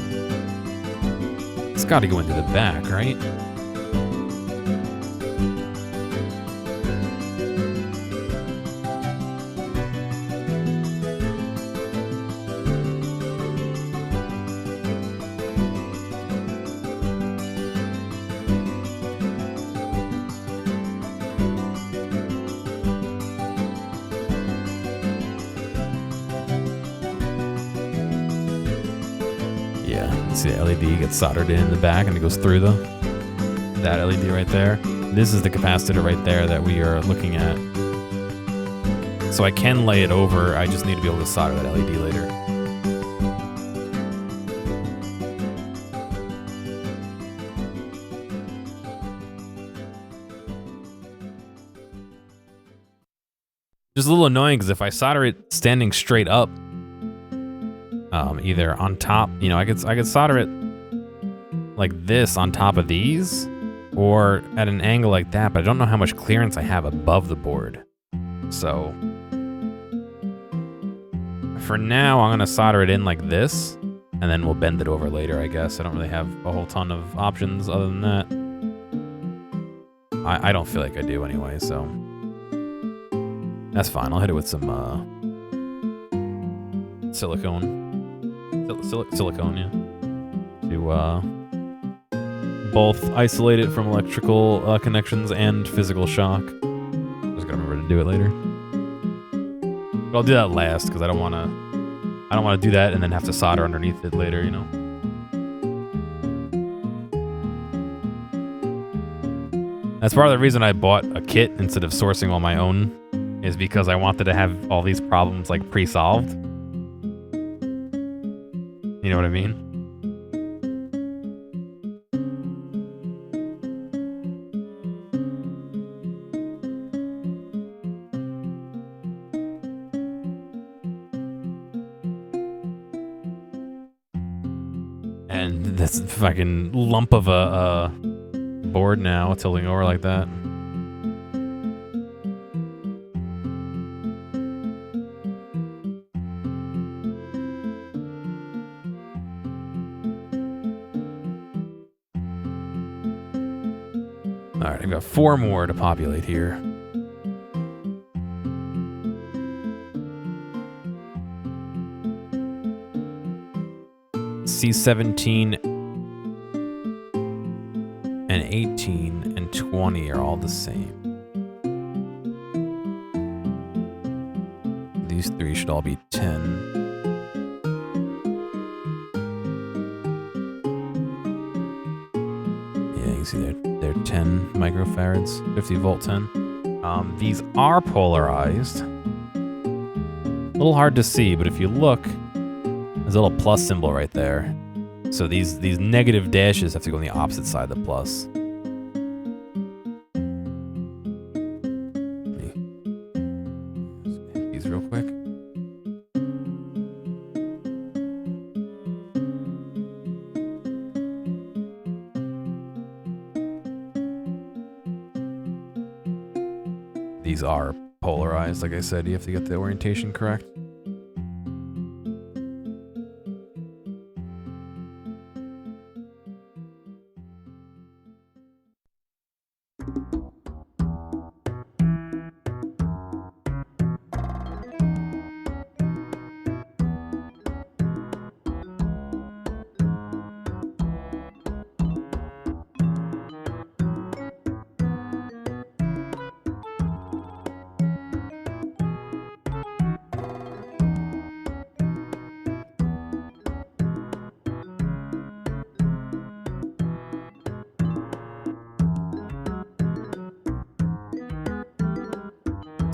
It's got to go into the back, right? See the LED gets soldered in the back and it goes through that LED right there. This is the capacitor right there that we are looking at. So I can lay it over, I just need to be able to solder that LED later. Just a little annoying because if I solder it standing straight up, either on top, you know, I could solder it like this on top of these, or at an angle like that, but I don't know how much clearance I have above the board. So for now, I'm gonna solder it in like this, and then we'll bend it over later, I guess. I don't really have a whole ton of options other than that. I don't feel like I do anyway, so that's fine. I'll hit it with some silicone. Silicone, yeah. To both isolate it from electrical connections and physical shock. Just gotta remember to do it later. But I'll do that last because I don't want to do that and then have to solder underneath it later, you know. That's part of the reason I bought a kit instead of sourcing all my own, is because I wanted to have all these problems like pre-solved. You know what I mean? And this fucking lump of a board now tilting over like that. All right, I've got 4 more to populate here. C17 and 18 and 20 are all the same. These three should all be 10. Yeah, you can see they're 10 microfarads, 50 volt 10. These are polarized. A little hard to see, but if you look, there's a little plus symbol right there. So these negative dashes have to go on the opposite side of the plus. Let me hit these real quick. These are polarized, like I said, you have to get the orientation correct.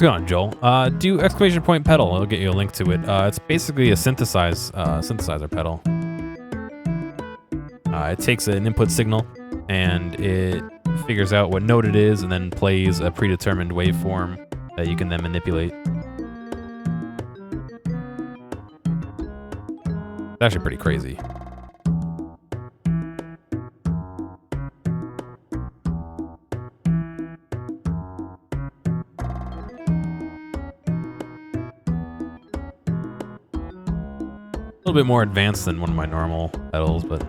What's going on, Joel? Do exclamation point pedal. I'll get you a link to it. It's basically a synthesizer pedal. It takes an input signal and it figures out what note it is and then plays a predetermined waveform that you can then manipulate. It's actually pretty crazy. A little bit more advanced than one of my normal pedals, but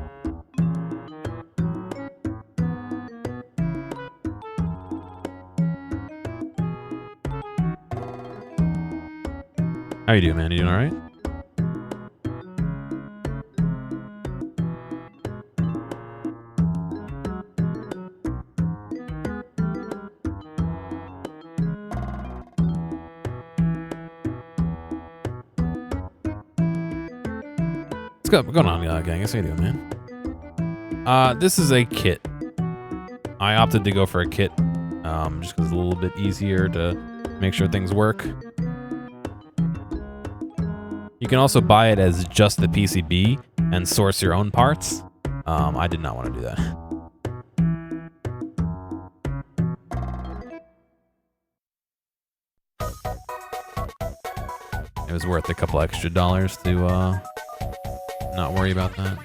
how you doing, man? You doing all right? What's going on, gang? How you doing, man? This is a kit. I opted to go for a kit, just because it's a little bit easier to make sure things work. You can also buy it as just the PCB and source your own parts. I did not want to do that. It was worth a couple extra dollars to not worry about that.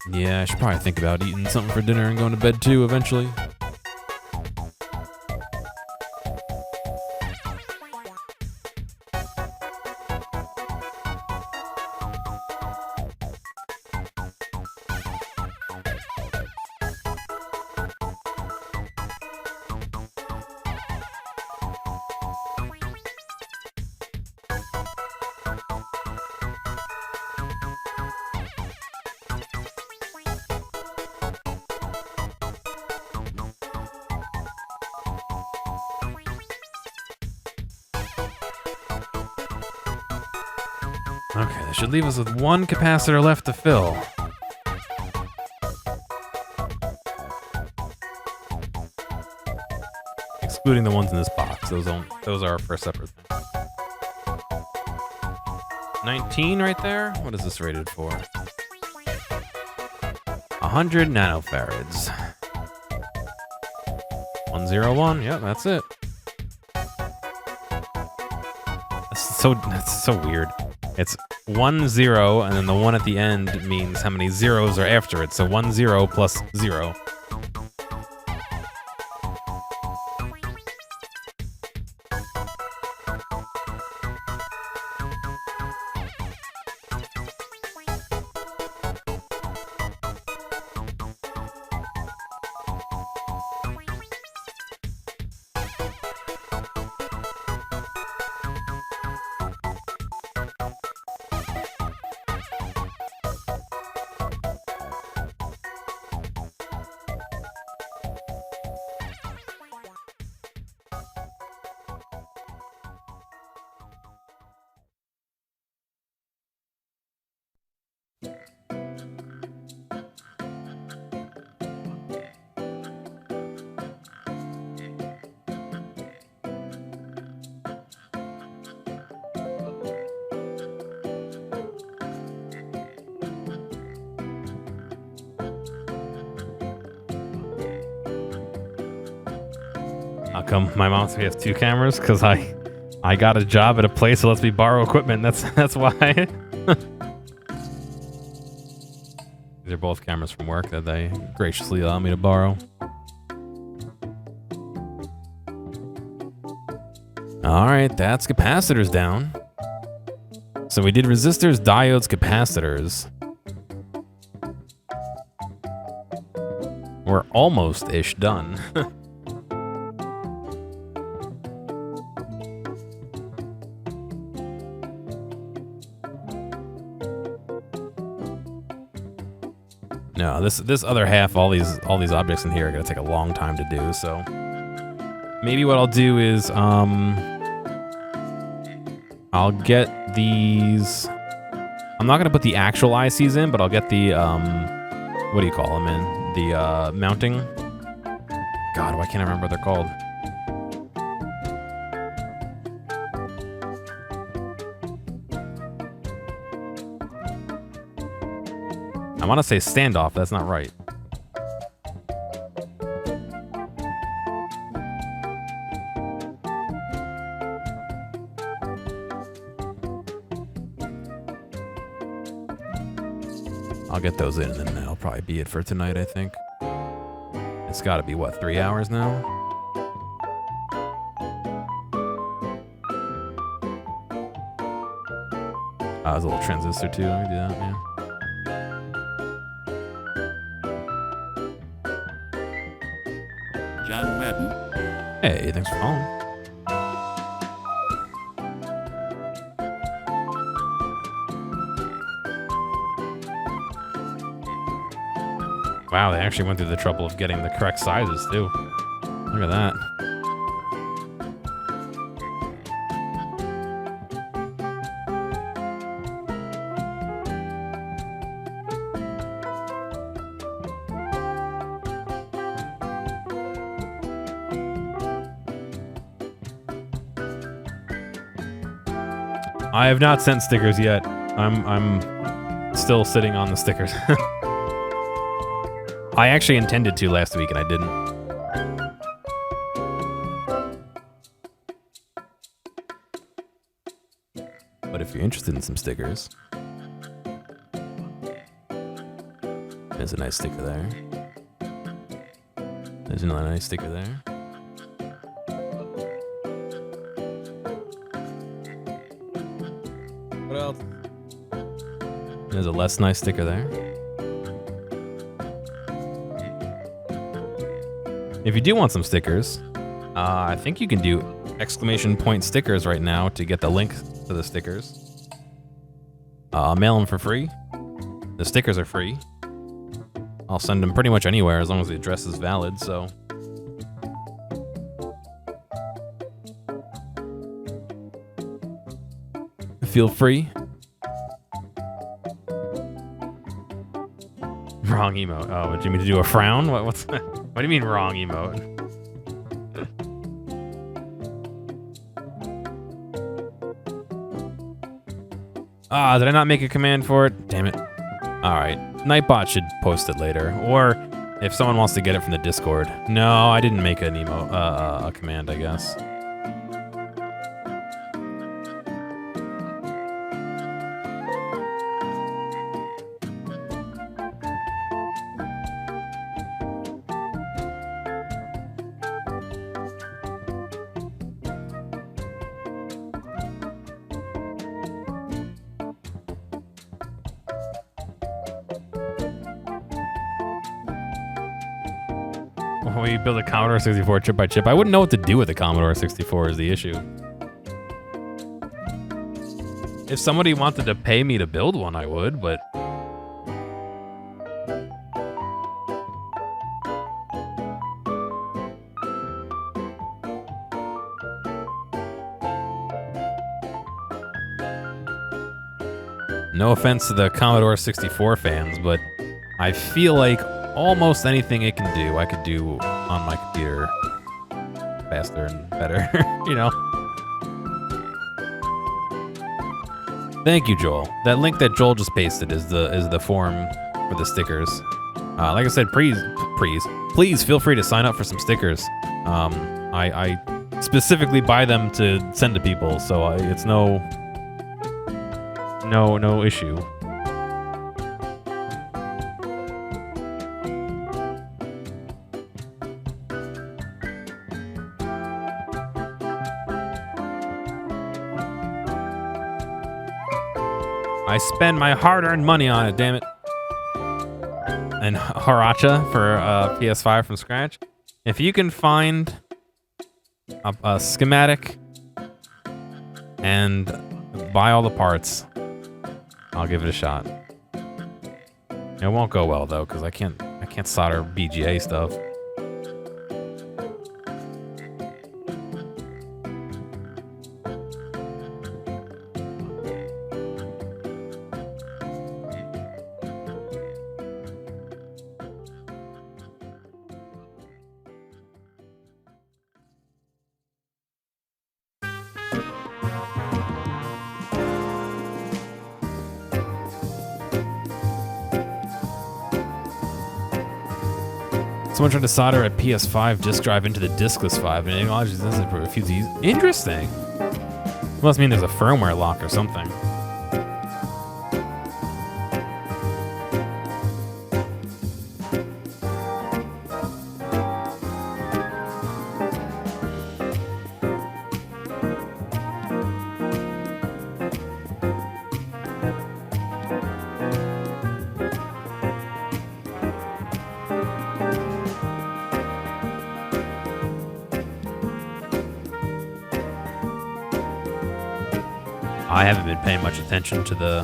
Yeah, I should probably think about eating something for dinner and going to bed too eventually. Okay, that should leave us with one capacitor left to fill. Excluding the ones in this box. Those are for a separate thing. 19 right there? What is this rated for? 100 nanofarads. 101, yep, that's it. That's so weird. It's 1 0, and then the one at the end means how many zeros are after it. So 1 0 plus 0. How come my mom has 2 cameras? Because I got a job at a place that lets me borrow equipment. That's why. These are both cameras from work that they graciously allow me to borrow. All right, that's capacitors down. So we did resistors, diodes, capacitors. We're almost-ish done. No, this other half, all these objects in here are gonna take a long time to do. So maybe what I'll do is I'll get these. I'm not gonna put the actual ICs in, but I'll get the what do you call them in? The mounting. God, why can't I remember what they're called? I want to say standoff. That's not right. I'll get those in, and then that'll probably be it for tonight, I think. It's got to be, what, 3 hours now? There's a little transistor, too. Let me do that, yeah. John Madden. Hey, thanks for calling. Wow, they actually went through the trouble of getting the correct sizes, too. Look at that. I have not sent stickers yet. I'm still sitting on the stickers. I actually intended to last week and I didn't. But if you're interested in some stickers, there's a nice sticker there. There's another nice sticker there. What else? There's a less nice sticker there. If you do want some stickers, I think you can do exclamation point stickers right now to get the link to the stickers. I'll mail them for free. The stickers are free. I'll send them pretty much anywhere as long as the address is valid, so. Feel free. Wrong emote. Oh, what do you mean to do a frown? What's that? What do you mean wrong emote? Did I not make a command for it? Damn it. Alright, Nightbot should post it later. Or if someone wants to get it from the Discord. No, I didn't make an a command, I guess. We build a Commodore 64 chip by chip. I wouldn't know what to do with the Commodore 64 is the issue. If somebody wanted to pay me to build one, I would, but... No offense to the Commodore 64 fans, but I feel like almost anything it can do, I could do on my computer faster and better, you know? Thank you, Joel. That link that Joel just pasted is the form for the stickers. Like I said, please feel free to sign up for some stickers. I specifically buy them to send to people, so it's no issue. I spend my hard-earned money on it, damn it. And Haracha for PS5 from scratch. If you can find a schematic and buy all the parts, I'll give it a shot. It won't go well though, because I can't solder BGA stuff. Someone tried to solder a PS5 disk drive into the diskless 5 and it acknowledges this and refuses to use. Interesting. Must mean there's a firmware lock or something. I haven't been paying much attention to the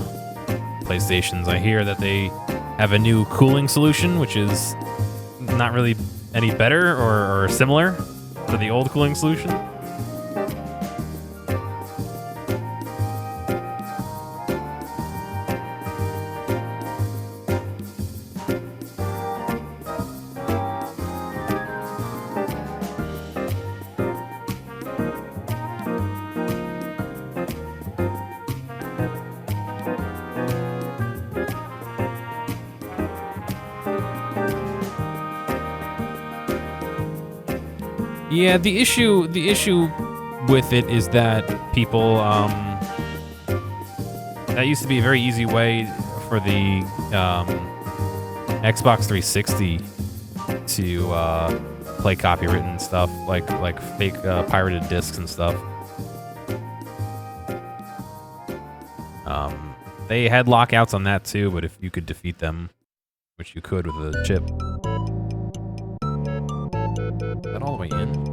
PlayStations. I hear that they have a new cooling solution, which is not really any better or similar to the old cooling solution. Yeah, the issue with it is that people that used to be a very easy way for the Xbox 360 to play copywritten stuff like fake pirated discs and stuff. They had lockouts on that too, but if you could defeat them, which you could with a chip. Is that all the way in?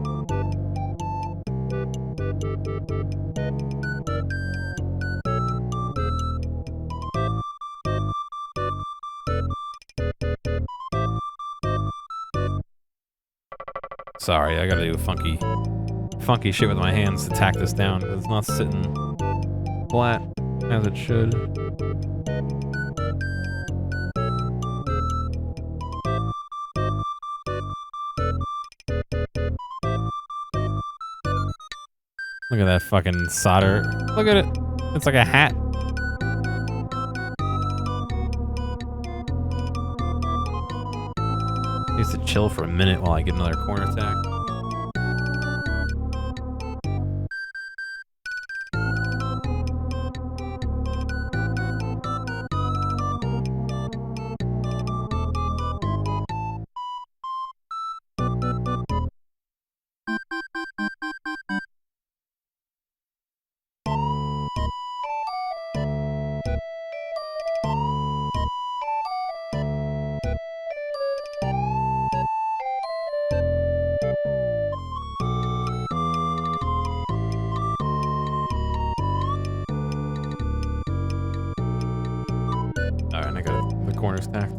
Sorry, I gotta do funky shit with my hands to tack this down because it's not sitting flat as it should. Look at that fucking solder. Look at it. It's like a hat. Needs to chill for a minute while I get another corner tack. Alright, I got the corners tacked.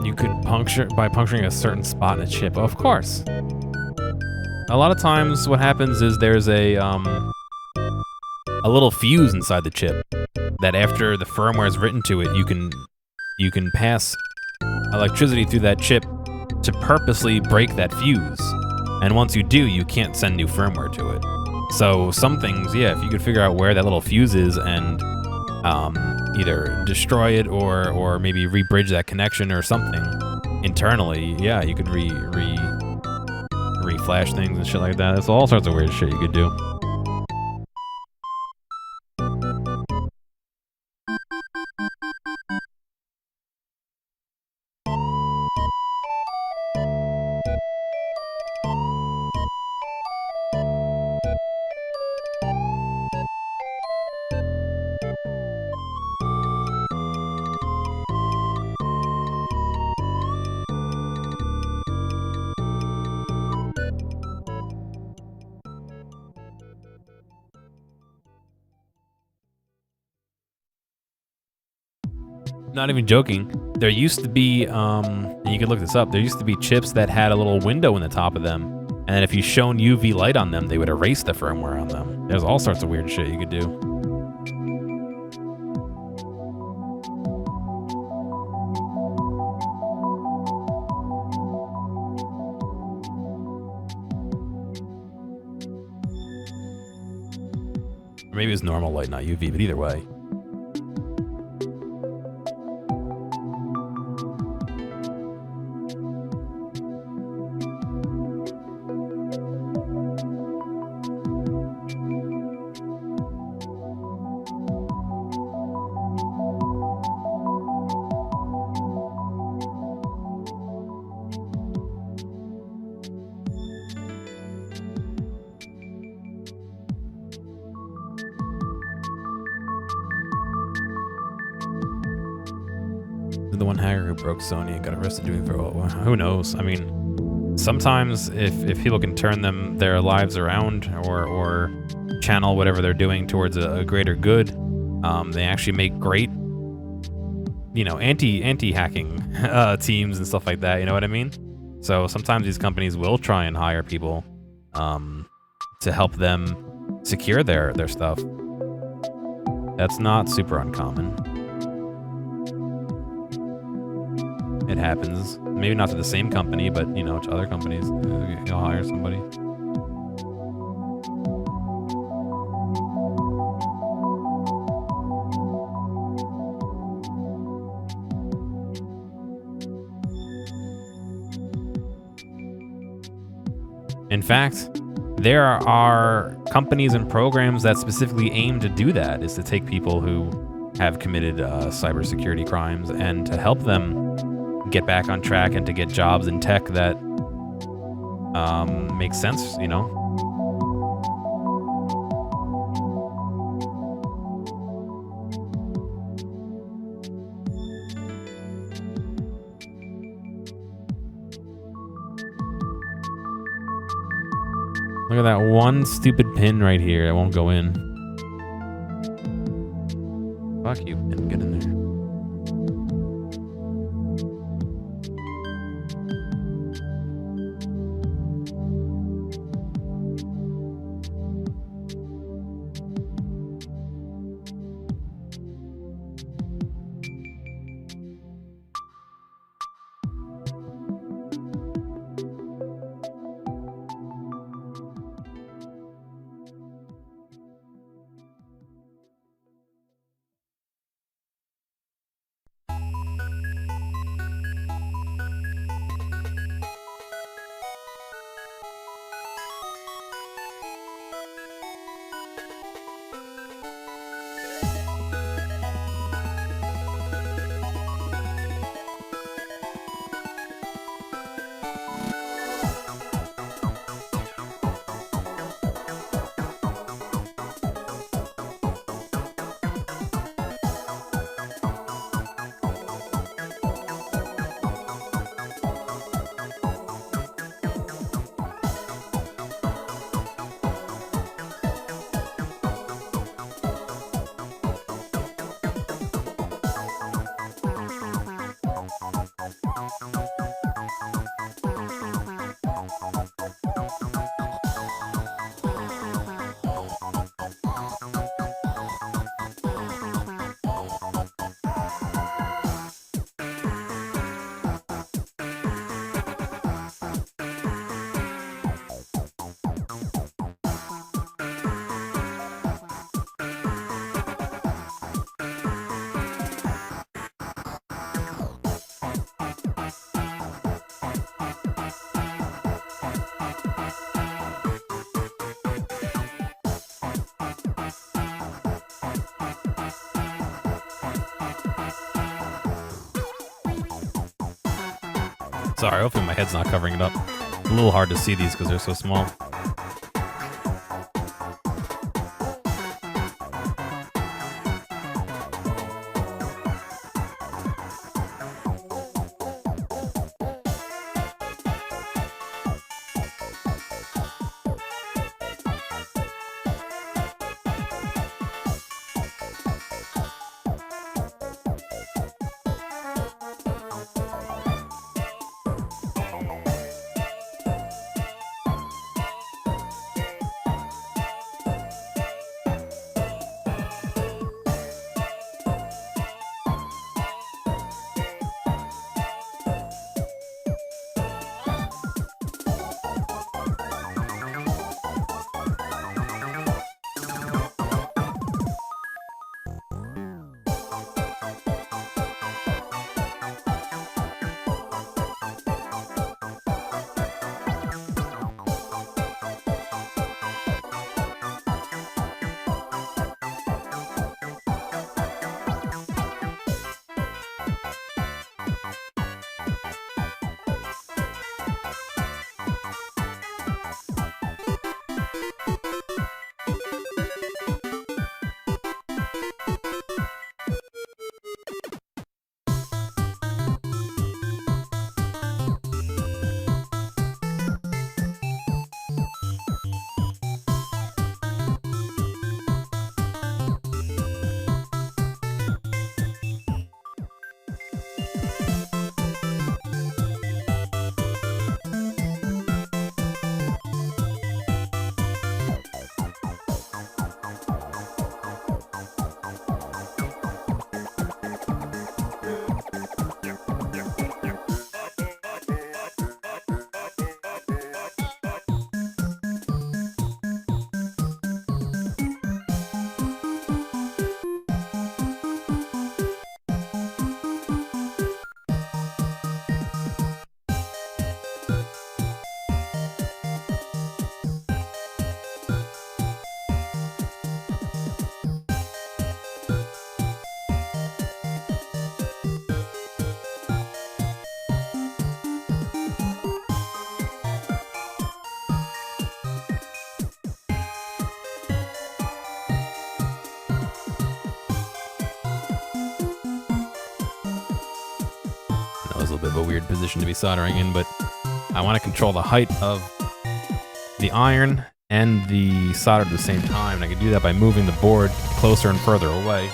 You could puncturing a certain spot in a chip. Of course. A lot of times what happens is there's a little fuse inside the chip that after the firmware is written to it, you can pass electricity through that chip to purposely break that fuse. And once you do, you can't send new firmware to it. So some things, yeah, if you could figure out where that little fuse is and either destroy it or maybe re-bridge that connection or something internally, yeah, you could re-flash things and shit like that. That's all sorts of weird shit you could do. Not even joking. There used to be, and you can look this up, there used to be chips that had a little window in the top of them. And if you shone UV light on them, they would erase the firmware on them. There's all sorts of weird shit you could do. Or maybe it's normal light, not UV, but either way. The one hacker who broke Sony and got arrested doing for who knows? I mean, sometimes if people can turn their lives around or channel whatever they're doing towards a greater good, they actually make great, anti-hacking teams and stuff like that. You know what I mean? So sometimes these companies will try and hire people to help them secure their stuff. That's not super uncommon. It happens. Maybe not to the same company, but, to other companies. You'll hire somebody. In fact, there are companies and programs that specifically aim to do that, is to take people who have committed cybersecurity crimes and to help them get back on track and to get jobs in tech that makes sense, Look at that one stupid pin right here that won't go in. Fuck you, pin. Get in there. Sorry, hopefully my head's not covering it up. A little hard to see these because they're so small. That was a little bit of a weird position to be soldering in, but I want to control the height of the iron and the solder at the same time, and I can do that by moving the board closer and further away.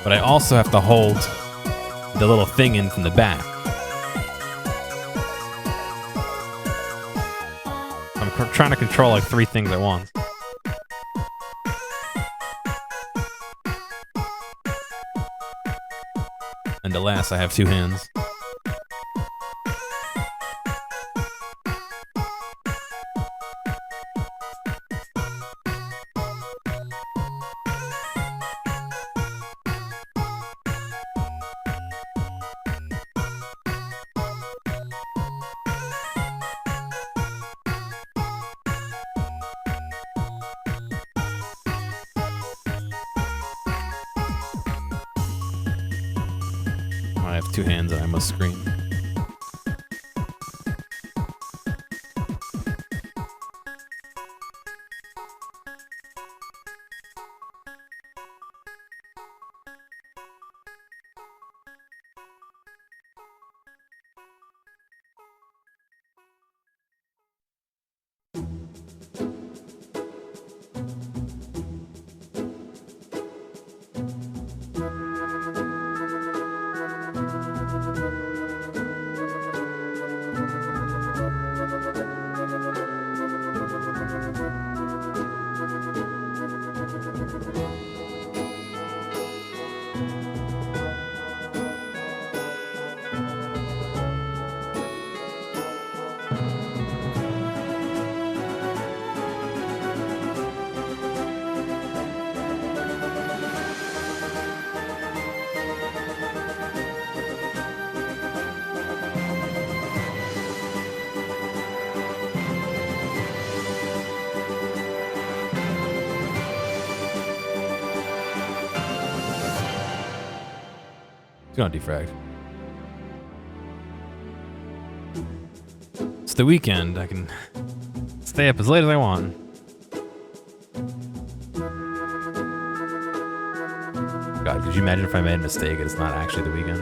But I also have to hold the little thing in from the back. I'm trying to control like 3 things at once. And alas, I have 2 hands. I have 2 hands and I must scream. It's gonna defrag. It's the weekend. I can stay up as late as I want. God, could you imagine if I made a mistake and it's not actually the weekend?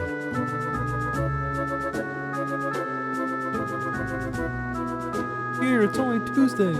Here, it's only Tuesday.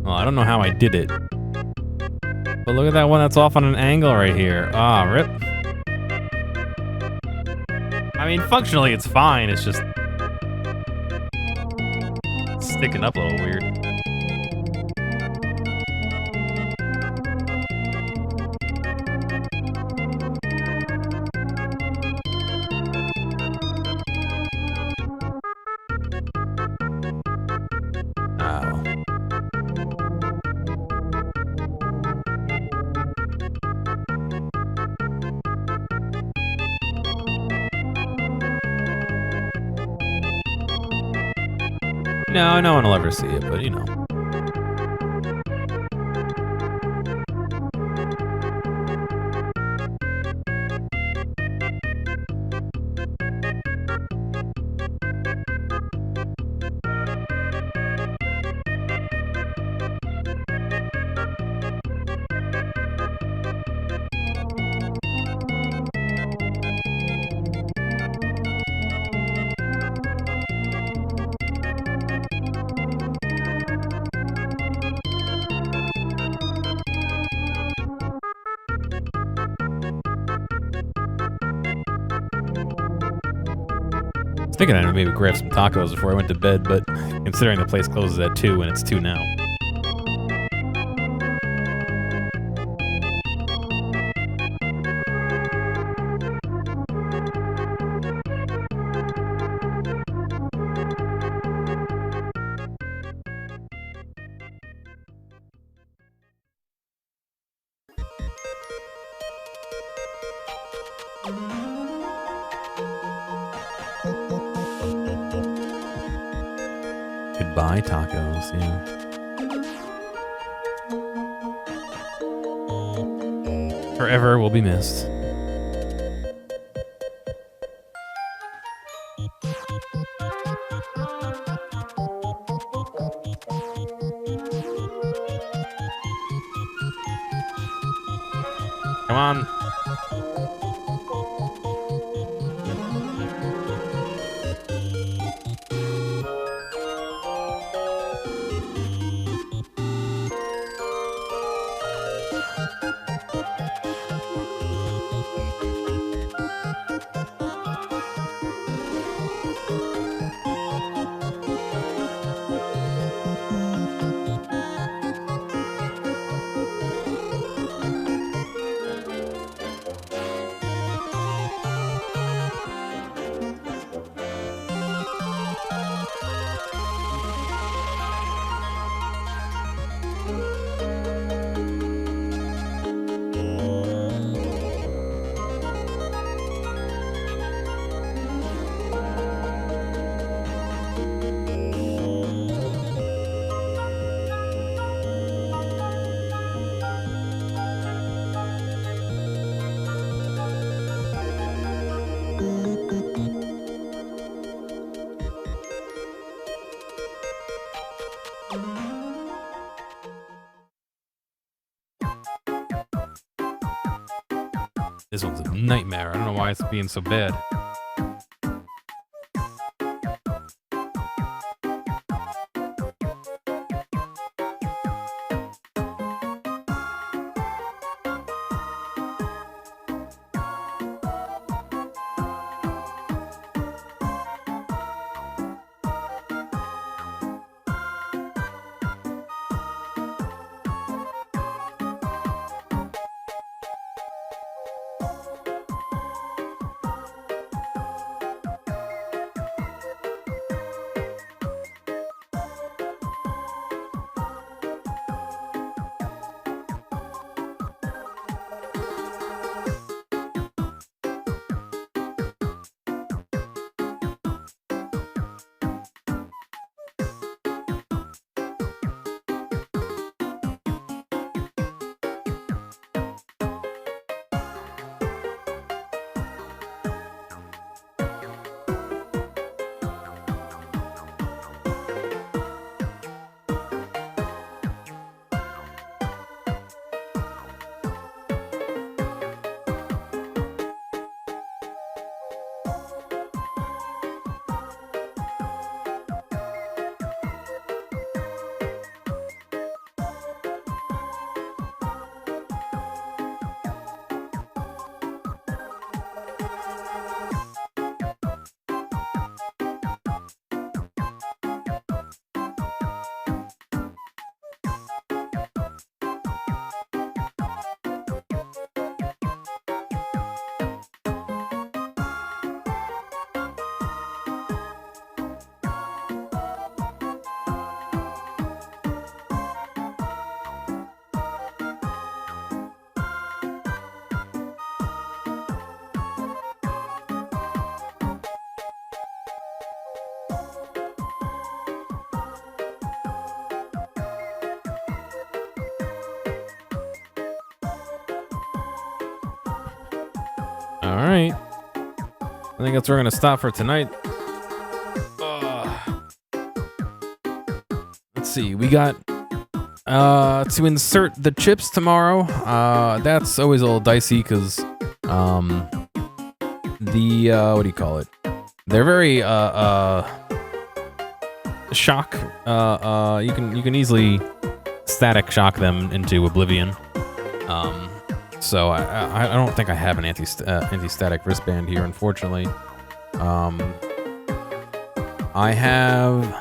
Well, I don't know how I did it. But look at that one that's off on an angle right here. Ah, rip. I mean, functionally it's fine. It's just sticking up a little weird. No, no one will ever see it, but you know. I was thinking I'd maybe grab some tacos before I went to bed, but considering the place closes at 2 and it's 2 now. Goodbye tacos, yeah. Forever will be missed. Come on. This one's a nightmare. I don't know why it's being so bad. All right. I think that's where we're going to stop for tonight. Let's see. We got to insert the chips tomorrow. That's always a little dicey because what do you call it? They're very shock. You can easily static shock them into oblivion. So I don't think I have an anti-static wristband here, unfortunately. I have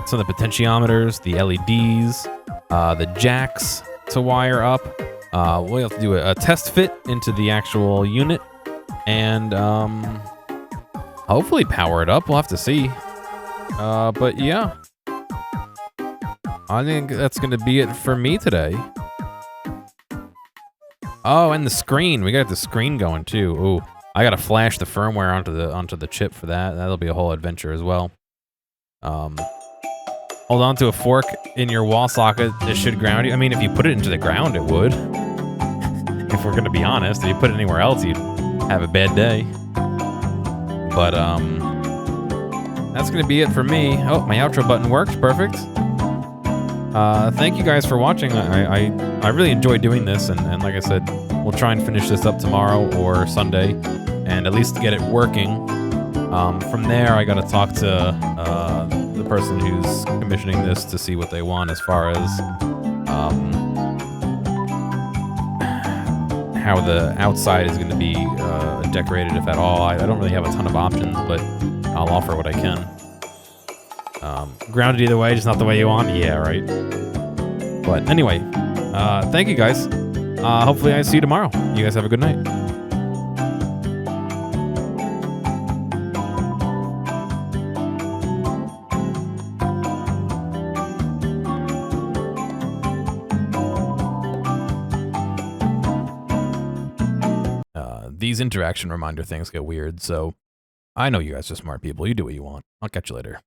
some of the potentiometers, the LEDs, the jacks to wire up. We'll have to do a test fit into the actual unit and hopefully power it up. We'll have to see. But yeah, I think that's going to be it for me today. Oh, and the screen. We got the screen going too. Ooh, I got to flash the firmware onto the chip for that. That'll be a whole adventure as well. Hold on to a fork in your wall socket. It should ground you. I mean, if you put it into the ground, it would. If we're going to be honest, if you put it anywhere else, you'd have a bad day. But that's going to be it for me. Oh, my outro button works. Perfect. Thank you guys for watching. I really enjoy doing this, and like I said, we'll try and finish this up tomorrow or Sunday, and at least get it working. From there, I got to talk to the person who's commissioning this to see what they want as far as how the outside is going to be decorated, if at all. I don't really have a ton of options, but I'll offer what I can. Grounded either way, just not the way you want. Yeah, right. But anyway, thank you guys. Hopefully I see you tomorrow. You guys have a good night. These interaction reminder things get weird, so I know you guys are smart people. You do what you want. I'll catch you later.